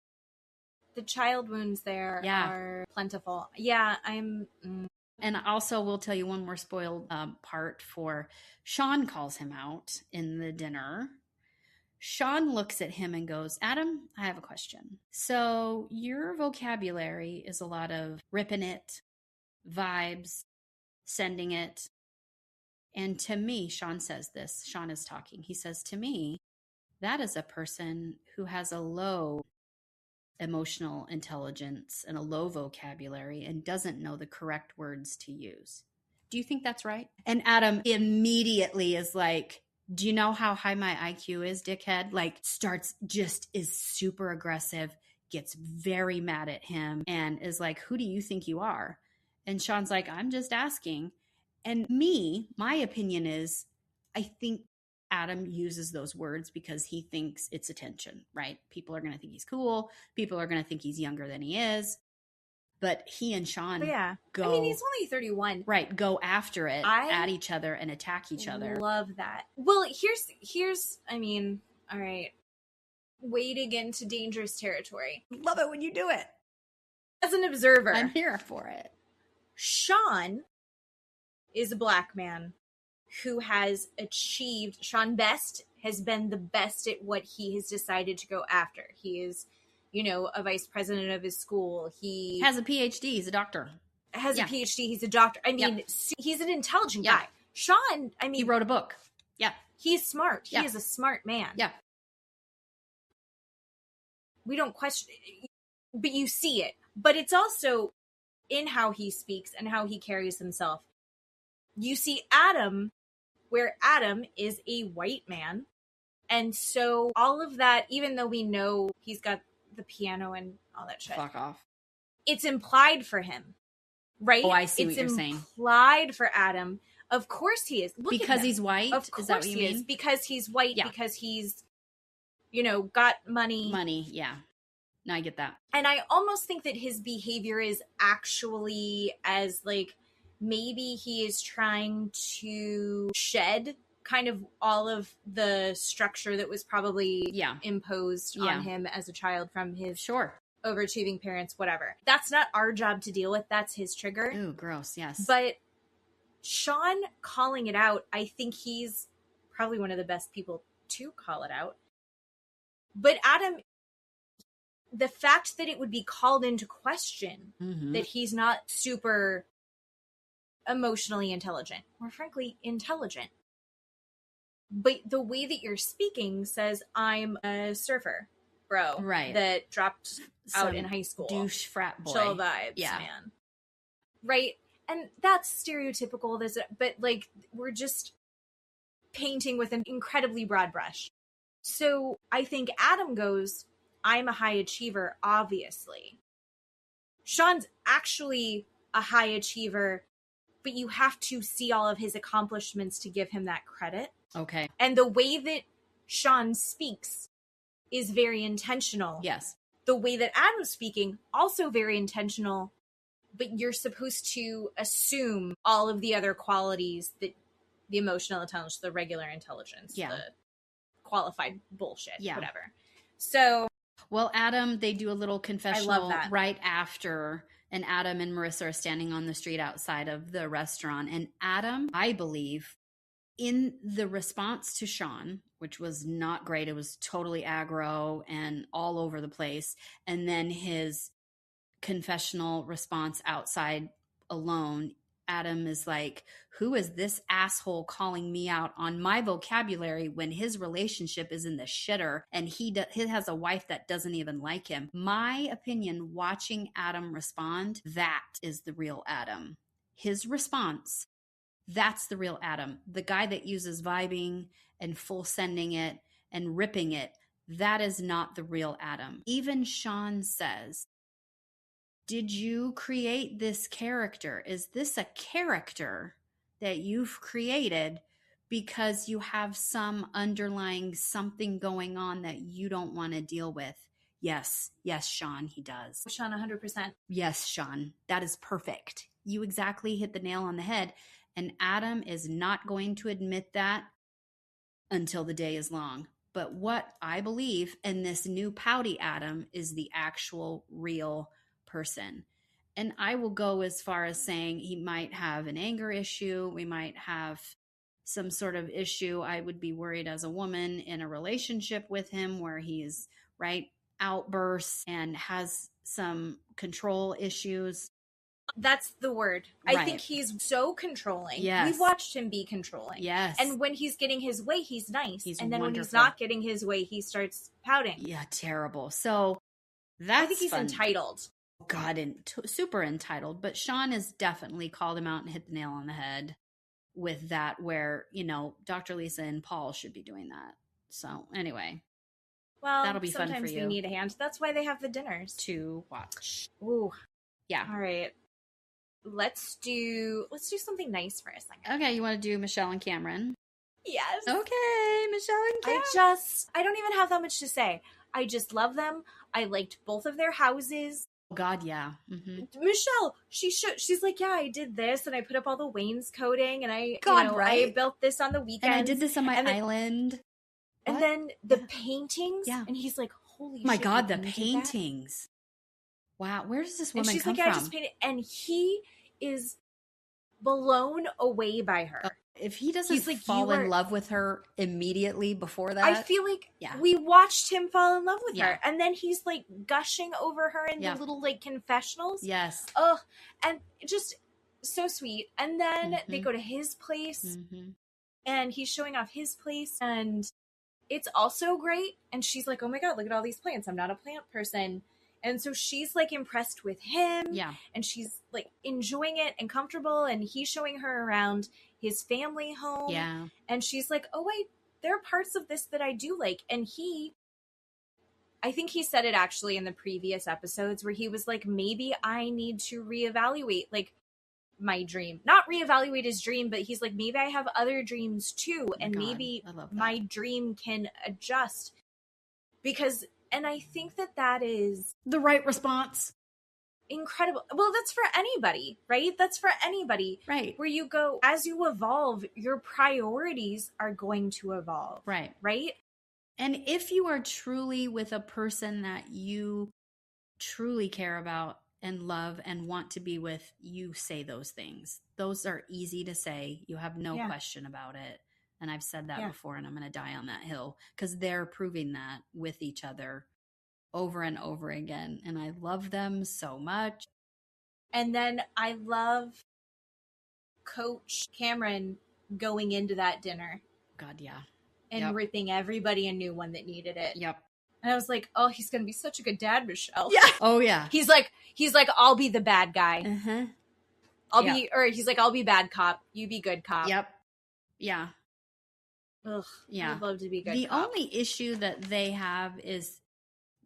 The child wounds there are plentiful. Yeah, And I also will tell you one more spoiled part for Sean calls him out in the dinner. Sean looks at him and goes, Adam, I have a question. So your vocabulary is a lot of ripping it, vibes, sending it. And to me, Sean says this. Sean is talking. He says, to me, that is a person who has a low emotional intelligence and a low vocabulary and doesn't know the correct words to use. Do you think that's right? And Adam immediately is like, do you know how high my IQ is, dickhead? Like is super aggressive, gets very mad at him and is like, who do you think you are? And Sean's like, I'm just asking. And my opinion is, I think Adam uses those words because he thinks it's attention, right? People are going to think he's cool. People are going to think he's younger than he is. But he and Sean go... I mean, he's only 31. Right, go after it, at each other and attack each other. Love that. Well, here's I mean, all right. Wading into dangerous territory. Love it when you do it. As an observer. I'm here for it. Sean is a black man who has achieved... Sean Best has been the best at what he has decided to go after. He is... a vice president of his school. He has a PhD. He's a doctor. Has a PhD. He's a doctor. I mean, he's an intelligent guy. Sean, I mean... He wrote a book. Yeah. He's smart. He is a smart man. Yeah. We don't question it, but you see it. But it's also in how he speaks and how he carries himself. You see Adam, where Adam is a white man. And so all of that, even though we know he's got the piano and all that shit. Fuck off. It's implied for him, right? Oh, I see what you're saying. It's implied for Adam. Of course he is. Look because he's white? Of course is that what you he mean? is. Because he's white, because he's, got money. Money, yeah. No, I get that. And I almost think that his behavior is actually as, maybe he is trying to shed kind of all of the structure that was probably imposed on him as a child from his overachieving parents, whatever. That's not our job to deal with. That's his trigger. Ooh, gross, yes. But Sean calling it out, I think he's probably one of the best people to call it out. But Adam, the fact that it would be called into question that he's not super emotionally intelligent, or frankly, intelligent. But the way that you're speaking says, I'm a surfer, bro. Right. That dropped out in high school. Douche frat boy. Chill vibes, man. Right? And that's stereotypical, but, we're just painting with an incredibly broad brush. So I think Adam goes, I'm a high achiever, obviously. Sean's actually a high achiever, but you have to see all of his accomplishments to give him that credit. Okay. And the way that Sean speaks is very intentional. Yes. The way that Adam's speaking, also very intentional, but you're supposed to assume all of the other qualities that the emotional intelligence, the regular intelligence, the qualified bullshit, whatever. So... Well, Adam, they do a little confessional right after, and Adam and Marissa are standing on the street outside of the restaurant. And Adam, I believe, in the response to Sean, which was not great, it was totally aggro and all over the place. And then his confessional response outside alone, Adam is like, who is this asshole calling me out on my vocabulary when his relationship is in the shitter and he has a wife that doesn't even like him? My opinion, watching Adam respond, that is the real Adam. His response, that's the real Adam. The guy that uses vibing and full sending it and ripping it, that is not the real Adam. Even Sean says, did you create this character? Is this a character that you've created because you have some underlying something going on that you don't want to deal with? Yes, Sean, he does. Sean, 100%. Yes, Sean, that is perfect. You exactly hit the nail on the head. And Adam is not going to admit that until the day is long. But what I believe in this new pouty Adam is the actual real person. And I will go as far as saying he might have an anger issue. We might have some sort of issue. I would be worried as a woman in a relationship with him where he's outbursts and has some control issues. That's the word. Right. I think he's so controlling. Yes. We've watched him be controlling. Yes. And when he's getting his way, he's nice. He's and then wonderful. when he's not getting his way, he starts pouting. Yeah, terrible. So that's I think he's entitled. God, super entitled. But Sean has definitely called him out and hit the nail on the head with that, where, Dr. Lisa and Paul should be doing that. So anyway. Well, that'll be fun for you. Sometimes they need a hand. That's why they have the dinners. To watch. Ooh. Yeah. All right. Let's do Oh. something nice for a second. Okay, you want to do Michelle and Cameron? Yes. Okay, Michelle and Cameron. I don't even have that much to say. I just love them. I liked both of their houses. God, yeah. Mm-hmm. Michelle, she's like, yeah, I did this and I put up all the wainscoting and I right? I built this on the weekend. And I did this on my island. And then the paintings. Yeah. And he's like, holy My shit. God, the paintings. Wow, where does this woman and she's come like, from? I just painted. And he is blown away by her. If he doesn't fall in love with her immediately before that, I feel like we watched him fall in love with her, and then he's like gushing over her in the little like confessionals. Yes. Oh, and just so sweet. And then they go to his place, and he's showing off his place, and it's also great. And she's like, "Oh my God, look at all these plants! I'm not a plant person." And so she's like impressed with him. Yeah. And she's like enjoying it and comfortable. And he's showing her around his family home. Yeah. And she's like, oh, wait, there are parts of this that I do like. And I think he said it actually in the previous episodes where he was like, maybe I need to reevaluate like my dream. Not reevaluate his dream, but he's like, maybe I have other dreams too. And maybe my dream can adjust. And I think that is the right response. Incredible. Well, that's for anybody, right? That's for anybody. Right. Where you go, as you evolve, your priorities are going to evolve. Right. Right? And if you are truly with a person that you truly care about and love and want to be with, you say those things. Those are easy to say. You have no question about it. And I've said that before, and I'm going to die on that hill because they're proving that with each other over and over again. And I love them so much. And then I love Coach Cameron going into that dinner. God, yeah. And ripping everybody a new one that needed it. Yep. And I was like, oh, he's going to be such a good dad, Michelle. Yeah. Oh, yeah. He's like, I'll be the bad guy. Uh-huh. He's like, I'll be bad cop. You be good cop. Yep. Yeah. Ugh. Yeah. I'd love to be good The cop. only issue that they have is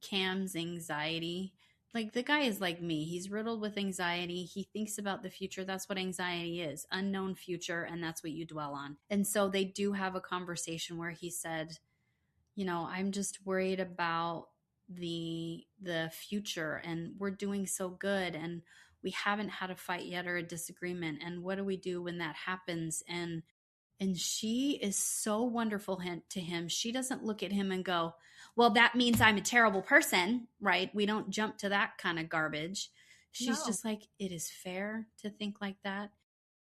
Cam's anxiety. Like, the guy is like me. He's riddled with anxiety. He thinks about the future. That's what anxiety is. Unknown future, and that's what you dwell on. And so they do have a conversation where he said, I'm just worried about the future, and we're doing so good, and we haven't had a fight yet or a disagreement, and what do we do when that happens? And she is so wonderful to him. She doesn't look at him and go, well, that means I'm a terrible person, right? We don't jump to that kind of garbage. She's just like, it is fair to think like that.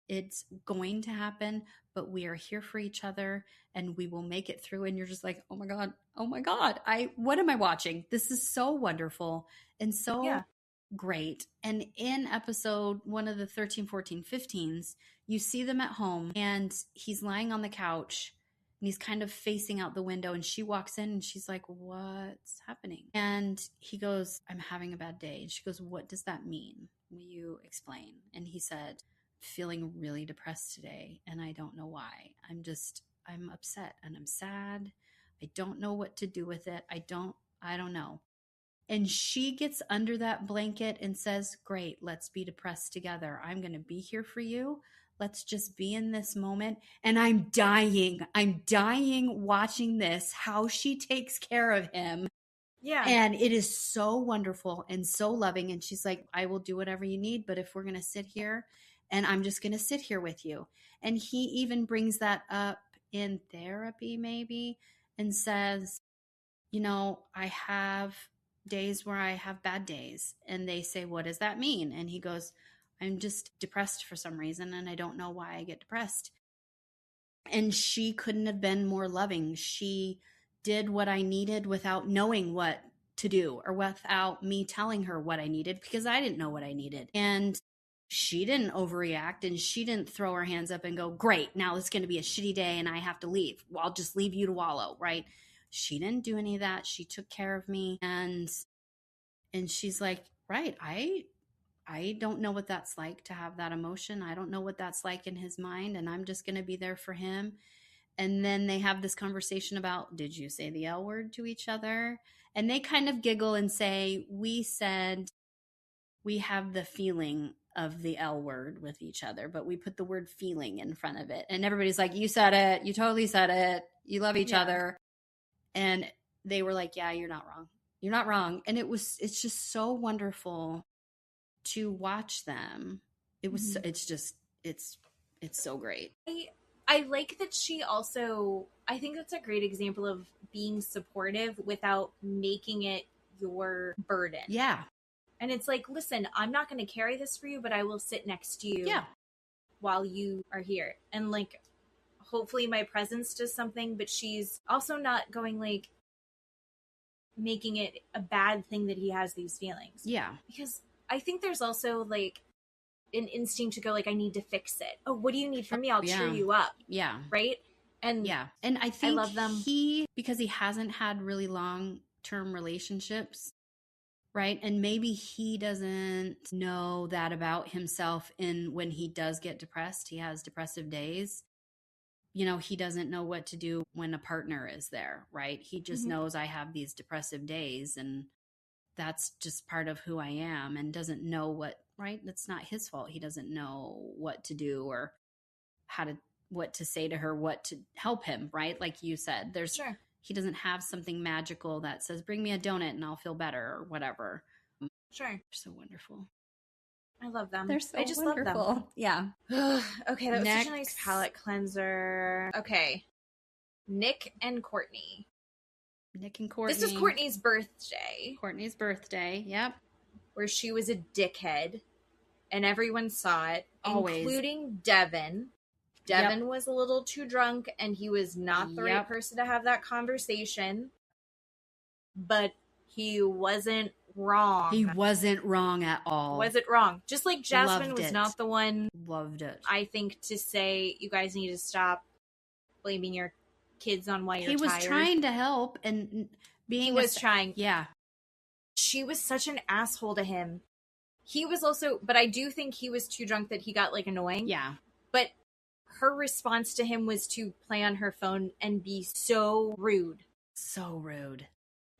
It's going to happen, but we are here for each other and we will make it through. And you're just like, oh my God, what am I watching? This is so wonderful and so great. And in episode one of the 13, 14, 15s, you see them at home and he's lying on the couch and he's kind of facing out the window, and she walks in and she's like, what's happening? And he goes, I'm having a bad day. And she goes, what does that mean? Will you explain? And he said, feeling really depressed today and I don't know why. I'm upset and I'm sad. I don't know what to do with it. I don't know. And she gets under that blanket and says, great, let's be depressed together. I'm going to be here for you. Let's just be in this moment. And I'm dying. I'm dying watching this, how she takes care of him. Yeah. And it is so wonderful and so loving. And she's like, I will do whatever you need, but if we're going to sit here, and I'm just going to sit here with you. And he even brings that up in therapy, maybe, and says, you know, I have days where I have bad days. And they say, what does that mean? And he goes, I'm just depressed for some reason, and I don't know why I get depressed. And she couldn't have been more loving. She did what I needed without knowing what to do, or without me telling her what I needed, because I didn't know what I needed. And she didn't overreact, and she didn't throw her hands up and go, great, now it's going to be a shitty day and I have to leave. Well, I'll just leave you to wallow, right? She didn't do any of that. She took care of me. And she's like, right, I don't know what that's like to have that emotion. I don't know what that's like in his mind, and I'm just going to be there for him. And then they have this conversation about, did you say the L word to each other? And they kind of giggle and say, we said we have the feeling of the L word with each other, but we put the word feeling in front of it. And everybody's like, you said it. You totally said it. You love each other. And they were like, yeah, you're not wrong. You're not wrong. And it's just so wonderful to watch them. It was, it's so great. I like that she also, I think that's a great example of being supportive without making it your burden. Yeah. And it's like, listen, I'm not going to carry this for you, but I will sit next to you while you are here. And like, hopefully my presence does something, but she's also not going like making it a bad thing that he has these feelings. Yeah. Because I think there's also like an instinct to go like, I need to fix it. Oh, what do you need from me? I'll cheer you up. Yeah. Right. And and I think I love them. Because he hasn't had really long-term relationships, right? And maybe he doesn't know that about himself. And when he does get depressed, he has depressive days. You know, he doesn't know what to do when a partner is there, right? He just knows I have these depressive days, and that's just part of who I am, and doesn't know what, right? That's not his fault. He doesn't know what to do, or what to say to her, what to help him, right? Like you said, he doesn't have something magical that says, bring me a donut and I'll feel better, or whatever. Sure. They're so wonderful. I love them. They're so I just wonderful. love them. Yeah. Okay, that was such a nice palate cleanser. Okay. Nick and Courtney. This is Courtney's birthday. Yep. Where she was a dickhead, and everyone saw it, Always. including Devin. Devin was a little too drunk, and he was not the right person to have that conversation. But he wasn't wrong. He wasn't wrong at all. Wasn't wrong. Just like Jasmine was not the one. Loved it. I think to say, you guys need to stop blaming your kids on why you're tired. He was trying to help, and he was trying. Yeah. She was such an asshole to him. He was also, but I do think he was too drunk that he got like annoying. Yeah. But her response to him was to play on her phone and be so rude. So rude.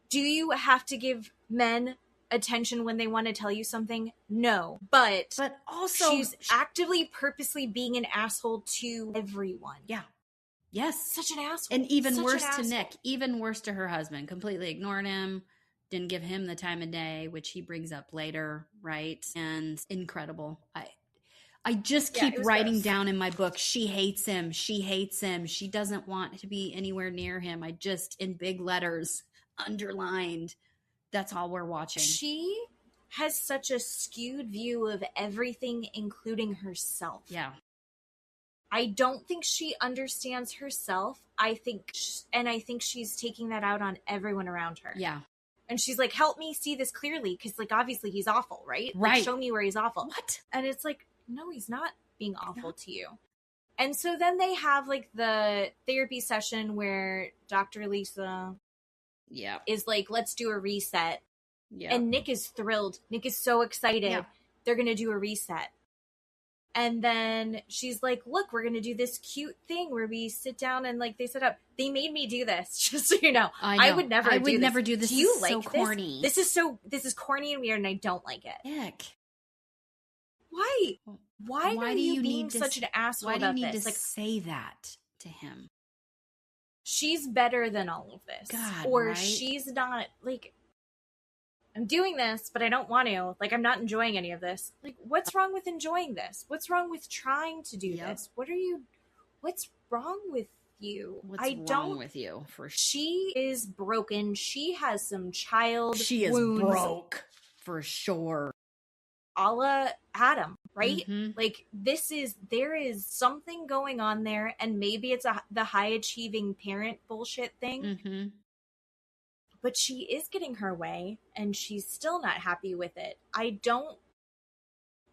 Do you have to give men attention when they want to tell you something? No. But also she's actively, purposely being an asshole to everyone. Yeah. Yes. Such an asshole. And even worse to Nick. Even worse to her husband. Completely ignored him. Didn't give him the time of day, which he brings up later, right? And incredible. I just keep writing down in my book, she hates him. She hates him. She doesn't want to be anywhere near him. I just, in big letters, underlined. That's all we're watching. She has such a skewed view of everything, including herself. Yeah. I don't think she understands herself. I think she's taking that out on everyone around her. Yeah. And she's like, help me see this clearly, because like obviously he's awful, right? Right. Like, show me where he's awful. What? And it's like, no, he's not being awful to you. And so then they have like the therapy session where Dr. Lisa is like, let's do a reset. Yeah. And Nick is thrilled. Nick is so excited. Yeah. They're going to do a reset. And then she's like, look, we're going to do this cute thing where we sit down and like they set up. They made me do this, just so you know. I would never do this. Do you like so corny. This is corny and weird and I don't like it. Ick. Why? Why are you being such an asshole about this? Why do you need to say that to him? She's better than all of this. God, or right? She's not, like, I'm doing this, but I don't want to. Like, I'm not enjoying any of this. Like, what's wrong with enjoying this? What's wrong with trying to do this? What's wrong with you? What's wrong with you? For sure. She is broken. She has some wounds. She is broke. For sure. A la Adam, right? Mm-hmm. Like, there is something going on there, and maybe it's the high achieving parent bullshit thing. Mm-hmm. But she is getting her way, and she's still not happy with it. I don't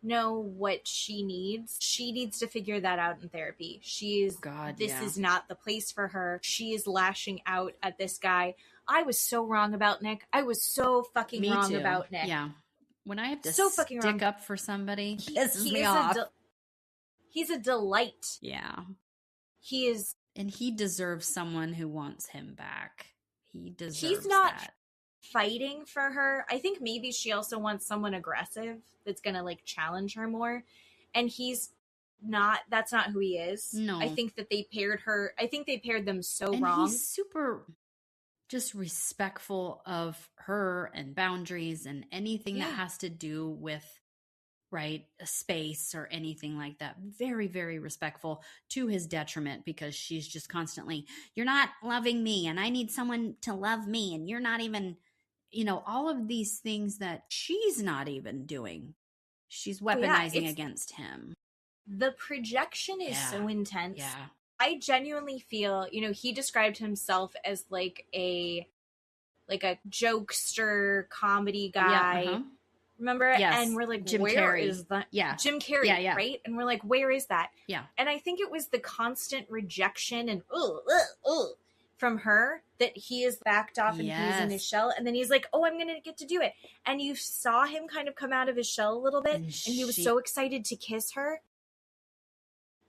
know what she needs. She needs to figure that out in therapy. This is not the place for her. She is lashing out at this guy. I was so wrong about Nick. I was so fucking wrong about Nick. Yeah. When I have to stick up for somebody, pisses me off. He's a delight. Yeah. He is. And he deserves someone who wants him back. He's not fighting for her. I think maybe she also wants someone aggressive that's going to like challenge her more. And that's not who he is. No. I think that they paired them so wrong. He's super just respectful of her and boundaries and anything that has to do with a space or anything like that. Very, very respectful, to his detriment, because she's just constantly, you're not loving me and I need someone to love me and you're not even, all of these things that she's not even doing. She's weaponizing against him. The projection is so intense. Yeah. I genuinely feel, he described himself as like a jokester comedy guy. Yeah, Remember? Yes. And we're like, Jim where Carrey. is that? Yeah. Jim Carrey, right? And we're like, where is that? Yeah. And I think it was the constant rejection and from her that he is backed off and he's in his shell. And then he's like, oh, I'm going to get to do it. And you saw him kind of come out of his shell a little bit. And he was so excited to kiss her.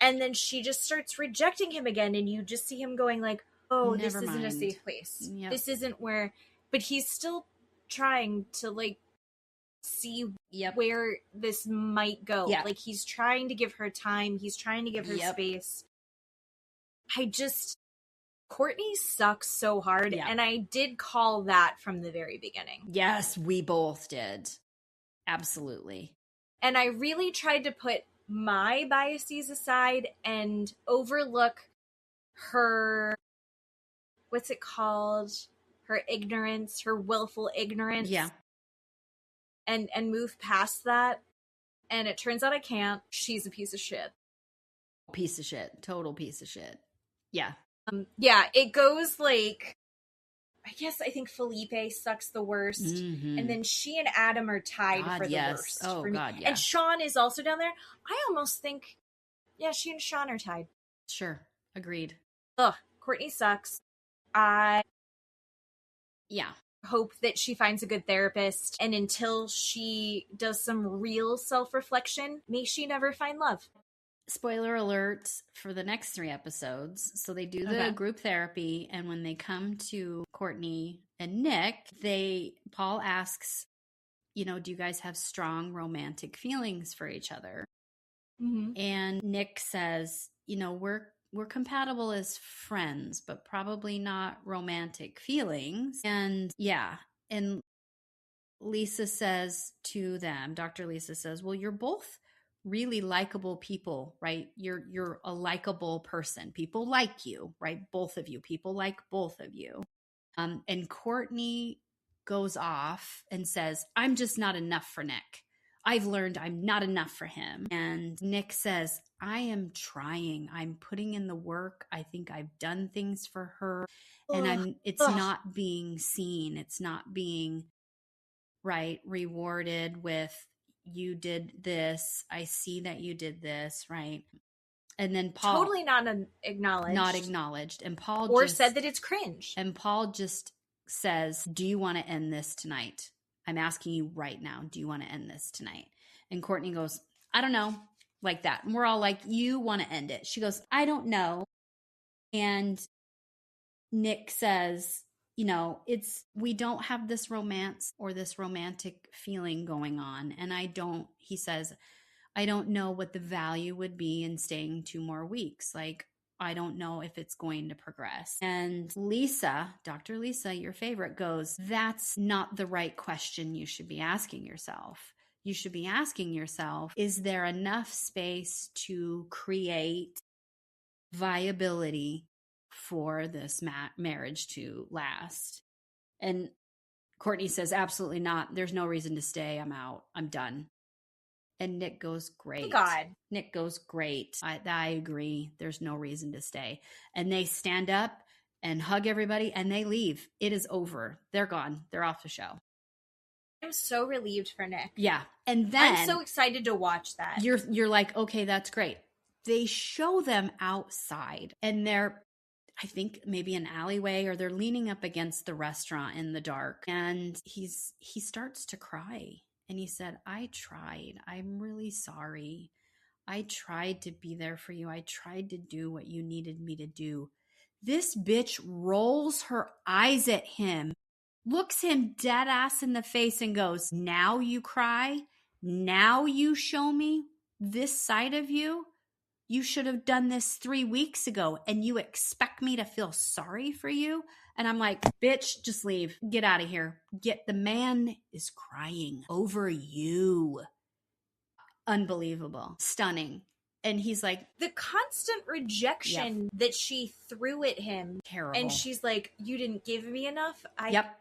And then she just starts rejecting him again. And you just see him going like, oh, this isn't a safe place. Yep. This isn't where, but he's still trying to like see where this might go. Yep. Like he's trying to give her time. He's trying to give her space. Courtney sucks so hard. Yep. And I did call that from the very beginning. Yes, we both did. Absolutely. And I really tried to put my biases aside and overlook her, what's it called? Her ignorance, her willful ignorance. Yeah. And move past that. And it turns out I can't. She's a piece of shit. Piece of shit. Total piece of shit. Yeah. It goes like, I think Felipe sucks the worst. Mm-hmm. And then she and Adam are tied for the worst. Oh, for me. God, yeah. And Sean is also down there. I almost think, she and Sean are tied. Sure. Agreed. Ugh, Courtney sucks. Hope that she finds a good therapist, and until she does some real self-reflection, may she never find love. Spoiler alert for the next 3 episodes. So they do the group therapy, and when they come to Courtney and Nick, Paul asks, do you guys have strong romantic feelings for each other? Mm-hmm. And Nick says, we're compatible as friends, but probably not romantic feelings. And and Lisa says to them, Dr. Lisa says, well, you're both really likable people, right? You're a likable person. People like you, right? Both of you. People like both of you. And Courtney goes off and says, I'm just not enough for Nick. I've learned I'm not enough for him. And Nick says, I am trying. I'm putting in the work. I think I've done things for her. And it's not being seen. It's not being rewarded with, you did this. I see that you did this, right? And then Paul, totally not acknowledged. And Paul said that it's cringe. And Paul just says, do you want to end this tonight? I'm asking you right now, do you want to end this tonight? And Courtney goes, I don't know. like that. And we're all like, you want to end it. She goes, I don't know. And Nick says, we don't have this romance or this romantic feeling going on. And he says, I don't know what the value would be in staying 2 more weeks. Like, I don't know if it's going to progress. And Lisa, Dr. Lisa, your favorite, goes, that's not the right question you should be asking yourself. You should be asking yourself, is there enough space to create viability for this marriage to last? And Courtney says, absolutely not. There's no reason to stay. I'm out. I'm done. And Nick goes, great. Thank God. Nick goes, great. I agree. There's no reason to stay. And they stand up and hug everybody and they leave. It is over. They're gone. They're off the show. I'm so relieved for Nick. Yeah. And then I'm so excited to watch that. You're like, okay, that's great. They show them outside and they're, I think maybe an alleyway, or they're leaning up against the restaurant in the dark. And he starts to cry. And he said, I tried. I'm really sorry. I tried to be there for you. I tried to do what you needed me to do. This bitch rolls her eyes at him, looks him dead ass in the face and goes, now you cry? Now you show me this side of you? You should have done this 3 weeks ago and you expect me to feel sorry for you? And I'm like, bitch, just leave. Get out of here. The man is crying over you. Unbelievable. Stunning. And he's like, the constant rejection that she threw at him. Terrible. And she's like, you didn't give me enough. Yep.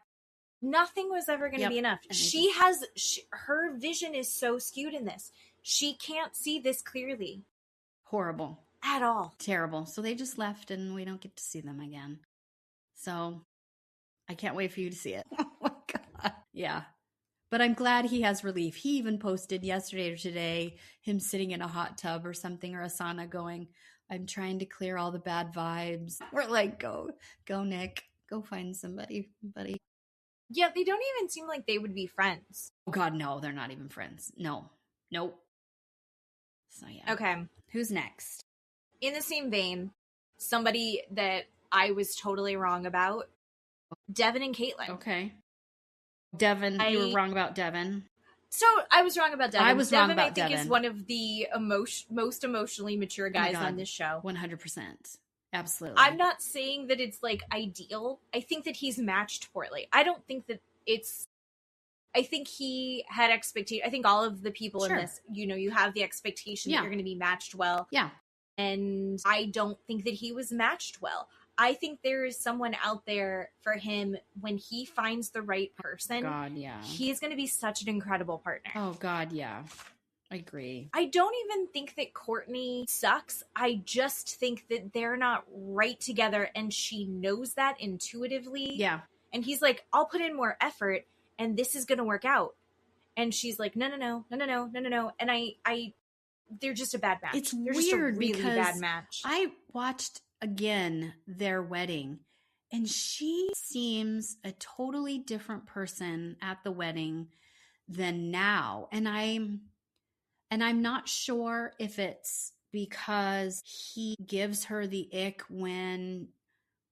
Nothing was ever going to be enough. Her vision is so skewed in this. She can't see this clearly. Horrible. At all. Terrible. So they just left and we don't get to see them again. So I can't wait for you to see it. Oh my God. Yeah. But I'm glad he has relief. He even posted yesterday or today him sitting in a hot tub or something, or a sauna, going, I'm trying to clear all the bad vibes. We're like, go Nick. Go find somebody, buddy. Yeah, they don't even seem like they would be friends. Oh God, no, they're not even friends. No. Nope. So yeah. Okay. Who's next? In the same vein, somebody that I was totally wrong about, Devin and Kaylet. Okay. Devin, you were wrong about Devin. So I was wrong about Devin. I was wrong about Devin, I think, Devin. is one of the most emotionally mature guys on this show. 100%. Absolutely. I'm not saying that it's like ideal. I think that he's matched poorly. I don't think that it's... I think he had expectation. I think all of the people in this, you have the expectation that you're going to be matched well. Yeah. And I don't think that he was matched well. I think there is someone out there for him when he finds the right person. God, yeah. He's going to be such an incredible partner. Oh, God, yeah. I agree. I don't even think that Courtney sucks. I just think that they're not right together, and she knows that intuitively. Yeah. And he's like, I'll put in more effort, and this is going to work out. And she's like, no. And they're just a bad match. It's they're weird just a really because bad match. I watched again their wedding, and she seems a totally different person at the wedding than now. And I'm not sure if it's because he gives her the ick when,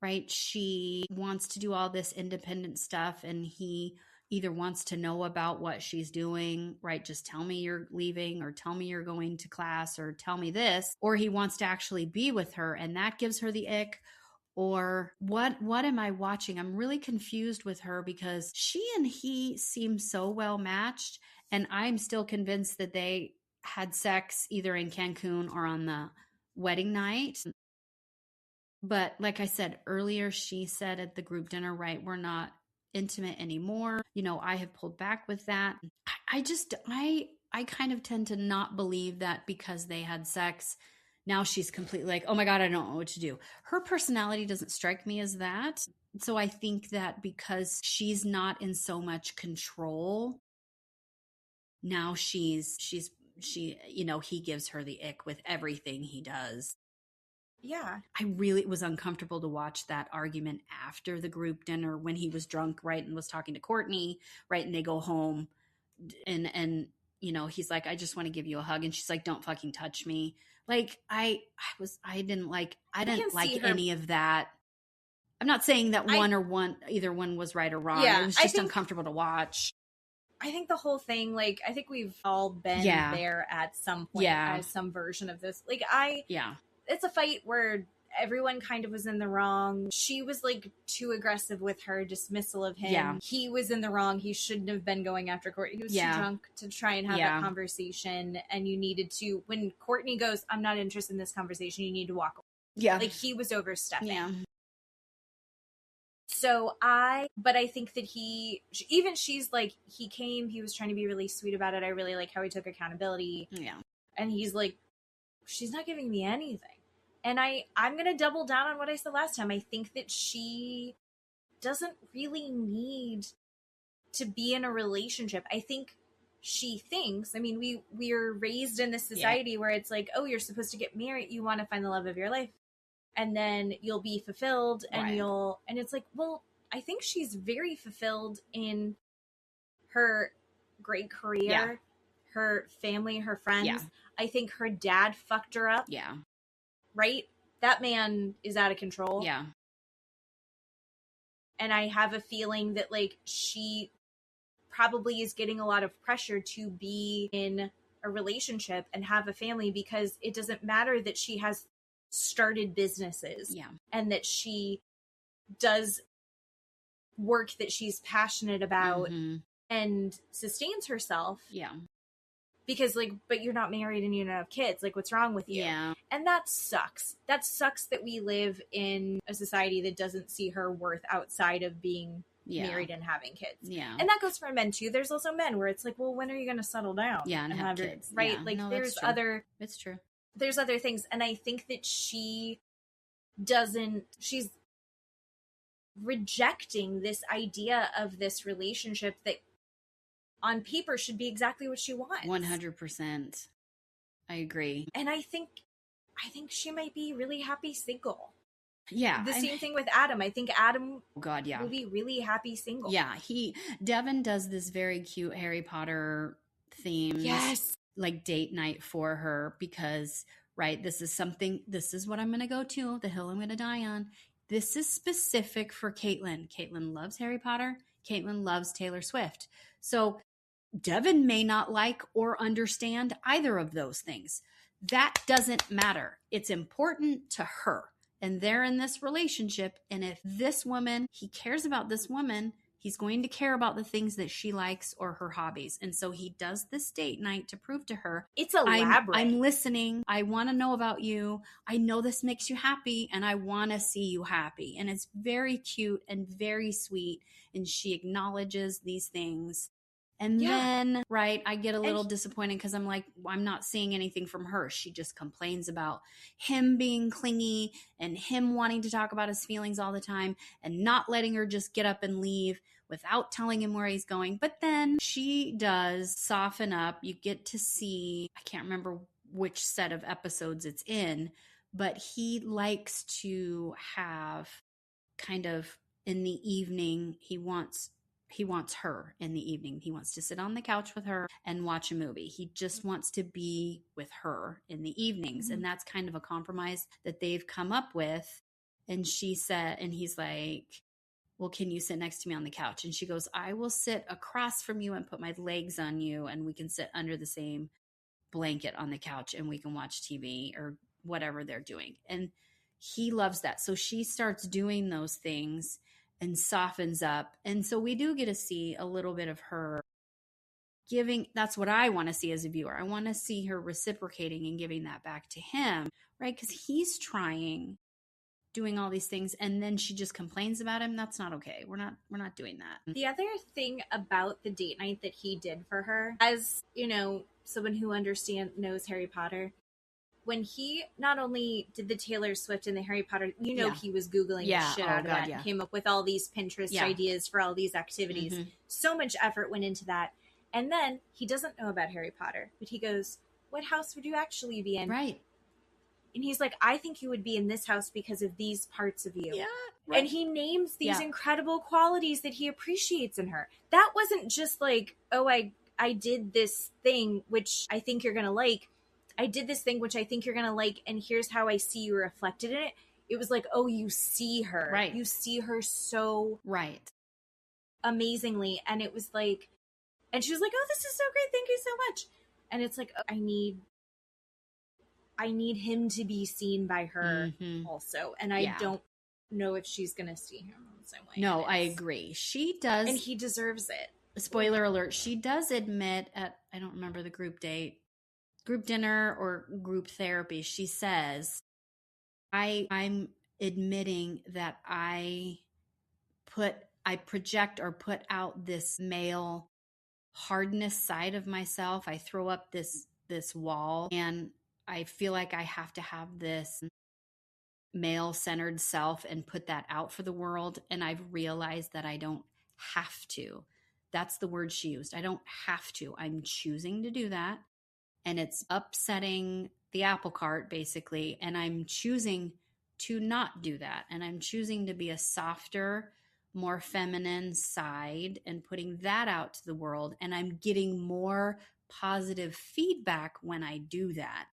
right, she wants to do all this independent stuff and he either wants to know about what she's doing, right? Just tell me you're leaving, or tell me you're going to class, or tell me this, or he wants to actually be with her and that gives her the ick. Or what am I watching? I'm really confused with her because she and he seem so well matched, and I'm still convinced that they had sex either in Cancun or on the wedding night. But like I said earlier, she said at the group dinner, right, we're not intimate anymore. I have pulled back with that. I kind of tend to not believe that because they had sex, now she's completely like, oh my God, I don't know what to do. Her personality doesn't strike me as that. So I think that because she's not in so much control, now he gives her the ick with everything he does. Yeah. I really was uncomfortable to watch that argument after the group dinner when he was drunk, right, and was talking to Courtney, right, and they go home and he's like, I just want to give you a hug. And she's like, don't fucking touch me. Like, I didn't like any of that. I'm not saying that either one was right or wrong. It was just uncomfortable to watch. I think the whole thing, like, I think we've all been there at some point as some version of this. Like, it's a fight where everyone kind of was in the wrong. She was, like, too aggressive with her dismissal of him. Yeah. He was in the wrong. He shouldn't have been going after Courtney. He was too drunk to try and have that conversation. And you needed to, when Courtney goes, I'm not interested in this conversation, you need to walk away. Yeah. Like, he was overstepping. Yeah. So I think that she's like, he came, he was trying to be really sweet about it. I really like how he took accountability. Yeah. And he's like, she's not giving me anything. And I'm going to double down on what I said last time. I think that she doesn't really need to be in a relationship. I think she thinks, I mean, we're raised in this society where it's like, oh, you're supposed to get married. You want to find the love of your life. And then you'll be fulfilled and and it's like, well, I think she's very fulfilled in her great career, her family, her friends. Yeah. I think her dad fucked her up. Yeah. Right? That man is out of control. Yeah. And I have a feeling that, like, she probably is getting a lot of pressure to be in a relationship and have a family, because it doesn't matter that she has started businesses and that she does work that she's passionate about and sustains herself. Yeah. Because, like, but you're not married and you don't have kids. Like, what's wrong with you? Yeah. And that sucks. That sucks that we live in a society that doesn't see her worth outside of being married and having kids. Yeah. And that goes for men too. There's also men where it's like, well, when are you going to settle down? Yeah. And have kids. Right. Yeah. Like, no, there's It's true. There's other things. And I think that she's rejecting this idea of this relationship that on paper should be exactly what she wants. 100%. I agree. And I think she might be really happy single. Yeah. The same thing with Adam. I think Adam will be really happy single. Yeah. Devin does this very cute Harry Potter theme. Yes. Like date night for her because, this is what I'm going to go to, the hill I'm going to die on. This is specific for Caitlin. Caitlin loves Harry Potter. Caitlin loves Taylor Swift. So Devin may not like or understand either of those things. That doesn't matter. It's important to her. And they're in this relationship. And if he cares about this woman, he's going to care about the things that she likes or her hobbies. And so he does this date night to prove to her, it's elaborate. I'm listening. I want to know about you. I know this makes you happy and I want to see you happy. And it's very cute and very sweet. And she acknowledges these things. And then, I get a little disappointed because I'm like, I'm not seeing anything from her. She just complains about him being clingy and him wanting to talk about his feelings all the time and not letting her just get up and leave without telling him where he's going. But then she does soften up. You get to see, I can't remember which set of episodes it's in, but he likes to have kind of in the evening, he wants her in the evening. He wants to sit on the couch with her and watch a movie. He just wants to be with her in the evenings. And that's kind of a compromise that they've come up with. And she said, and he's like, well, can you sit next to me on the couch? And she goes, I will sit across from you and put my legs on you and we can sit under the same blanket on the couch and we can watch TV or whatever they're doing. And he loves that. So she starts doing those things and softens up. And so we do get to see a little bit of her giving. That's what I want to see as a viewer. I want to see her reciprocating and giving that back to him, right? Because he's doing all these things and then she just complains about him. That's not okay. We're not doing that. The other thing about the date night that he did for her, as someone who knows Harry Potter, when he not only did the Taylor Swift and the Harry Potter, he was Googling the shit out of that and came up with all these Pinterest ideas for all these activities. So much effort went into that. And then he doesn't know about Harry Potter, but he goes, what house would you actually be in? Right. And he's like, I think you would be in this house because of these parts of you. Yeah. Right. And he names these incredible qualities that he appreciates in her. That wasn't just like, oh, I I did this thing, which I think you're going to like. I did this thing, which I think you're going to like. And here's how I see you reflected in it. It was like, oh, you see her. Right. You see her so right. amazingly. And it was like, and she was like, oh, this is so great. Thank you so much. And it's like, oh, I need him to be seen by her also. And I don't know if she's going to see him the same way. No, I agree. She does. And he deserves it. Spoiler alert. She does admit at, I don't remember the group dinner or group therapy. She says, I'm admitting that I project or put out this male hardness side of myself. I throw up this wall, and I feel like I have to have this male-centered self and put that out for the world. And I've realized that I don't have to. That's the word she used. I don't have to. I'm choosing to do that. And it's upsetting the apple cart, basically. And I'm choosing to not do that. And I'm choosing to be a softer, more feminine side and putting that out to the world. And I'm getting more positive feedback when I do that.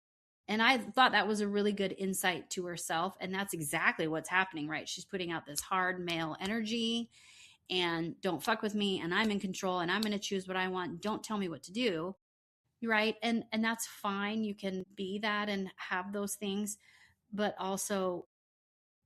And I thought that was a really good insight to herself. And that's exactly what's happening, right? She's putting out this hard male energy and don't fuck with me. And I'm in control and I'm going to choose what I want. Don't tell me what to do. Right. And that's fine. You can be that and have those things, but also,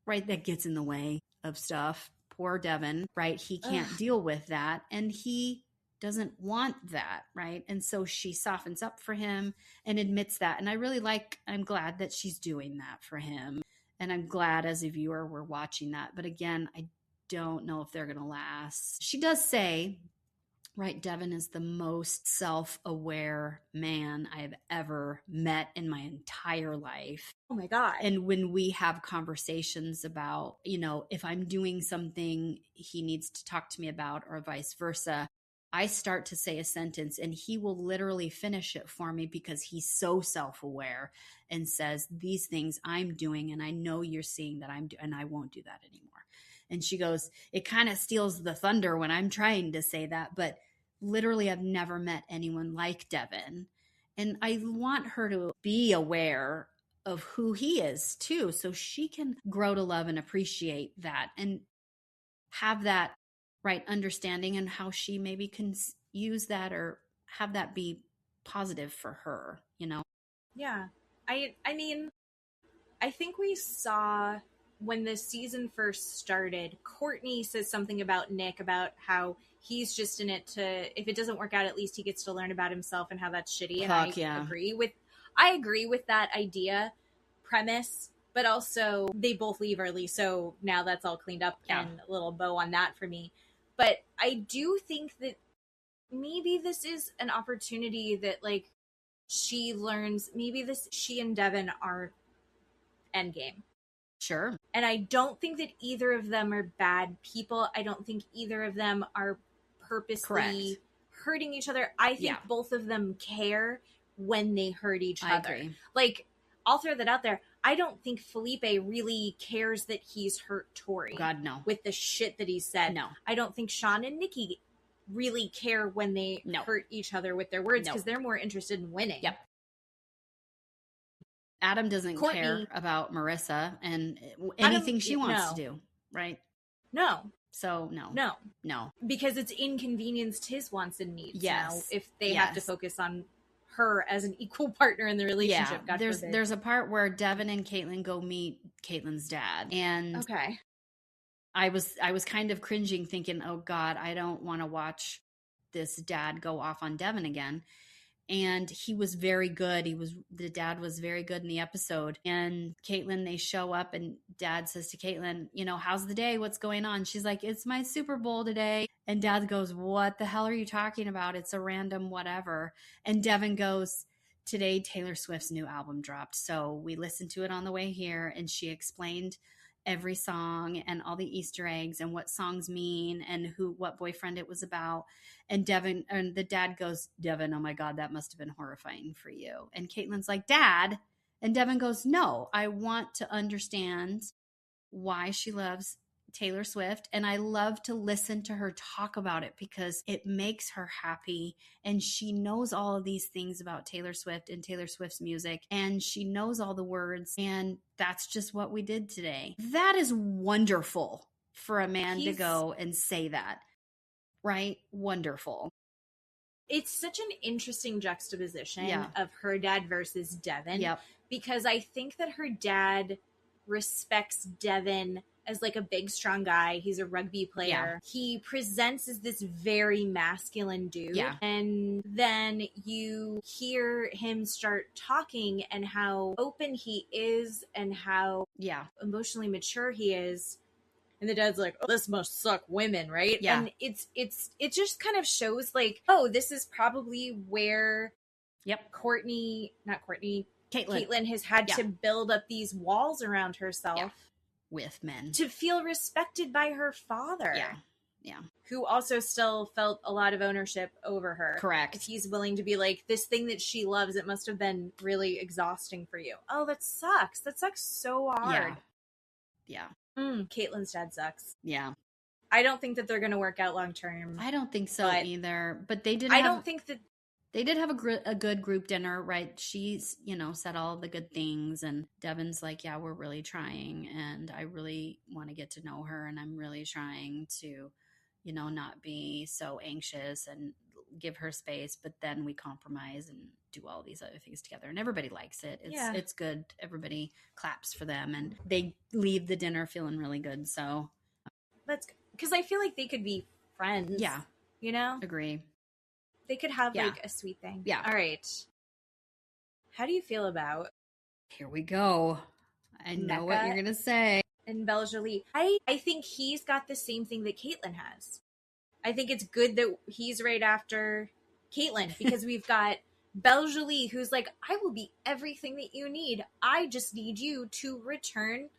right, that gets in the way of stuff. Poor Devin, right? He can't deal with that. And he doesn't want that, right? And so she softens up for him and admits that. And I'm glad that she's doing that for him. And I'm glad as a viewer we're watching that. But again, I don't know if they're going to last. She does say, right, Devin is the most self-aware man I have ever met in my entire life. Oh my God. And when we have conversations about, if I'm doing something he needs to talk to me about or vice versa, I start to say a sentence and he will literally finish it for me because he's so self-aware and says, these things I'm doing and I know you're seeing that I'm doing and I won't do that anymore. And she goes, it kind of steals the thunder when I'm trying to say that, but literally I've never met anyone like Devin. And I want her to be aware of who he is too, so she can grow to love and appreciate that and have that right understanding and how she maybe can use that or have that be positive for her, Yeah. I mean, I think we saw when the season first started, Courtney says something about Nick, about how he's just in it to, if it doesn't work out, at least he gets to learn about himself and how that's shitty. And I agree with that idea premise, but also they both leave early. So now that's all cleaned up and a little bow on that for me. But I do think that maybe this is an opportunity that like she learns, maybe she and Devin are endgame. Sure. And I don't think that either of them are bad people. I don't think either of them are purposely hurting each other. I think both of them care when they hurt each other. Agree. Like, I'll throw that out there. I don't think Felipe really cares that he's hurt Tori. God, no. With the shit that he said. No. I don't think Sean and Nikki really care when they hurt each other with their words because they're more interested in winning. Yep. Adam doesn't care about Marissa and anything she wants to do, right? No. So, no. Because it's inconvenienced his wants and needs now if they have to focus on her as an equal partner in the relationship. Yeah, there's a part where Devin and Caitlin go meet Caitlin's dad. And I was kind of cringing thinking, oh God, I don't want to watch this dad go off on Devin again. And he was very good. The dad was very good in the episode. And Caitlin, they show up and dad says to Caitlin, how's the day? What's going on? She's like, it's my Super Bowl today. And dad goes, what the hell are you talking about? It's a random whatever. And Devin goes, today Taylor Swift's new album dropped. So we listened to it on the way here and she explained every song and all the Easter eggs and what songs mean and what boyfriend it was about. And Devin and the dad goes, Devin, oh my God, that must have been horrifying for you. And Caitlin's like, Dad. And Devin goes, no, I want to understand why she loves Taylor Swift, and I love to listen to her talk about it because it makes her happy, and she knows all of these things about Taylor Swift and Taylor Swift's music, and she knows all the words, and that's just what we did today. That is wonderful for a man to go and say that, right? Wonderful. It's such an interesting juxtaposition of her dad versus Devin, because I think that her dad respects Devin as like a big, strong guy. He's a rugby player. He presents as this very masculine dude. And then you hear him start talking and how open he is and how emotionally mature he is. And the dad's like, oh, this must suck women, right? And it just kind of shows like, oh, this is probably where Caitlin has had to build up these walls around herself with men to feel respected by her father. Who also still felt a lot of ownership over her. Correct. If he's willing to be like, this thing that she loves, it must have been really exhausting for you. Oh, that sucks. That sucks so hard. Caitlin's dad sucks. I don't think that they're going to work out long term. I don't think so either. But they did. They did have a good group dinner, right? She's, said all the good things, and Devin's like, yeah, we're really trying, and I really want to get to know her, and I'm really trying to, not be so anxious and give her space, but then we compromise and do all these other things together, and everybody likes it. It's good. Everybody claps for them, and they leave the dinner feeling really good. So that's because I feel like they could be friends. Agree. They could have like a sweet thing. All right. How do you feel about? Here we go. I know what you're gonna say. And Beljalie. I think he's got the same thing that Caitlin has. I think it's good that he's right after Caitlin because we've got Beljalie, who's like, I will be everything that you need. I just need you to return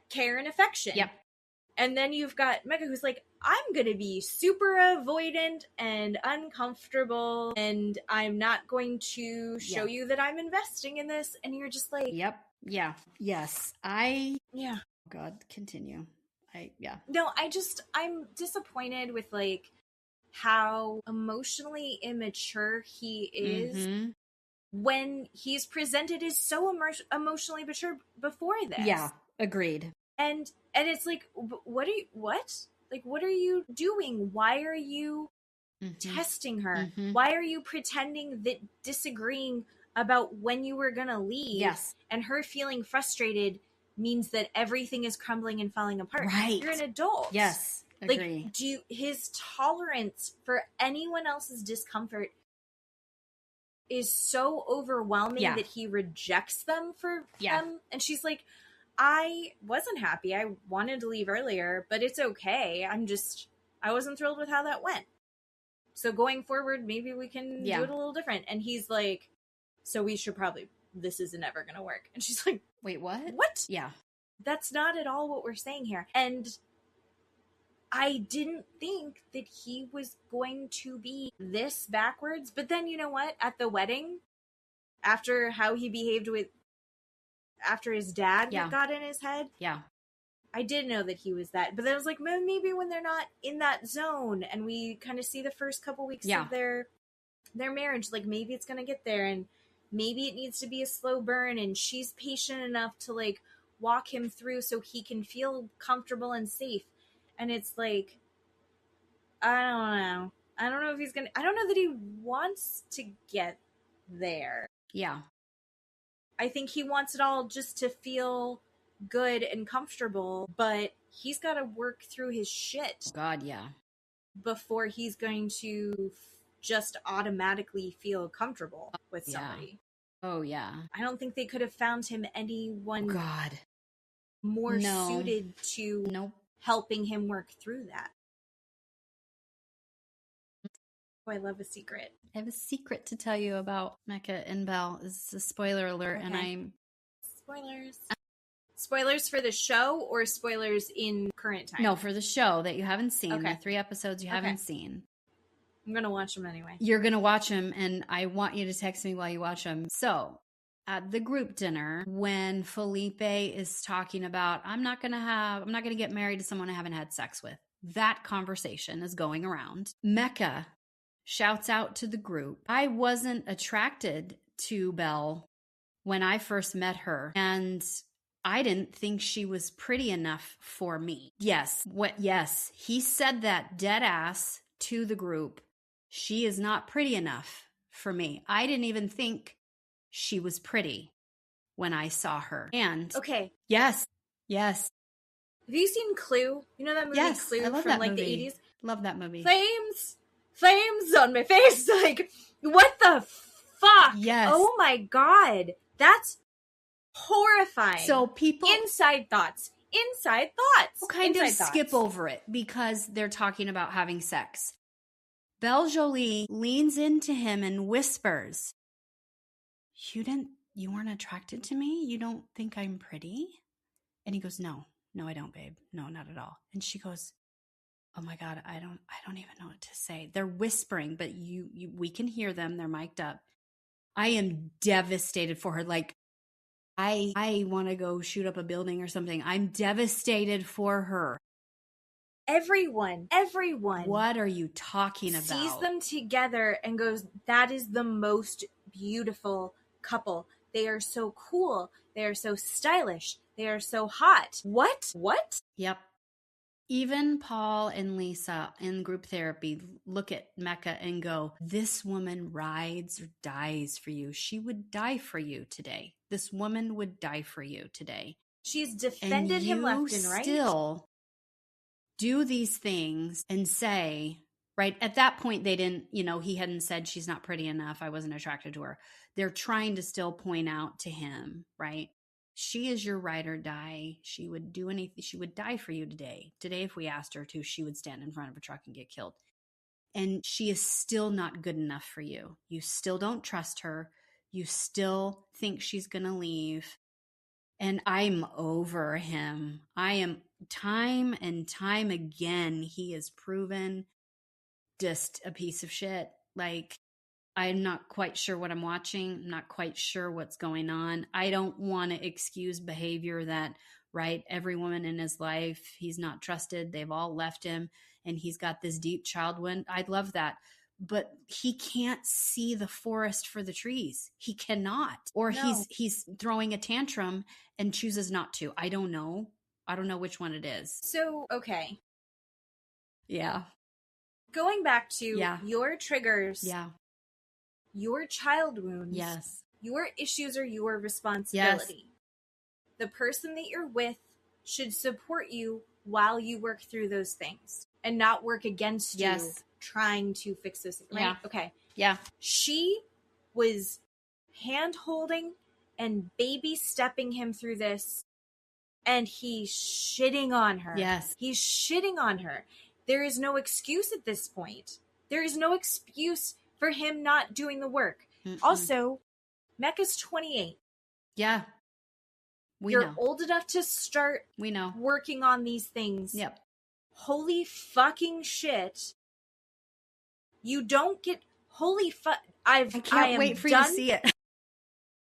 care and affection. And then you've got Mecca, who's like, I'm going to be super avoidant and uncomfortable, and I'm not going to show you that I'm investing in this. And you're just like... Yes. Oh God, continue. No, I'm disappointed with, like, how emotionally immature he is when he's presented as so emotionally mature before this. Yeah, agreed. And it's like, what are you doing? Why are you testing her? Why are you pretending that disagreeing about when you were going to leave and her feeling frustrated means that everything is crumbling and falling apart? Right. You're an adult. Yes. Agree. Like, his tolerance for anyone else's discomfort is so overwhelming that he rejects them for them. And she's like, I wasn't happy. I wanted to leave earlier, but it's okay. I wasn't thrilled with how that went. So going forward, maybe we can do it a little different. And he's like, so we should this isn't ever going to work. And she's like, wait, what? What? Yeah. That's not at all what we're saying here. And I didn't think that he was going to be this backwards. But then, you know what? At the wedding, after how he behaved after his dad got in his head. I did know that he was that. But then I was like, maybe when they're not in that zone and we kind of see the first couple weeks of their marriage, like maybe it's going to get there and maybe it needs to be a slow burn and she's patient enough to like walk him through so he can feel comfortable and safe. And it's like, I don't know. I don't know if I don't know that he wants to get there. Yeah. I think he wants it all just to feel good and comfortable, but he's got to work through his shit. God, yeah. Before he's going to just automatically feel comfortable with somebody. Oh, yeah. I don't think they could have found him anyone more suited to helping him work through that. Oh, I love a secret. I have a secret to tell you about Mecca and Belle. This is a spoiler alert, and I'm... Spoilers. Spoilers for the show or spoilers in current time? No, for the show that you haven't seen. The 3 episodes you haven't seen. I'm going to watch them anyway. You're going to watch them, and I want you to text me while you watch them. So, at the group dinner when Felipe is talking about, I'm not going to get married to someone I haven't had sex with. That conversation is going around. Mecca shouts out to the group, I wasn't attracted to Belle when I first met her, and I didn't think she was pretty enough for me. Yes, he said that dead ass to the group. She is not pretty enough for me. I didn't even think she was pretty when I saw her. And okay. Yes. Have you seen Clue? You know that movie Clue I love from that like movie. the 80s? Love that movie. Flames on my face. Like, what the fuck? Yes. Oh my God. That's horrifying. So people... Inside thoughts. We'll kind of skip over it because they're talking about having sex. Belle Jolie leans into him and whispers, You weren't attracted to me? You don't think I'm pretty? And he goes, No, I don't, babe. No, not at all. And she goes, Oh my God, I don't even know what to say. They're whispering, but we can hear them. They're mic'd up. I am devastated for her. Like, I want to go shoot up a building or something. I'm devastated for her. Everyone. What are you talking about? Sees them together and goes, that is the most beautiful couple. They are so cool. They are so stylish. They are so hot. What? Yep. Even Paul and Lisa in group therapy look at Mecca and go, this woman rides or dies for you. She would die for you today. This woman would die for you today. She's defended him left and right. Still do these things and say, right? At that point, they didn't, he hadn't said she's not pretty enough. I wasn't attracted to her. They're trying to still point out to him, right? She is your ride or die. She would do anything. She would die for you today. Today, if we asked her to, she would stand in front of a truck and get killed. And she is still not good enough for you. You still don't trust her. You still think she's going to leave. And I'm over him. I am, time and time again, he is proven just a piece of shit. Like, I'm not quite sure what I'm watching. I'm not quite sure what's going on. I don't want to excuse behavior that, right, every woman in his life, he's not trusted. They've all left him and he's got this deep child wound. I'd love that. But he can't see the forest for the trees. He cannot. Or no. he's throwing a tantrum and chooses not to. I don't know. I don't know which one it is. So, okay. Yeah. Going back to your triggers. Yeah. Your child wounds. Yes. Your issues are your responsibility. Yes. The person that you're with should support you while you work through those things and not work against you trying to fix those things. Right? Yeah. Okay. Yeah. She was hand holding and baby stepping him through this, and he's shitting on her. Yes. He's shitting on her. There is no excuse at this point. There is no excuse for him not doing the work. Mm-mm. Also, Mecca's 28. Yeah. You're old enough to start working on these things. Yep. Holy fucking shit. You don't get... Holy fuck... I can't wait for you to see it.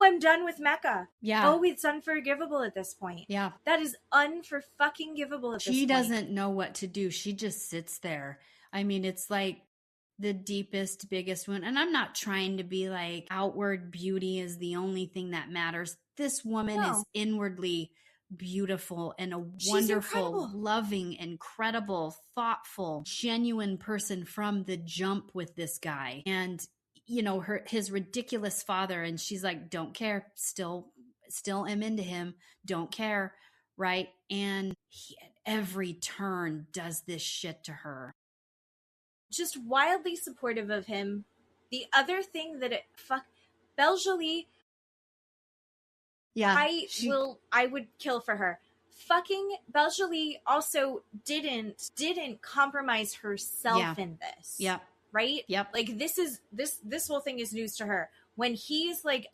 I'm done with Mecca. Yeah. Oh, it's unforgivable at this point. Yeah. That is unfor-fucking-givable at this point. She doesn't know what to do. She just sits there. I mean, it's like the deepest, biggest wound. And I'm not trying to be like outward beauty is the only thing that matters. This woman is inwardly beautiful and a wonderful, loving, incredible, thoughtful, genuine person from the jump with this guy. And, you know, his ridiculous father. And she's like, don't care. Still am into him. Don't care. Right. And he at every turn does this shit to her. Just wildly supportive of him. The other thing that Belle Jolie, I would kill for her. Fucking Belle Jolie also didn't compromise herself in this. Yep. Right? Yep. Like this whole thing is news to her. When he's like,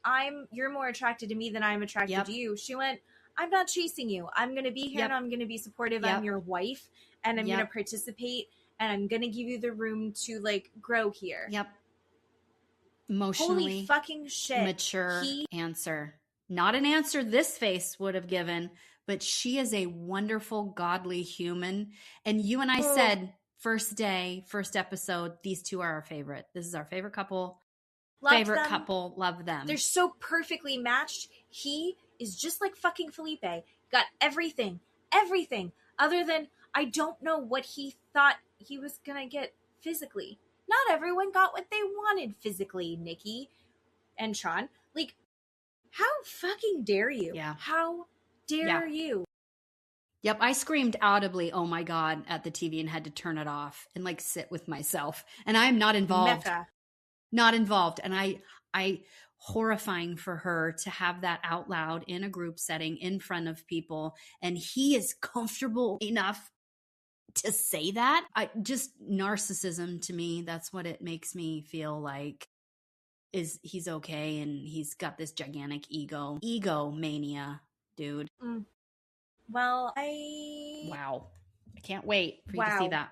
you're more attracted to me than I'm attracted to you. She went, I'm not chasing you. I'm going to be here and I'm going to be supportive. I'm your wife and I'm going to participate and I'm going to give you the room to like grow here. Yep. emotionally Holy fucking shit. mature answer. Not an answer this face would have given, but she is a wonderful, godly human. And you and I said, first day, first episode, these two are our favorite. This is our favorite couple. Couple. Love them. They're so perfectly matched. He is just like fucking Felipe. Got everything. Other than, I don't know what he thought he was gonna get physically. Not everyone got what they wanted physically, Nikki and Sean. Like, how fucking dare you? Yeah. How dare you? Yep, I screamed audibly, oh my God, at the TV and had to turn it off and like sit with myself. And I'm not involved. Mecca. Not involved. And I horrifying for her to have that out loud in a group setting in front of people. And he is comfortable enough to say that. Just narcissism to me. That's what it makes me feel like. Is he's okay and he's got this gigantic ego mania, dude. Well, wow, I can't wait for you to see that.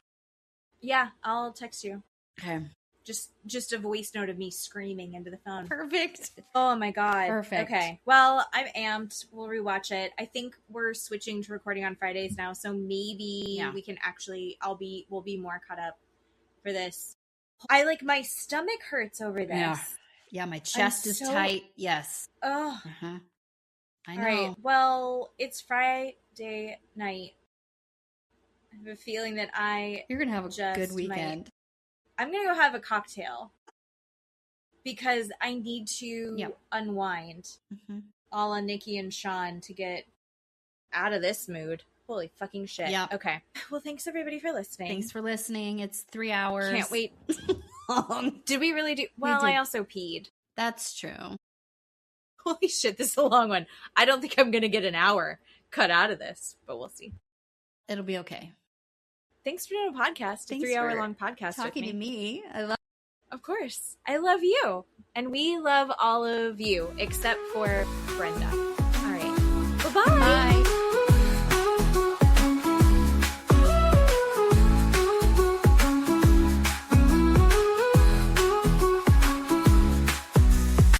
Yeah, I'll text you. Okay. Just a voice note of me screaming into the phone. Perfect. Oh my God. Perfect. Okay. Well, I'm amped. We'll rewatch it. I think we're switching to recording on Fridays now, so maybe we can actually we'll be more caught up for this. My stomach hurts over this. Yeah, my chest is tight. Yes. Oh. Uh-huh. I know. All right. Well, it's Friday night. I have a feeling that you're going to have a good weekend. I'm going to go have a cocktail because I need to unwind a la Nikki and Sean to get out of this mood. Holy fucking shit. Yep. Okay. Well, thanks everybody for listening. Thanks for listening. It's 3 hours. Can't wait. Did we really do? Well, I also peed. That's true. Holy shit, this is a long one. I don't think I'm going to get an hour cut out of this, but we'll see. It'll be okay. Thanks for doing a podcast, a 3-hour long podcast talking with me. to me. Of course. I love you. And we love all of you, except for Brenda.